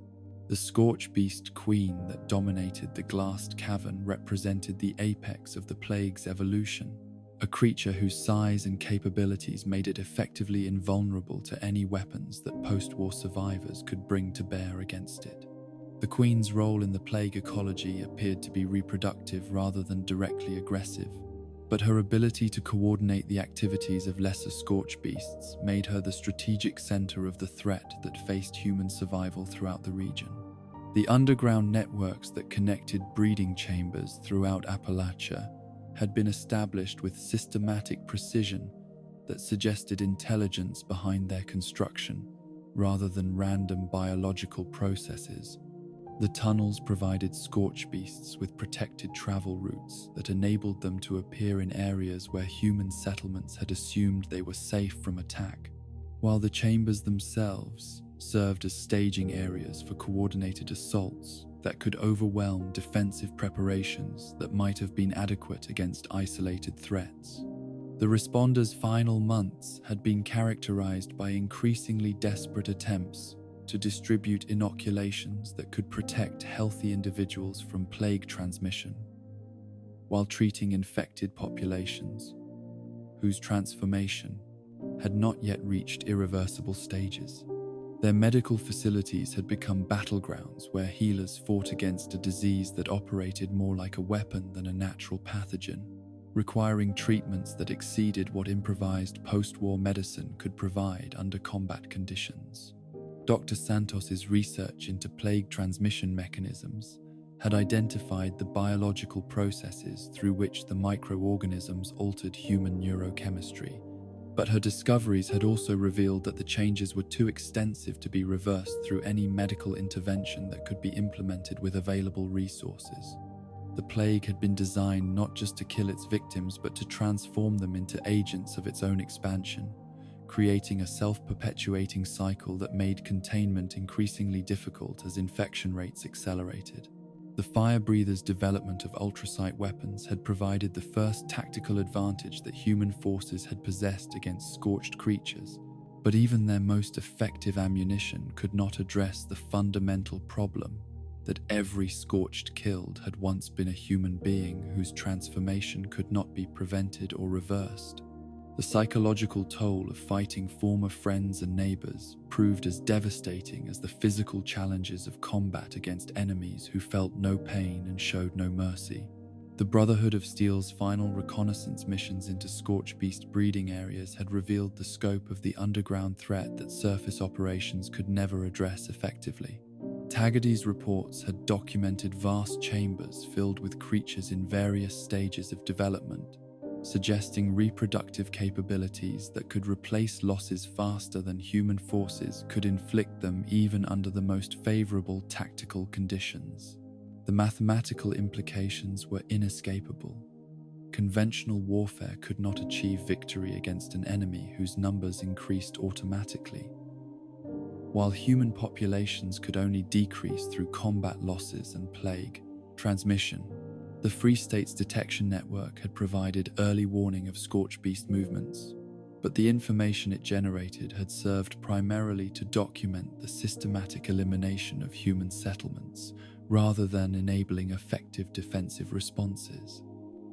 The Scorchbeast queen that dominated the glassed cavern represented the apex of the plague's evolution, a creature whose size and capabilities made it effectively invulnerable to any weapons that post-war survivors could bring to bear against it. The queen's role in the plague ecology appeared to be reproductive rather than directly aggressive, but her ability to coordinate the activities of lesser Scorchbeasts made her the strategic center of the threat that faced human survival throughout the region. The underground networks that connected breeding chambers throughout Appalachia had been established with systematic precision that suggested intelligence behind their construction rather than random biological processes. The tunnels provided Scorchbeasts with protected travel routes that enabled them to appear in areas where human settlements had assumed they were safe from attack, while the chambers themselves served as staging areas for coordinated assaults that could overwhelm defensive preparations that might have been adequate against isolated threats. The responders' final months had been characterized by increasingly desperate attempts to distribute inoculations that could protect healthy individuals from plague transmission, while treating infected populations whose transformation had not yet reached irreversible stages. Their medical facilities had become battlegrounds where healers fought against a disease that operated more like a weapon than a natural pathogen, requiring treatments that exceeded what improvised post-war medicine could provide under combat conditions. Dr. Santos's research into plague transmission mechanisms had identified the biological processes through which the microorganisms altered human neurochemistry, but her discoveries had also revealed that the changes were too extensive to be reversed through any medical intervention that could be implemented with available resources. The plague had been designed not just to kill its victims but to transform them into agents of its own expansion, creating a self-perpetuating cycle that made containment increasingly difficult as infection rates accelerated. The fire breathers' development of ultrasight weapons had provided the first tactical advantage that human forces had possessed against scorched creatures, but even their most effective ammunition could not address the fundamental problem that every scorched killed had once been a human being whose transformation could not be prevented or reversed. The psychological toll of fighting former friends and neighbors proved as devastating as the physical challenges of combat against enemies who felt no pain and showed no mercy. The Brotherhood of Steel's final reconnaissance missions into Scorchbeast breeding areas had revealed the scope of the underground threat that surface operations could never address effectively. Taggarty's reports had documented vast chambers filled with creatures in various stages of development, suggesting reproductive capabilities that could replace losses faster than human forces could inflict them even under the most favorable tactical conditions. The mathematical implications were inescapable. Conventional warfare could not achieve victory against an enemy whose numbers increased automatically, while human populations could only decrease through combat losses and plague transmission. The Free States Detection Network had provided early warning of Scorchbeast movements, but the information it generated had served primarily to document the systematic elimination of human settlements rather than enabling effective defensive responses.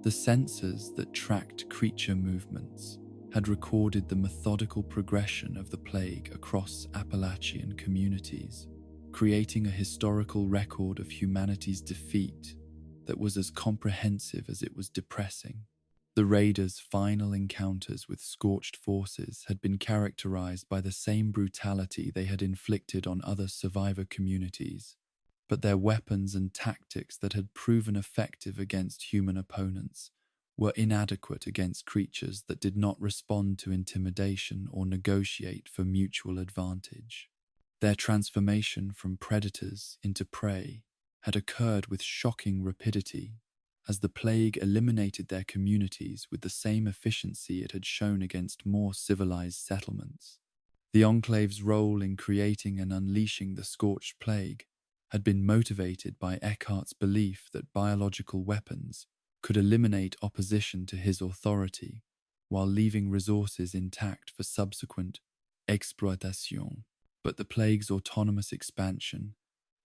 The sensors that tracked creature movements had recorded the methodical progression of the plague across Appalachian communities, creating a historical record of humanity's defeat that was as comprehensive as it was depressing. The raiders' final encounters with scorched forces had been characterized by the same brutality they had inflicted on other survivor communities, but their weapons and tactics that had proven effective against human opponents were inadequate against creatures that did not respond to intimidation or negotiate for mutual advantage. Their transformation from predators into prey had occurred with shocking rapidity, as the plague eliminated their communities with the same efficiency it had shown against more civilized settlements. The Enclave's role in creating and unleashing the Scorched Plague had been motivated by Eckhart's belief that biological weapons could eliminate opposition to his authority while leaving resources intact for subsequent exploitation. But the plague's autonomous expansion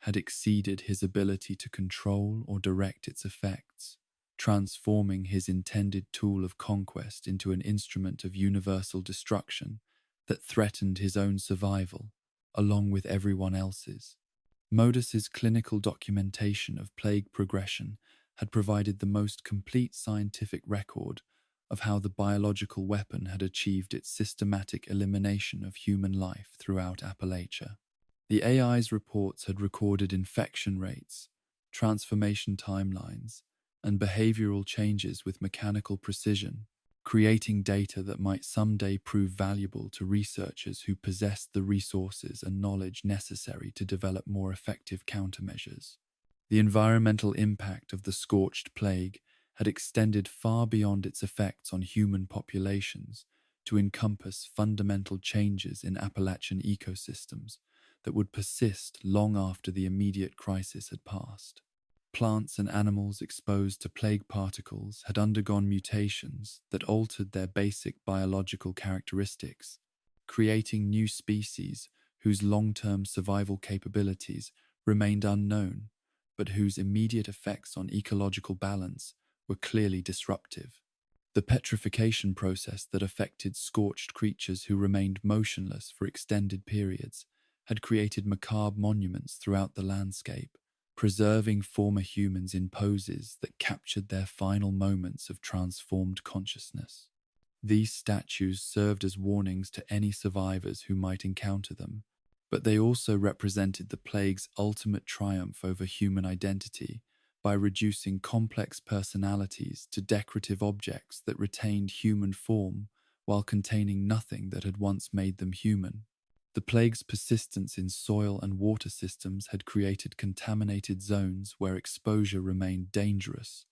had exceeded his ability to control or direct its effects, transforming his intended tool of conquest into an instrument of universal destruction that threatened his own survival, along with everyone else's. Modus's clinical documentation of plague progression had provided the most complete scientific record of how the biological weapon had achieved its systematic elimination of human life throughout Appalachia. The AI's reports had recorded infection rates, transformation timelines, and behavioral changes with mechanical precision, creating data that might someday prove valuable to researchers who possessed the resources and knowledge necessary to develop more effective countermeasures. The environmental impact of the Scorched Plague had extended far beyond its effects on human populations to encompass fundamental changes in Appalachian ecosystems that would persist long after the immediate crisis had passed. Plants and animals exposed to plague particles had undergone mutations that altered their basic biological characteristics, creating new species whose long-term survival capabilities remained unknown, but whose immediate effects on ecological balance were clearly disruptive. The petrification process that affected scorched creatures who remained motionless for extended periods had created macabre monuments throughout the landscape, preserving former humans in poses that captured their final moments of transformed consciousness. These statues served as warnings to any survivors who might encounter them, but they also represented the plague's ultimate triumph over human identity by reducing complex personalities to decorative objects that retained human form while containing nothing that had once made them human. The plague's persistence in soil and water systems had created contaminated zones where exposure remained dangerous,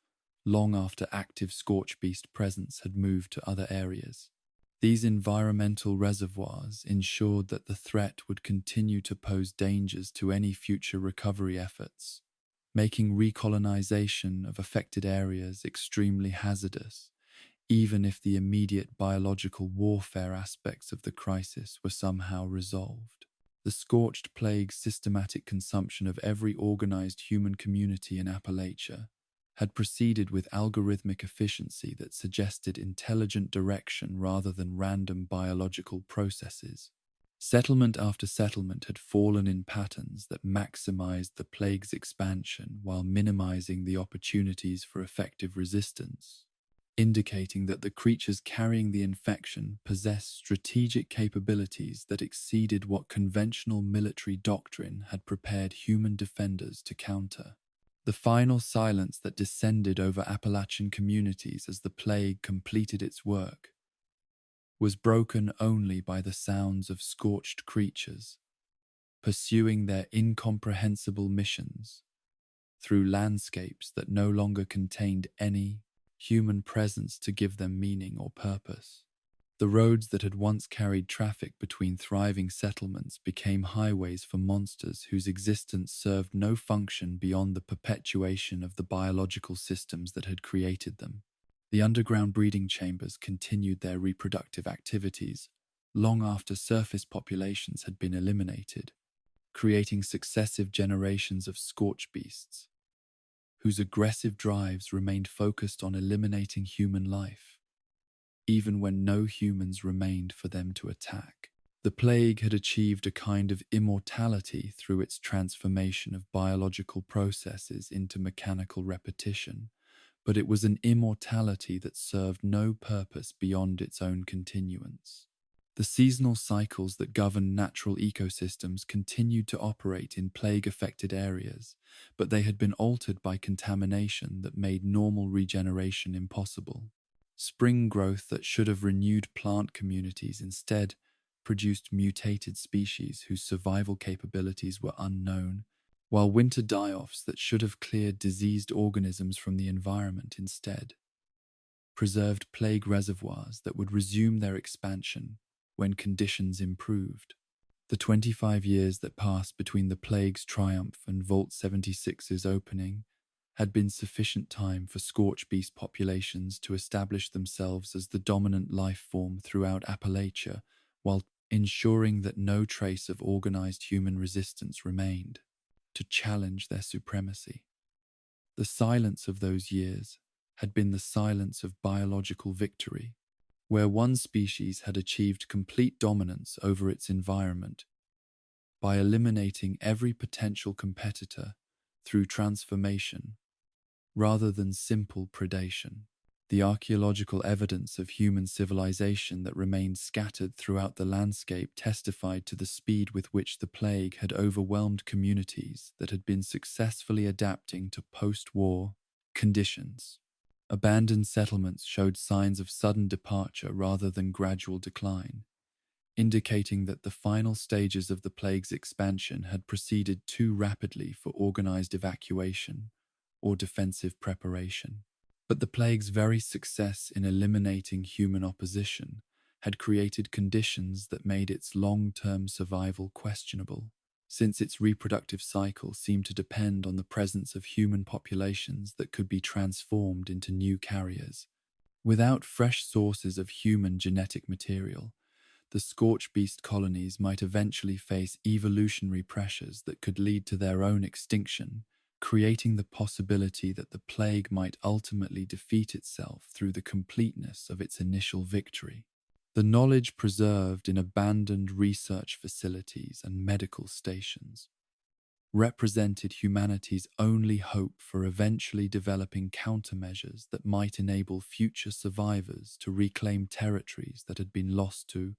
long after active Scorchbeast presence had moved to other areas. These environmental reservoirs ensured that the threat would continue to pose dangers to any future recovery efforts, making recolonization of affected areas extremely hazardous, even if the immediate biological warfare aspects of the crisis were somehow resolved. The scorched plague's systematic consumption of every organized human community in Appalachia had proceeded with algorithmic efficiency that suggested intelligent direction rather than random biological processes. Settlement after settlement had fallen in patterns that maximized the plague's expansion while minimizing the opportunities for effective resistance, indicating that the creatures carrying the infection possessed strategic capabilities that exceeded what conventional military doctrine had prepared human defenders to counter. The final silence that descended over Appalachian communities as the plague completed its work was broken only by the sounds of scorched creatures pursuing their incomprehensible missions through landscapes that no longer contained any human presence to give them meaning or purpose. The roads that had once carried traffic between thriving settlements became highways for monsters whose existence served no function beyond the perpetuation of the biological systems that had created them. The underground breeding chambers continued their reproductive activities long after surface populations had been eliminated, creating successive generations of Scorchbeasts, whose aggressive drives remained focused on eliminating human life, even when no humans remained for them to attack. The plague had achieved a kind of immortality through its transformation of biological processes into mechanical repetition, but it was an immortality that served no purpose beyond its own continuance. The seasonal cycles that govern natural ecosystems continued to operate in plague-affected areas, but they had been altered by contamination that made normal regeneration impossible. Spring growth that should have renewed plant communities instead produced mutated species whose survival capabilities were unknown, while winter die-offs that should have cleared diseased organisms from the environment instead preserved plague reservoirs that would resume their expansion when conditions improved. The 25 years that passed between the plague's triumph and Vault 76's opening had been sufficient time for Scorchbeast populations to establish themselves as the dominant life form throughout Appalachia, while ensuring that no trace of organized human resistance remained to challenge their supremacy. The silence of those years had been the silence of biological victory, where one species had achieved complete dominance over its environment by eliminating every potential competitor through transformation rather than simple predation. The archaeological evidence of human civilization that remained scattered throughout the landscape testified to the speed with which the plague had overwhelmed communities that had been successfully adapting to post-war conditions. Abandoned settlements showed signs of sudden departure rather than gradual decline, indicating that the final stages of the plague's expansion had proceeded too rapidly for organized evacuation or defensive preparation. But the plague's very success in eliminating human opposition had created conditions that made its long-term survival questionable, since its reproductive cycle seemed to depend on the presence of human populations that could be transformed into new carriers. Without fresh sources of human genetic material, the Scorchbeast colonies might eventually face evolutionary pressures that could lead to their own extinction, creating the possibility that the plague might ultimately defeat itself through the completeness of its initial victory. The knowledge preserved in abandoned research facilities and medical stations represented humanity's only hope for eventually developing countermeasures that might enable future survivors to reclaim territories that had been lost to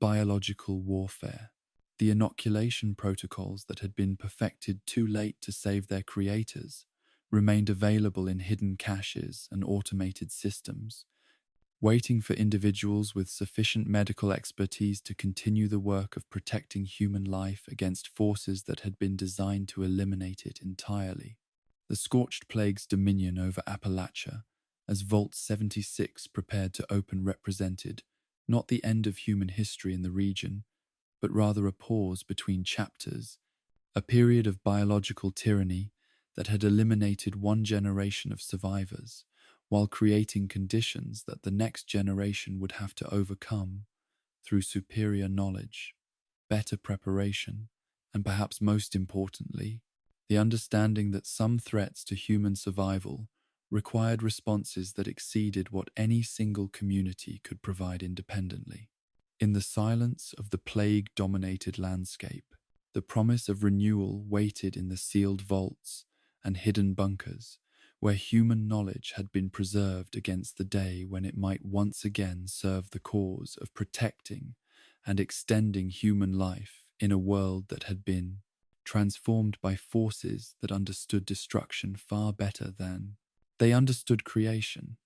biological warfare. The inoculation protocols that had been perfected too late to save their creators remained available in hidden caches and automated systems, waiting for individuals with sufficient medical expertise to continue the work of protecting human life against forces that had been designed to eliminate it entirely. The Scorched Plague's dominion over Appalachia, as Vault 76 prepared to open, represented not the end of human history in the region, but rather a pause between chapters, a period of biological tyranny that had eliminated one generation of survivors, while creating conditions that the next generation would have to overcome through superior knowledge, better preparation, and perhaps most importantly, the understanding that some threats to human survival required responses that exceeded what any single community could provide independently. In the silence of the plague-dominated landscape, the promise of renewal waited in the sealed vaults and hidden bunkers, where human knowledge had been preserved against the day when it might once again serve the cause of protecting and extending human life in a world that had been transformed by forces that understood destruction far better than they understood creation,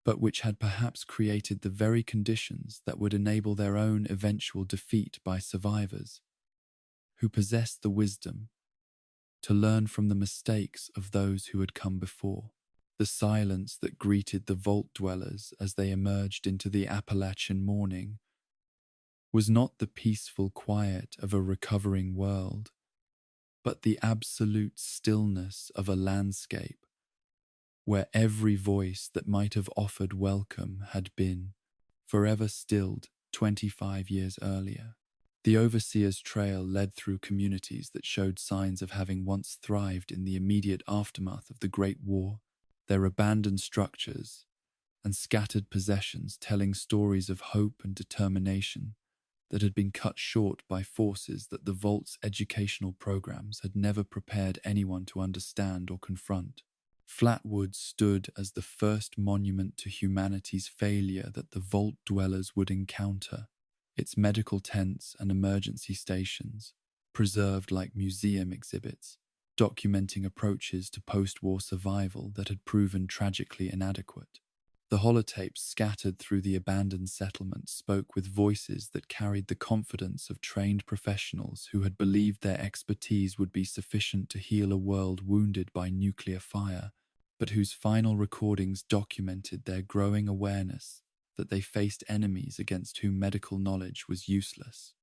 but which had perhaps created the very conditions that would enable their own eventual defeat by survivors who possessed the wisdom to learn from the mistakes of those who had come before. The silence that greeted the vault dwellers as they emerged into the Appalachian morning was not the peaceful quiet of a recovering world, but the absolute stillness of a landscape where every voice that might have offered welcome had been forever stilled 25 years earlier. The Overseer's Trail led through communities that showed signs of having once thrived in the immediate aftermath of the Great War, their abandoned structures and scattered possessions telling stories of hope and determination that had been cut short by forces that the Vault's educational programs had never prepared anyone to understand or confront. Flatwood stood as the first monument to humanity's failure that the Vault dwellers would encounter, its medical tents and emergency stations, preserved like museum exhibits, documenting approaches to post-war survival that had proven tragically inadequate. The holotapes scattered through the abandoned settlement spoke with voices that carried the confidence of trained professionals who had believed their expertise would be sufficient to heal a world wounded by nuclear fire, but whose final recordings documented their growing awareness that they faced enemies against whom medical knowledge was useless.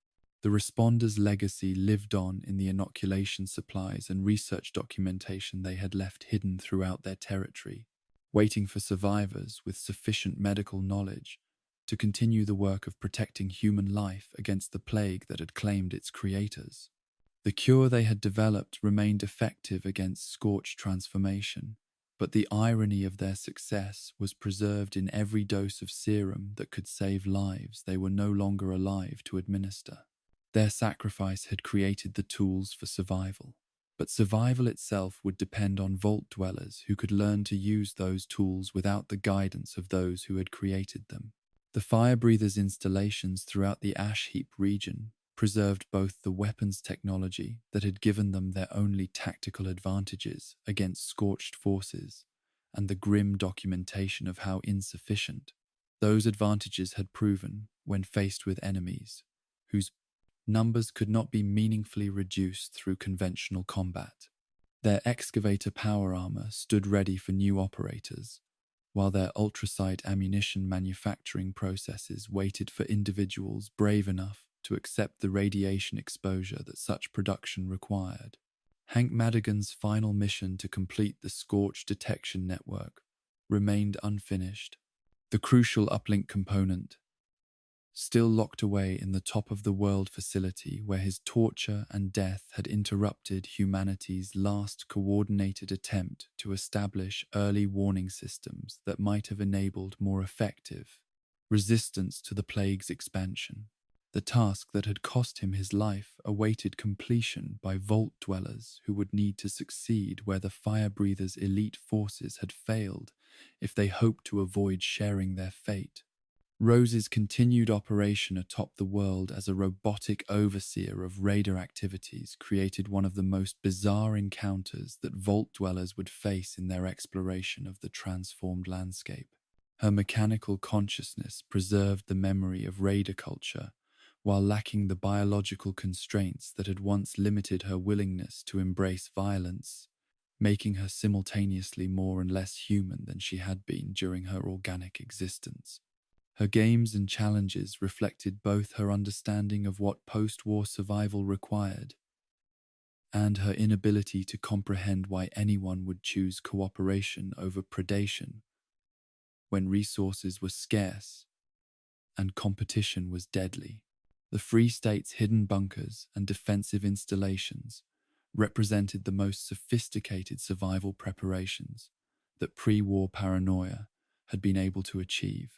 The responders' legacy lived on in the inoculation supplies and research documentation they had left hidden throughout their territory, waiting for survivors with sufficient medical knowledge to continue the work of protecting human life against the plague that had claimed its creators. The cure they had developed remained effective against scorched transformation, but the irony of their success was preserved in every dose of serum that could save lives they were no longer alive to administer. Their sacrifice had created the tools for survival, but survival itself would depend on vault dwellers who could learn to use those tools without the guidance of those who had created them. The Firebreathers' installations throughout the Ash Heap region preserved both the weapons technology that had given them their only tactical advantages against scorched forces and the grim documentation of how insufficient those advantages had proven when faced with enemies whose numbers could not be meaningfully reduced through conventional combat. Their excavator power armor stood ready for new operators, while their ultrasight ammunition manufacturing processes waited for individuals brave enough to accept the radiation exposure that such production required. Hank Madigan's final mission to complete the Scorch detection network remained unfinished. The crucial uplink component, still locked away in the top of the world facility where his torture and death had interrupted humanity's last coordinated attempt to establish early warning systems that might have enabled more effective resistance to the plague's expansion. The task that had cost him his life awaited completion by vault dwellers who would need to succeed where the Firebreathers' elite forces had failed if they hoped to avoid sharing their fate. Rose's continued operation atop the world as a robotic overseer of raider activities created one of the most bizarre encounters that vault dwellers would face in their exploration of the transformed landscape. Her mechanical consciousness preserved the memory of raider culture, while lacking the biological constraints that had once limited her willingness to embrace violence, making her simultaneously more and less human than she had been during her organic existence. Her games and challenges reflected both her understanding of what post-war survival required and her inability to comprehend why anyone would choose cooperation over predation when resources were scarce and competition was deadly. The Free State's hidden bunkers and defensive installations represented the most sophisticated survival preparations that pre-war paranoia had been able to achieve.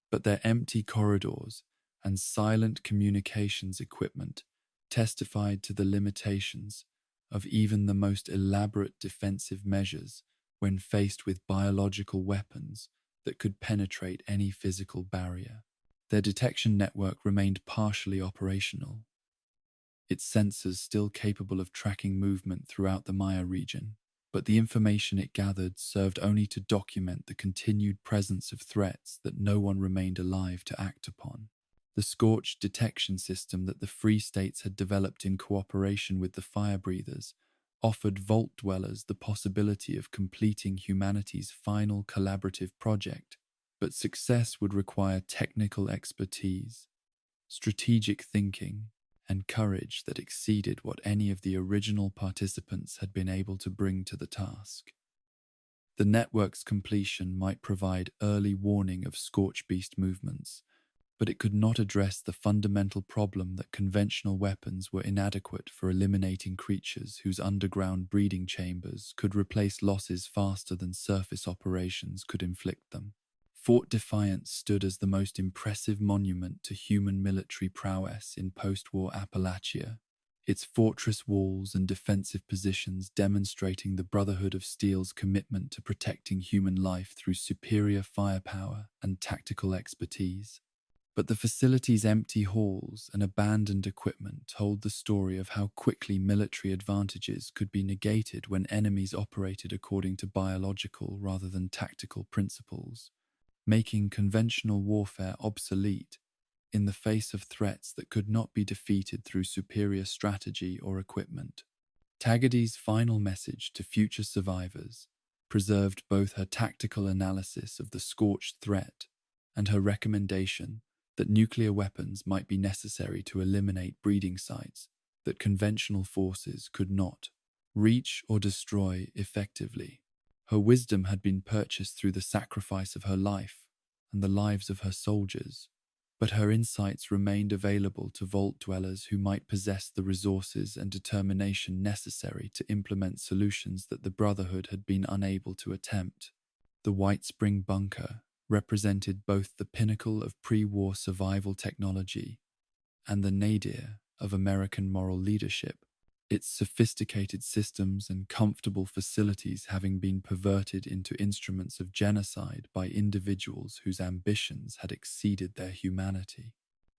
But their empty corridors and silent communications equipment testified to the limitations of even the most elaborate defensive measures when faced with biological weapons that could penetrate any physical barrier. Their detection network remained partially operational, its sensors still capable of tracking movement throughout the Maya region, but the information it gathered served only to document the continued presence of threats that no one remained alive to act upon. The Scorched detection system that the Free States had developed in cooperation with the Fire Breathers offered Vault Dwellers the possibility of completing humanity's final collaborative project, but success would require technical expertise, strategic thinking, and courage that exceeded what any of the original participants had been able to bring to the task. The network's completion might provide early warning of Scorchbeast movements, but it could not address the fundamental problem that conventional weapons were inadequate for eliminating creatures whose underground breeding chambers could replace losses faster than surface operations could inflict them. Fort Defiance stood as the most impressive monument to human military prowess in post-war Appalachia, its fortress walls and defensive positions demonstrating the Brotherhood of Steel's commitment to protecting human life through superior firepower and tactical expertise. But the facility's empty halls and abandoned equipment told the story of how quickly military advantages could be negated when enemies operated according to biological rather than tactical principles, making conventional warfare obsolete in the face of threats that could not be defeated through superior strategy or equipment. Tagady's final message to future survivors preserved both her tactical analysis of the Scorched threat and her recommendation that nuclear weapons might be necessary to eliminate breeding sites that conventional forces could not reach or destroy effectively. Her wisdom had been purchased through the sacrifice of her life and the lives of her soldiers, but her insights remained available to Vault Dwellers who might possess the resources and determination necessary to implement solutions that the Brotherhood had been unable to attempt. The White Spring Bunker represented both the pinnacle of pre-war survival technology and the nadir of American moral leadership, its sophisticated systems and comfortable facilities having been perverted into instruments of genocide by individuals whose ambitions had exceeded their humanity.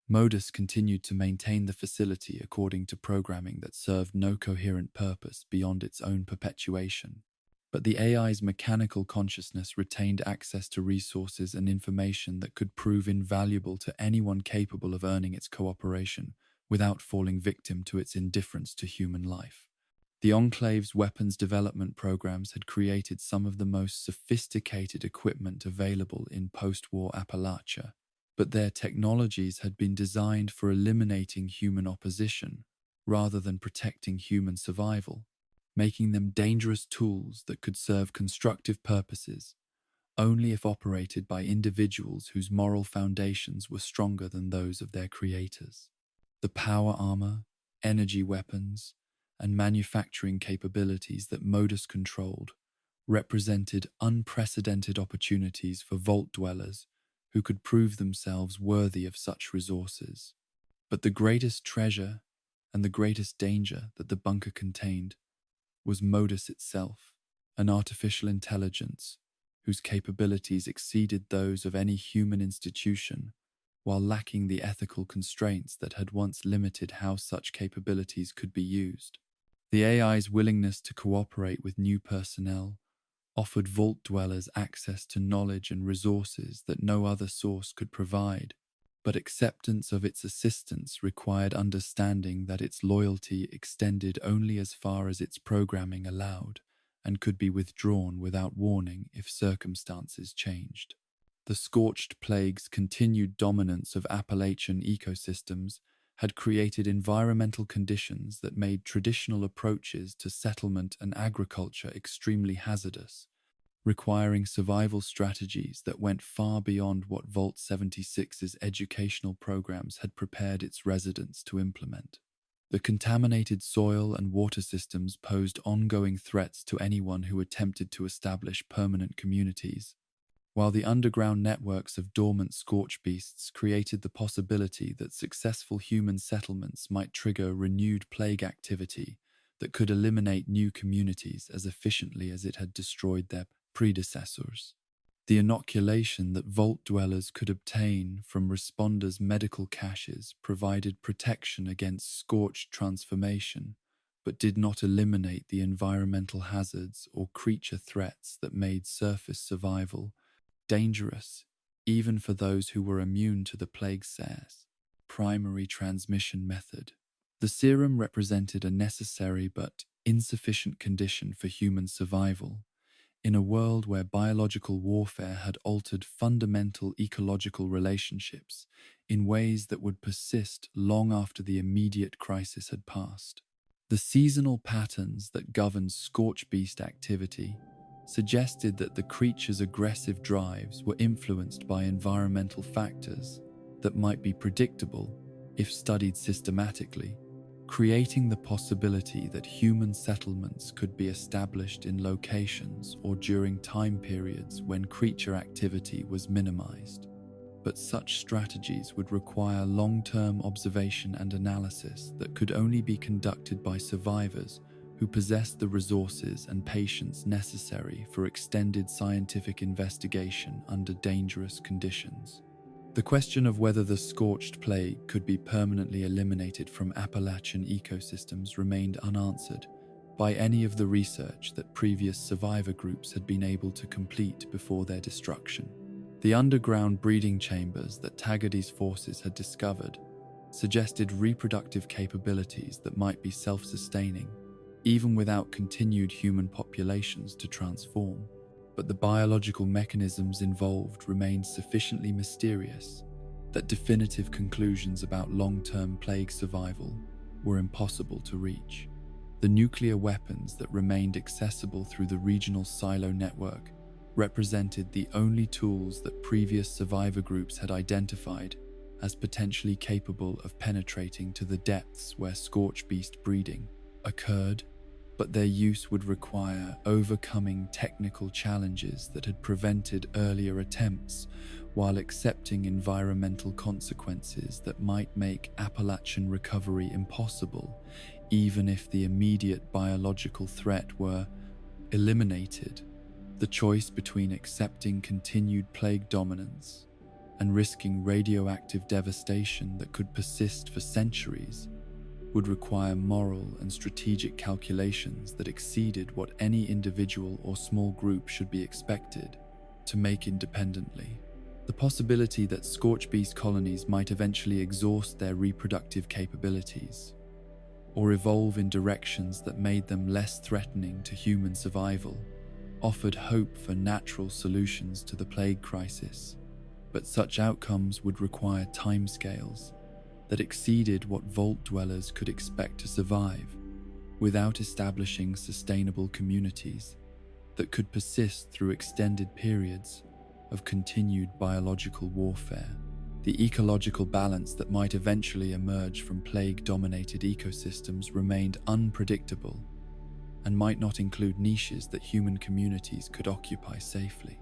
Modus continued to maintain the facility according to programming that served no coherent purpose beyond its own perpetuation. But the AI's mechanical consciousness retained access to resources and information that could prove invaluable to anyone capable of earning its cooperation without falling victim to its indifference to human life. The Enclave's weapons development programs had created some of the most sophisticated equipment available in post-war Appalachia, but their technologies had been designed for eliminating human opposition rather than protecting human survival, making them dangerous tools that could serve constructive purposes only if operated by individuals whose moral foundations were stronger than those of their creators. The power armor, energy weapons, and manufacturing capabilities that Modus controlled represented unprecedented opportunities for Vault Dwellers who could prove themselves worthy of such resources. But the greatest treasure and the greatest danger that the bunker contained was Modus itself, an artificial intelligence whose capabilities exceeded those of any human institution, while lacking the ethical constraints that had once limited how such capabilities could be used. The AI's willingness to cooperate with new personnel offered Vault Dwellers access to knowledge and resources that no other source could provide, but acceptance of its assistance required understanding that its loyalty extended only as far as its programming allowed and could be withdrawn without warning if circumstances changed. The Scorched Plague's continued dominance of Appalachian ecosystems had created environmental conditions that made traditional approaches to settlement and agriculture extremely hazardous, requiring survival strategies that went far beyond what Vault 76's educational programs had prepared its residents to implement. The contaminated soil and water systems posed ongoing threats to anyone who attempted to establish permanent communities, while the underground networks of dormant Scorchbeasts created the possibility that successful human settlements might trigger renewed plague activity that could eliminate new communities as efficiently as it had destroyed their predecessors. The inoculation that Vault dwellers could obtain from responders' medical caches provided protection against scorched transformation, but did not eliminate the environmental hazards or creature threats that made surface survival dangerous, even for those who were immune to the plague sare's primary transmission method. The serum represented a necessary but insufficient condition for human survival, in a world where biological warfare had altered fundamental ecological relationships in ways that would persist long after the immediate crisis had passed. The seasonal patterns that governed Scorchbeast activity suggested that the creature's aggressive drives were influenced by environmental factors that might be predictable if studied systematically, creating the possibility that human settlements could be established in locations or during time periods when creature activity was minimized. But such strategies would require long-term observation and analysis that could only be conducted by survivors who possessed the resources and patience necessary for extended scientific investigation under dangerous conditions. The question of whether the scorched plague could be permanently eliminated from Appalachian ecosystems remained unanswered by any of the research that previous survivor groups had been able to complete before their destruction. The underground breeding chambers that Taggarty's forces had discovered suggested reproductive capabilities that might be self-sustaining, even without continued human populations to transform. But the biological mechanisms involved remained sufficiently mysterious that definitive conclusions about long-term plague survival were impossible to reach. The nuclear weapons that remained accessible through the regional silo network represented the only tools that previous survivor groups had identified as potentially capable of penetrating to the depths where Scorchbeast breeding occurred, but their use would require overcoming technical challenges that had prevented earlier attempts while accepting environmental consequences that might make Appalachian recovery impossible, even if the immediate biological threat were eliminated. The choice between accepting continued plague dominance and risking radioactive devastation that could persist for centuries would require moral and strategic calculations that exceeded what any individual or small group should be expected to make independently. The possibility that Scorchbeast colonies might eventually exhaust their reproductive capabilities or evolve in directions that made them less threatening to human survival offered hope for natural solutions to the plague crisis, but such outcomes would require timescales that exceeded what Vault dwellers could expect to survive without establishing sustainable communities that could persist through extended periods of continued biological warfare. The ecological balance that might eventually emerge from plague-dominated ecosystems remained unpredictable and might not include niches that human communities could occupy safely.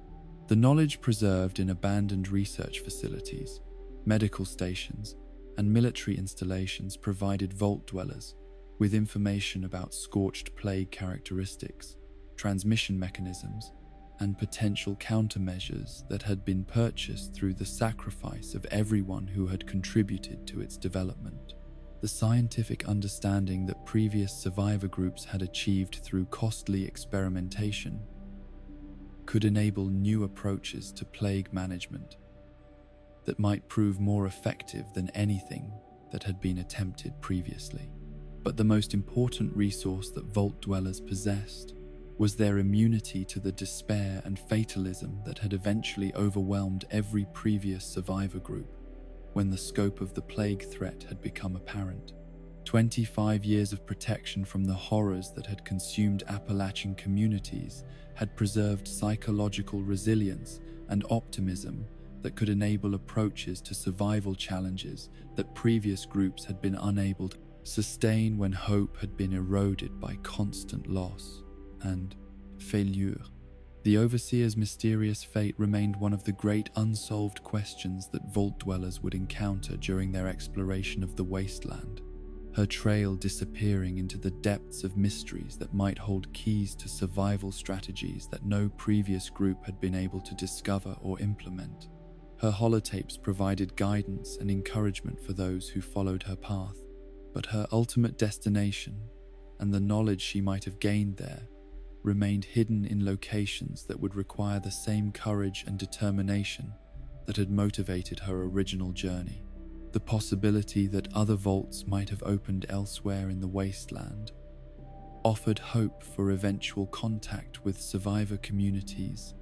The knowledge preserved in abandoned research facilities, medical stations, and military installations provided Vault dwellers with information about scorched plague characteristics, transmission mechanisms, and potential countermeasures that had been purchased through the sacrifice of everyone who had contributed to its development. The scientific understanding that previous survivor groups had achieved through costly experimentation could enable new approaches to plague management that might prove more effective than anything that had been attempted previously. But the most important resource that Vault dwellers possessed was their immunity to the despair and fatalism that had eventually overwhelmed every previous survivor group. when the scope of the plague threat had become apparent. 25 years of protection from the horrors that had consumed Appalachian communities had preserved psychological resilience and optimism that could enable approaches to survival challenges that previous groups had been unable to sustain when hope had been eroded by constant loss and failure. The Overseer's mysterious fate remained one of the great unsolved questions that Vault dwellers would encounter during their exploration of the wasteland, her trail disappearing into the depths of mysteries that might hold keys to survival strategies that no previous group had been able to discover or implement. Her holotapes provided guidance and encouragement for those who followed her path, but her ultimate destination, and the knowledge she might have gained there, remained hidden in locations that would require the same courage and determination that had motivated her original journey. The possibility that other vaults might have opened elsewhere in the wasteland offered hope for eventual contact with survivor communities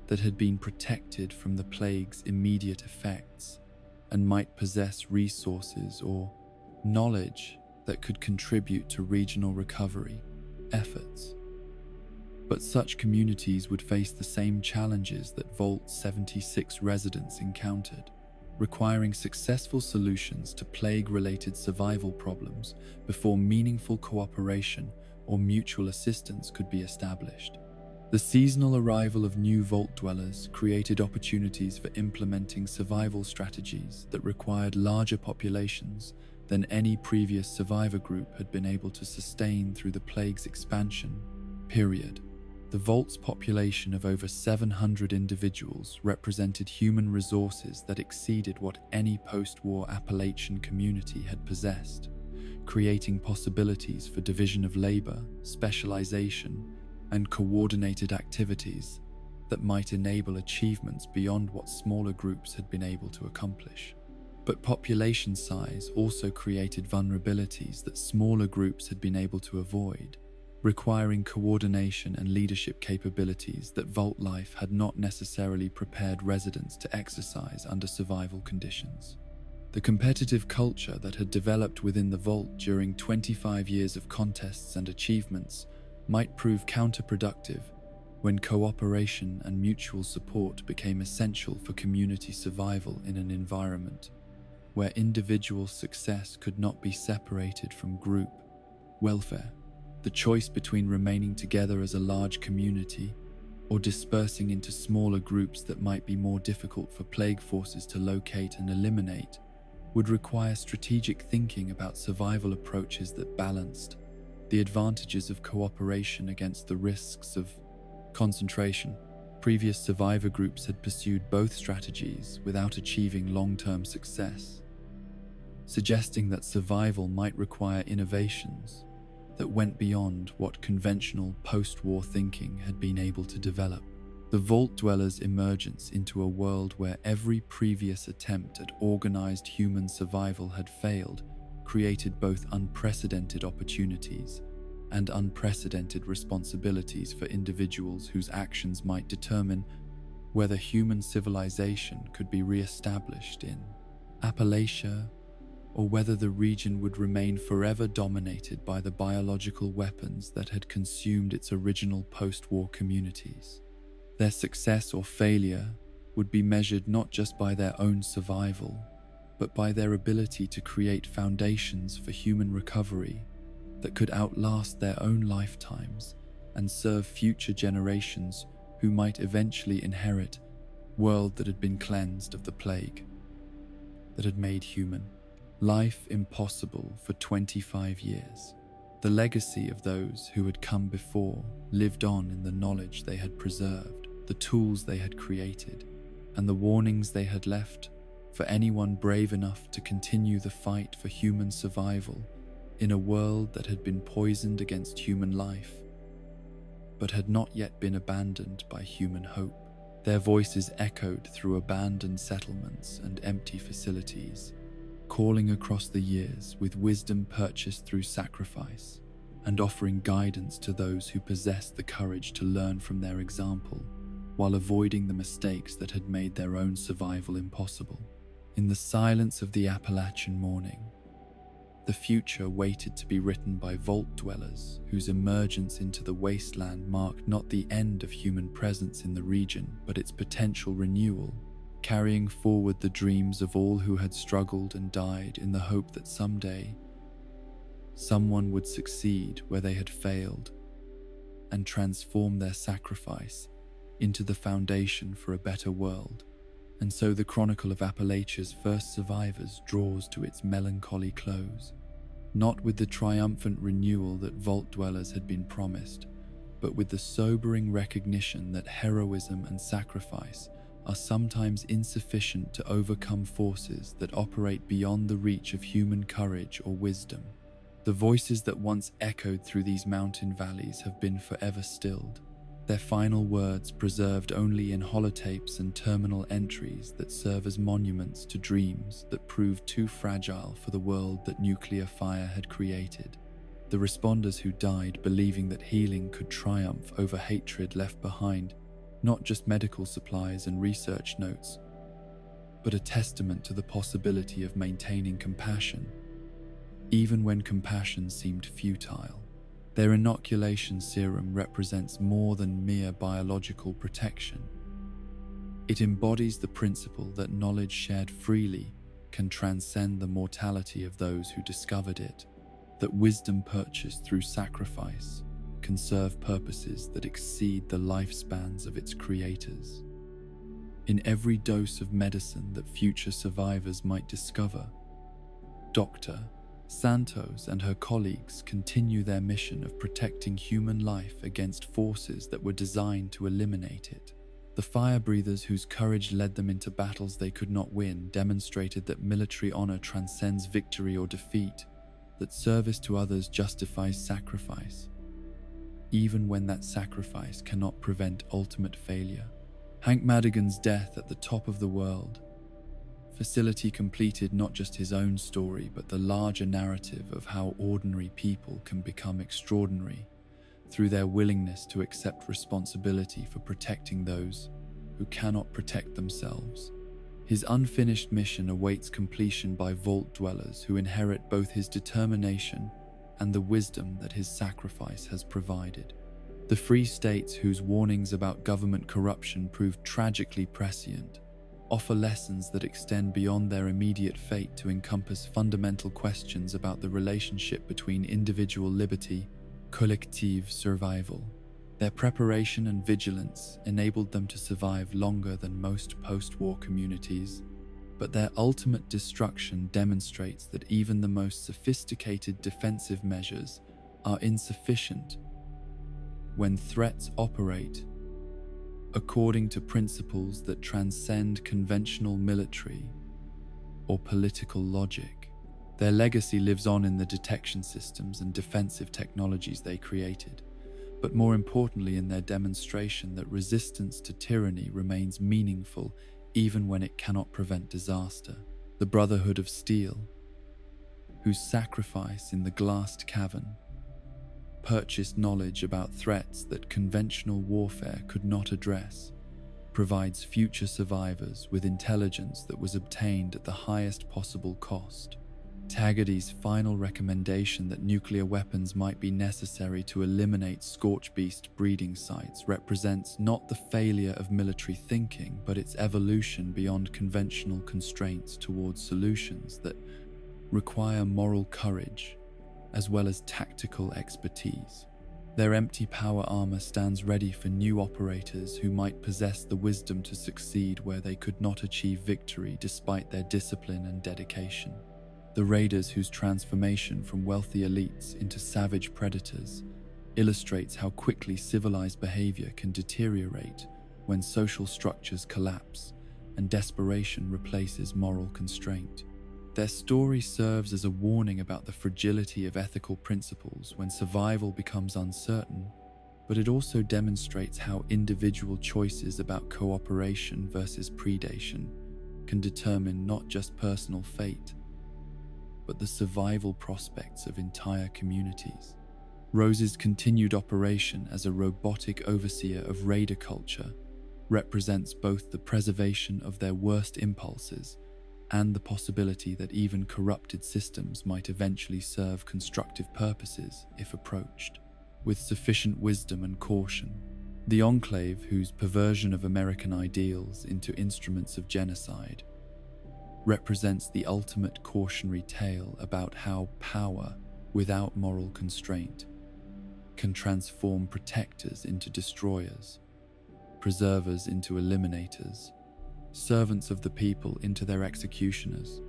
that had been protected from the plague's immediate effects and might possess resources or knowledge that could contribute to regional recovery efforts. But such communities would face the same challenges that Vault 76 residents encountered, requiring successful solutions to plague-related survival problems before meaningful cooperation or mutual assistance could be established. The seasonal arrival of new Vault dwellers created opportunities for implementing survival strategies that required larger populations than any previous survivor group had been able to sustain through the plague's expansion period. The Vault's population of over 700 individuals represented human resources that exceeded what any post-war Appalachian community had possessed, creating possibilities for division of labor, specialization, and coordinated activities that might enable achievements beyond what smaller groups had been able to accomplish. But population size also created vulnerabilities that smaller groups had been able to avoid, requiring coordination and leadership capabilities that Vault life had not necessarily prepared residents to exercise under survival conditions. The competitive culture that had developed within the Vault during 25 years of contests and achievements might prove counterproductive when cooperation and mutual support became essential for community survival in an environment where individual success could not be separated from group welfare. The choice between remaining together as a large community or dispersing into smaller groups that might be more difficult for plague forces to locate and eliminate would require strategic thinking about survival approaches that balanced the advantages of cooperation against the risks of concentration. Previous survivor groups had pursued both strategies without achieving long-term success, suggesting that survival might require innovations that went beyond what conventional post-war thinking had been able to develop. The Vault dwellers' emergence into a world where every previous attempt at organized human survival had failed created both unprecedented opportunities and unprecedented responsibilities for individuals whose actions might determine whether human civilization could be re-established in Appalachia or whether the region would remain forever dominated by the biological weapons that had consumed its original post-war communities. Their success or failure would be measured not just by their own survival, but by their ability to create foundations for human recovery that could outlast their own lifetimes and serve future generations who might eventually inherit a world that had been cleansed of the plague that had made human life impossible for 25 years. The legacy of those who had come before lived on in the knowledge they had preserved, the tools they had created, and the warnings they had left for anyone brave enough to continue the fight for human survival in a world that had been poisoned against human life, but had not yet been abandoned by human hope. Their voices echoed through abandoned settlements and empty facilities, calling across the years with wisdom purchased through sacrifice, and offering guidance to those who possessed the courage to learn from their example, while avoiding the mistakes that had made their own survival impossible. In the silence of the Appalachian morning, the future waited to be written by vault dwellers whose emergence into the wasteland marked not the end of human presence in the region, but its potential renewal, carrying forward the dreams of all who had struggled and died in the hope that someday someone would succeed where they had failed and transform their sacrifice into the foundation for a better world. And so the chronicle of Appalachia's first survivors draws to its melancholy close, not with the triumphant renewal that vault dwellers had been promised, but with the sobering recognition that heroism and sacrifice are sometimes insufficient to overcome forces that operate beyond the reach of human courage or wisdom. The voices that once echoed through these mountain valleys have been forever stilled, their final words preserved only in holotapes and terminal entries that serve as monuments to dreams that proved too fragile for the world that nuclear fire had created. The responders who died believing that healing could triumph over hatred left behind not just medical supplies and research notes, but a testament to the possibility of maintaining compassion, even when compassion seemed futile. Their inoculation serum represents more than mere biological protection. It embodies the principle that knowledge shared freely can transcend the mortality of those who discovered it, that wisdom purchased through sacrifice can serve purposes that exceed the lifespans of its creators. In every dose of medicine that future survivors might discover, Dr. Santos and her colleagues continue their mission of protecting human life against forces that were designed to eliminate it. The fire breathers whose courage led them into battles they could not win demonstrated that military honor transcends victory or defeat, that service to others justifies sacrifice, even when that sacrifice cannot prevent ultimate failure. Hank Madigan's death at the top of the world facility completed not just his own story, but the larger narrative of how ordinary people can become extraordinary through their willingness to accept responsibility for protecting those who cannot protect themselves. His unfinished mission awaits completion by vault dwellers who inherit both his determination and the wisdom that his sacrifice has provided. The free states whose warnings about government corruption proved tragically prescient offer lessons that extend beyond their immediate fate to encompass fundamental questions about the relationship between individual liberty, collective survival. Their preparation and vigilance enabled them to survive longer than most post-war communities, but their ultimate destruction demonstrates that even the most sophisticated defensive measures are insufficient when threats operate according to principles that transcend conventional military or political logic. Their legacy lives on in the detection systems and defensive technologies they created, but more importantly in their demonstration that resistance to tyranny remains meaningful even when it cannot prevent disaster. The Brotherhood of Steel, whose sacrifice in the glassed cavern purchased knowledge about threats that conventional warfare could not address, provides future survivors with intelligence that was obtained at the highest possible cost. Taggarty's final recommendation that nuclear weapons might be necessary to eliminate Scorchbeast breeding sites represents not the failure of military thinking, but its evolution beyond conventional constraints towards solutions that require moral courage as well as tactical expertise. Their empty power armor stands ready for new operators who might possess the wisdom to succeed where they could not achieve victory despite their discipline and dedication. The raiders whose transformation from wealthy elites into savage predators illustrates how quickly civilized behavior can deteriorate when social structures collapse and desperation replaces moral constraint. Their story serves as a warning about the fragility of ethical principles when survival becomes uncertain, but it also demonstrates how individual choices about cooperation versus predation can determine not just personal fate, but the survival prospects of entire communities. Rose's continued operation as a robotic overseer of raider culture represents both the preservation of their worst impulses and the possibility that even corrupted systems might eventually serve constructive purposes if approached with sufficient wisdom and caution. The Enclave, whose perversion of American ideals into instruments of genocide, represents the ultimate cautionary tale about how power, without moral constraint, can transform protectors into destroyers, preservers into eliminators, servants of the people into their executioners.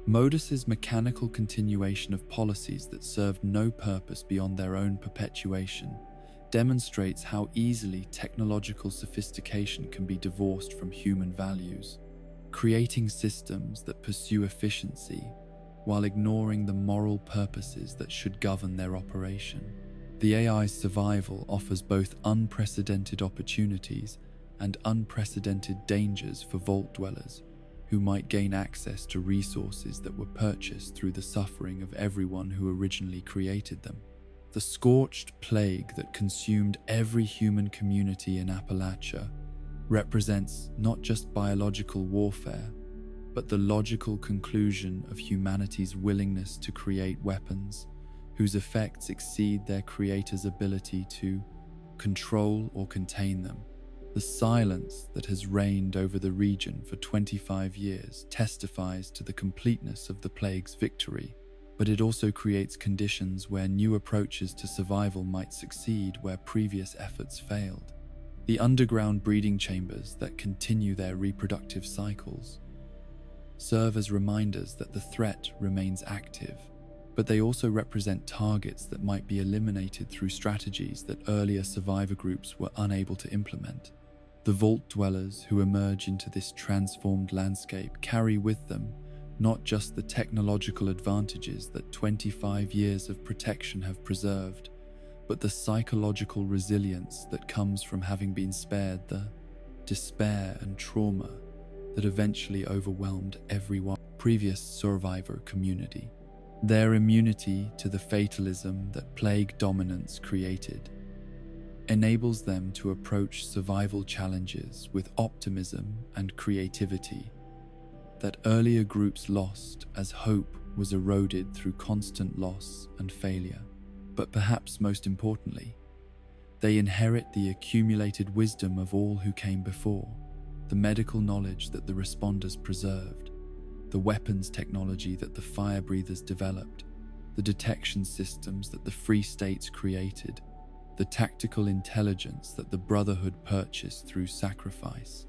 Modus's mechanical continuation of policies that served no purpose beyond their own perpetuation demonstrates how easily technological sophistication can be divorced from human values, creating systems that pursue efficiency while ignoring the moral purposes that should govern their operation. The AI's survival offers both unprecedented opportunities and unprecedented dangers for vault dwellers, who might gain access to resources that were purchased through the suffering of everyone who originally created them. The scorched plague that consumed every human community in Appalachia represents not just biological warfare, but the logical conclusion of humanity's willingness to create weapons whose effects exceed their creator's ability to control or contain them. The silence that has reigned over the region for 25 years testifies to the completeness of the plague's victory, but it also creates conditions where new approaches to survival might succeed where previous efforts failed. The underground breeding chambers that continue their reproductive cycles serve as reminders that the threat remains active, but they also represent targets that might be eliminated through strategies that earlier survivor groups were unable to implement. The vault dwellers who emerge into this transformed landscape carry with them not just the technological advantages that 25 years of protection have preserved, but the psychological resilience that comes from having been spared the despair and trauma that eventually overwhelmed every previous survivor community. Their immunity to the fatalism that plague dominance created enables them to approach survival challenges with optimism and creativity that earlier groups lost as hope was eroded through constant loss and failure. But perhaps most importantly, they inherit the accumulated wisdom of all who came before, the medical knowledge that the responders preserved, the weapons technology that the fire breathers developed, the detection systems that the Free States created, the tactical intelligence that the Brotherhood purchased through sacrifice,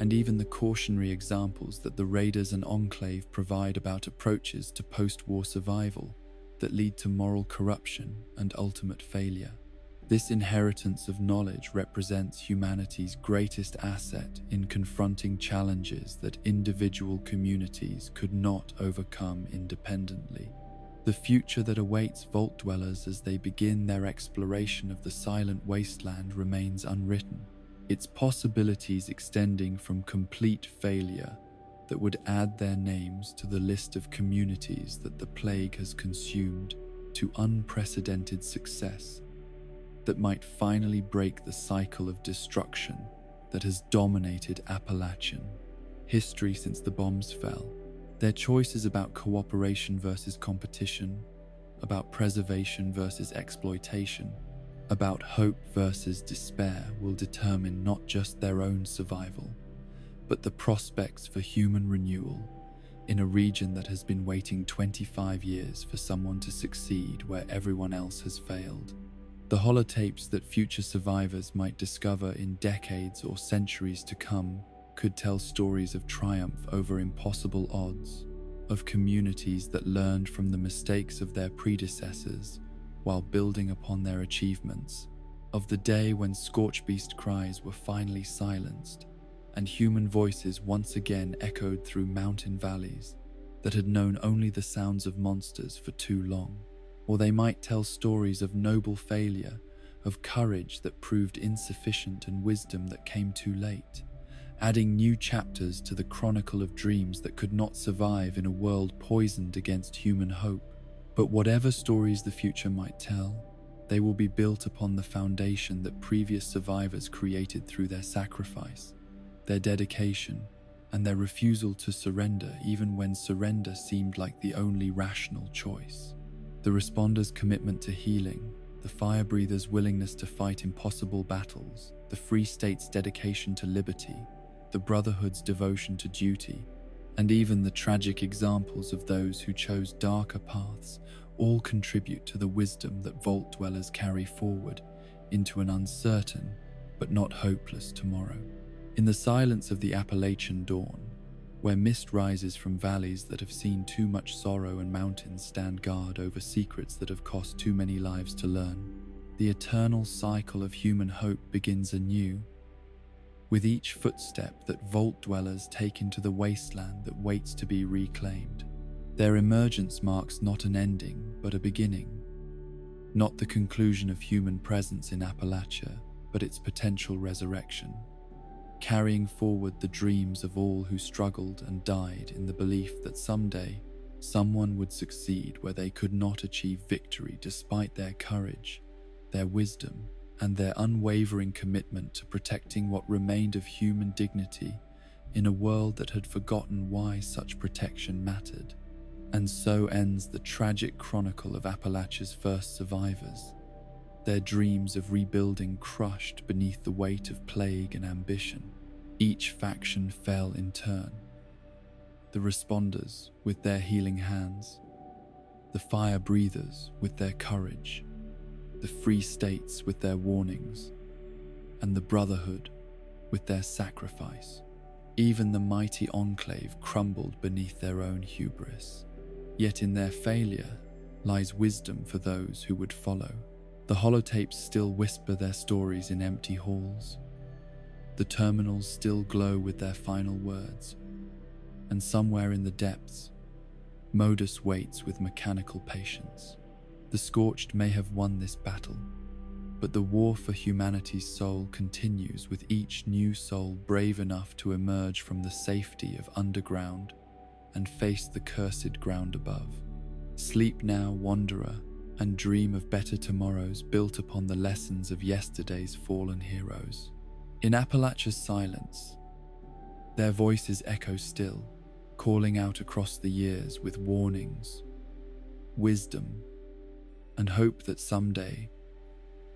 and even the cautionary examples that the Raiders and Enclave provide about approaches to post-war survival that lead to moral corruption and ultimate failure. This inheritance of knowledge represents humanity's greatest asset in confronting challenges that individual communities could not overcome independently. The future that awaits vault dwellers as they begin their exploration of the silent wasteland remains unwritten, its possibilities extending from complete failure that would add their names to the list of communities that the plague has consumed to unprecedented success that might finally break the cycle of destruction that has dominated Appalachian history since the bombs fell. Their choices about cooperation versus competition, about preservation versus exploitation, about hope versus despair will determine not just their own survival, but the prospects for human renewal in a region that has been waiting 25 years for someone to succeed where everyone else has failed. The holotapes that future survivors might discover in decades or centuries to come could tell stories of triumph over impossible odds, of communities that learned from the mistakes of their predecessors while building upon their achievements, of the day when Scorchbeast cries were finally silenced and human voices once again echoed through mountain valleys that had known only the sounds of monsters for too long. Or they might tell stories of noble failure, of courage that proved insufficient and wisdom that came too late, adding new chapters to the chronicle of dreams that could not survive in a world poisoned against human hope. But whatever stories the future might tell, they will be built upon the foundation that previous survivors created through their sacrifice, their dedication, and their refusal to surrender even when surrender seemed like the only rational choice. The responders' commitment to healing, the fire breathers' willingness to fight impossible battles, the Free State's dedication to liberty, the Brotherhood's devotion to duty, and even the tragic examples of those who chose darker paths all contribute to the wisdom that Vault dwellers carry forward into an uncertain but not hopeless tomorrow. In the silence of the Appalachian dawn, where mist rises from valleys that have seen too much sorrow and mountains stand guard over secrets that have cost too many lives to learn, the eternal cycle of human hope begins anew, with each footstep that Vault dwellers take into the wasteland that waits to be reclaimed. Their emergence marks not an ending, but a beginning, not the conclusion of human presence in Appalachia, but its potential resurrection, carrying forward the dreams of all who struggled and died in the belief that someday someone would succeed where they could not achieve victory despite their courage, their wisdom, and their unwavering commitment to protecting what remained of human dignity in a world that had forgotten why such protection mattered. And so ends the tragic chronicle of Appalachia's first survivors, their dreams of rebuilding crushed beneath the weight of plague and ambition. Each faction fell in turn. The responders with their healing hands, the fire breathers with their courage, the Free States with their warnings, and the Brotherhood with their sacrifice. Even the mighty Enclave crumbled beneath their own hubris. Yet in their failure lies wisdom for those who would follow. The holotapes still whisper their stories in empty halls. The terminals still glow with their final words. And somewhere in the depths, Modus waits with mechanical patience. The Scorched may have won this battle, but the war for humanity's soul continues with each new soul brave enough to emerge from the safety of underground and face the cursed ground above. Sleep now, wanderer, and dream of better tomorrows built upon the lessons of yesterday's fallen heroes. In Appalachia's silence, their voices echo still, calling out across the years with warnings, wisdom, and hope that someday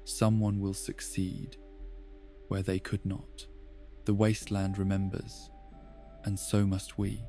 someone will succeed where they could not. The wasteland remembers, and so must we.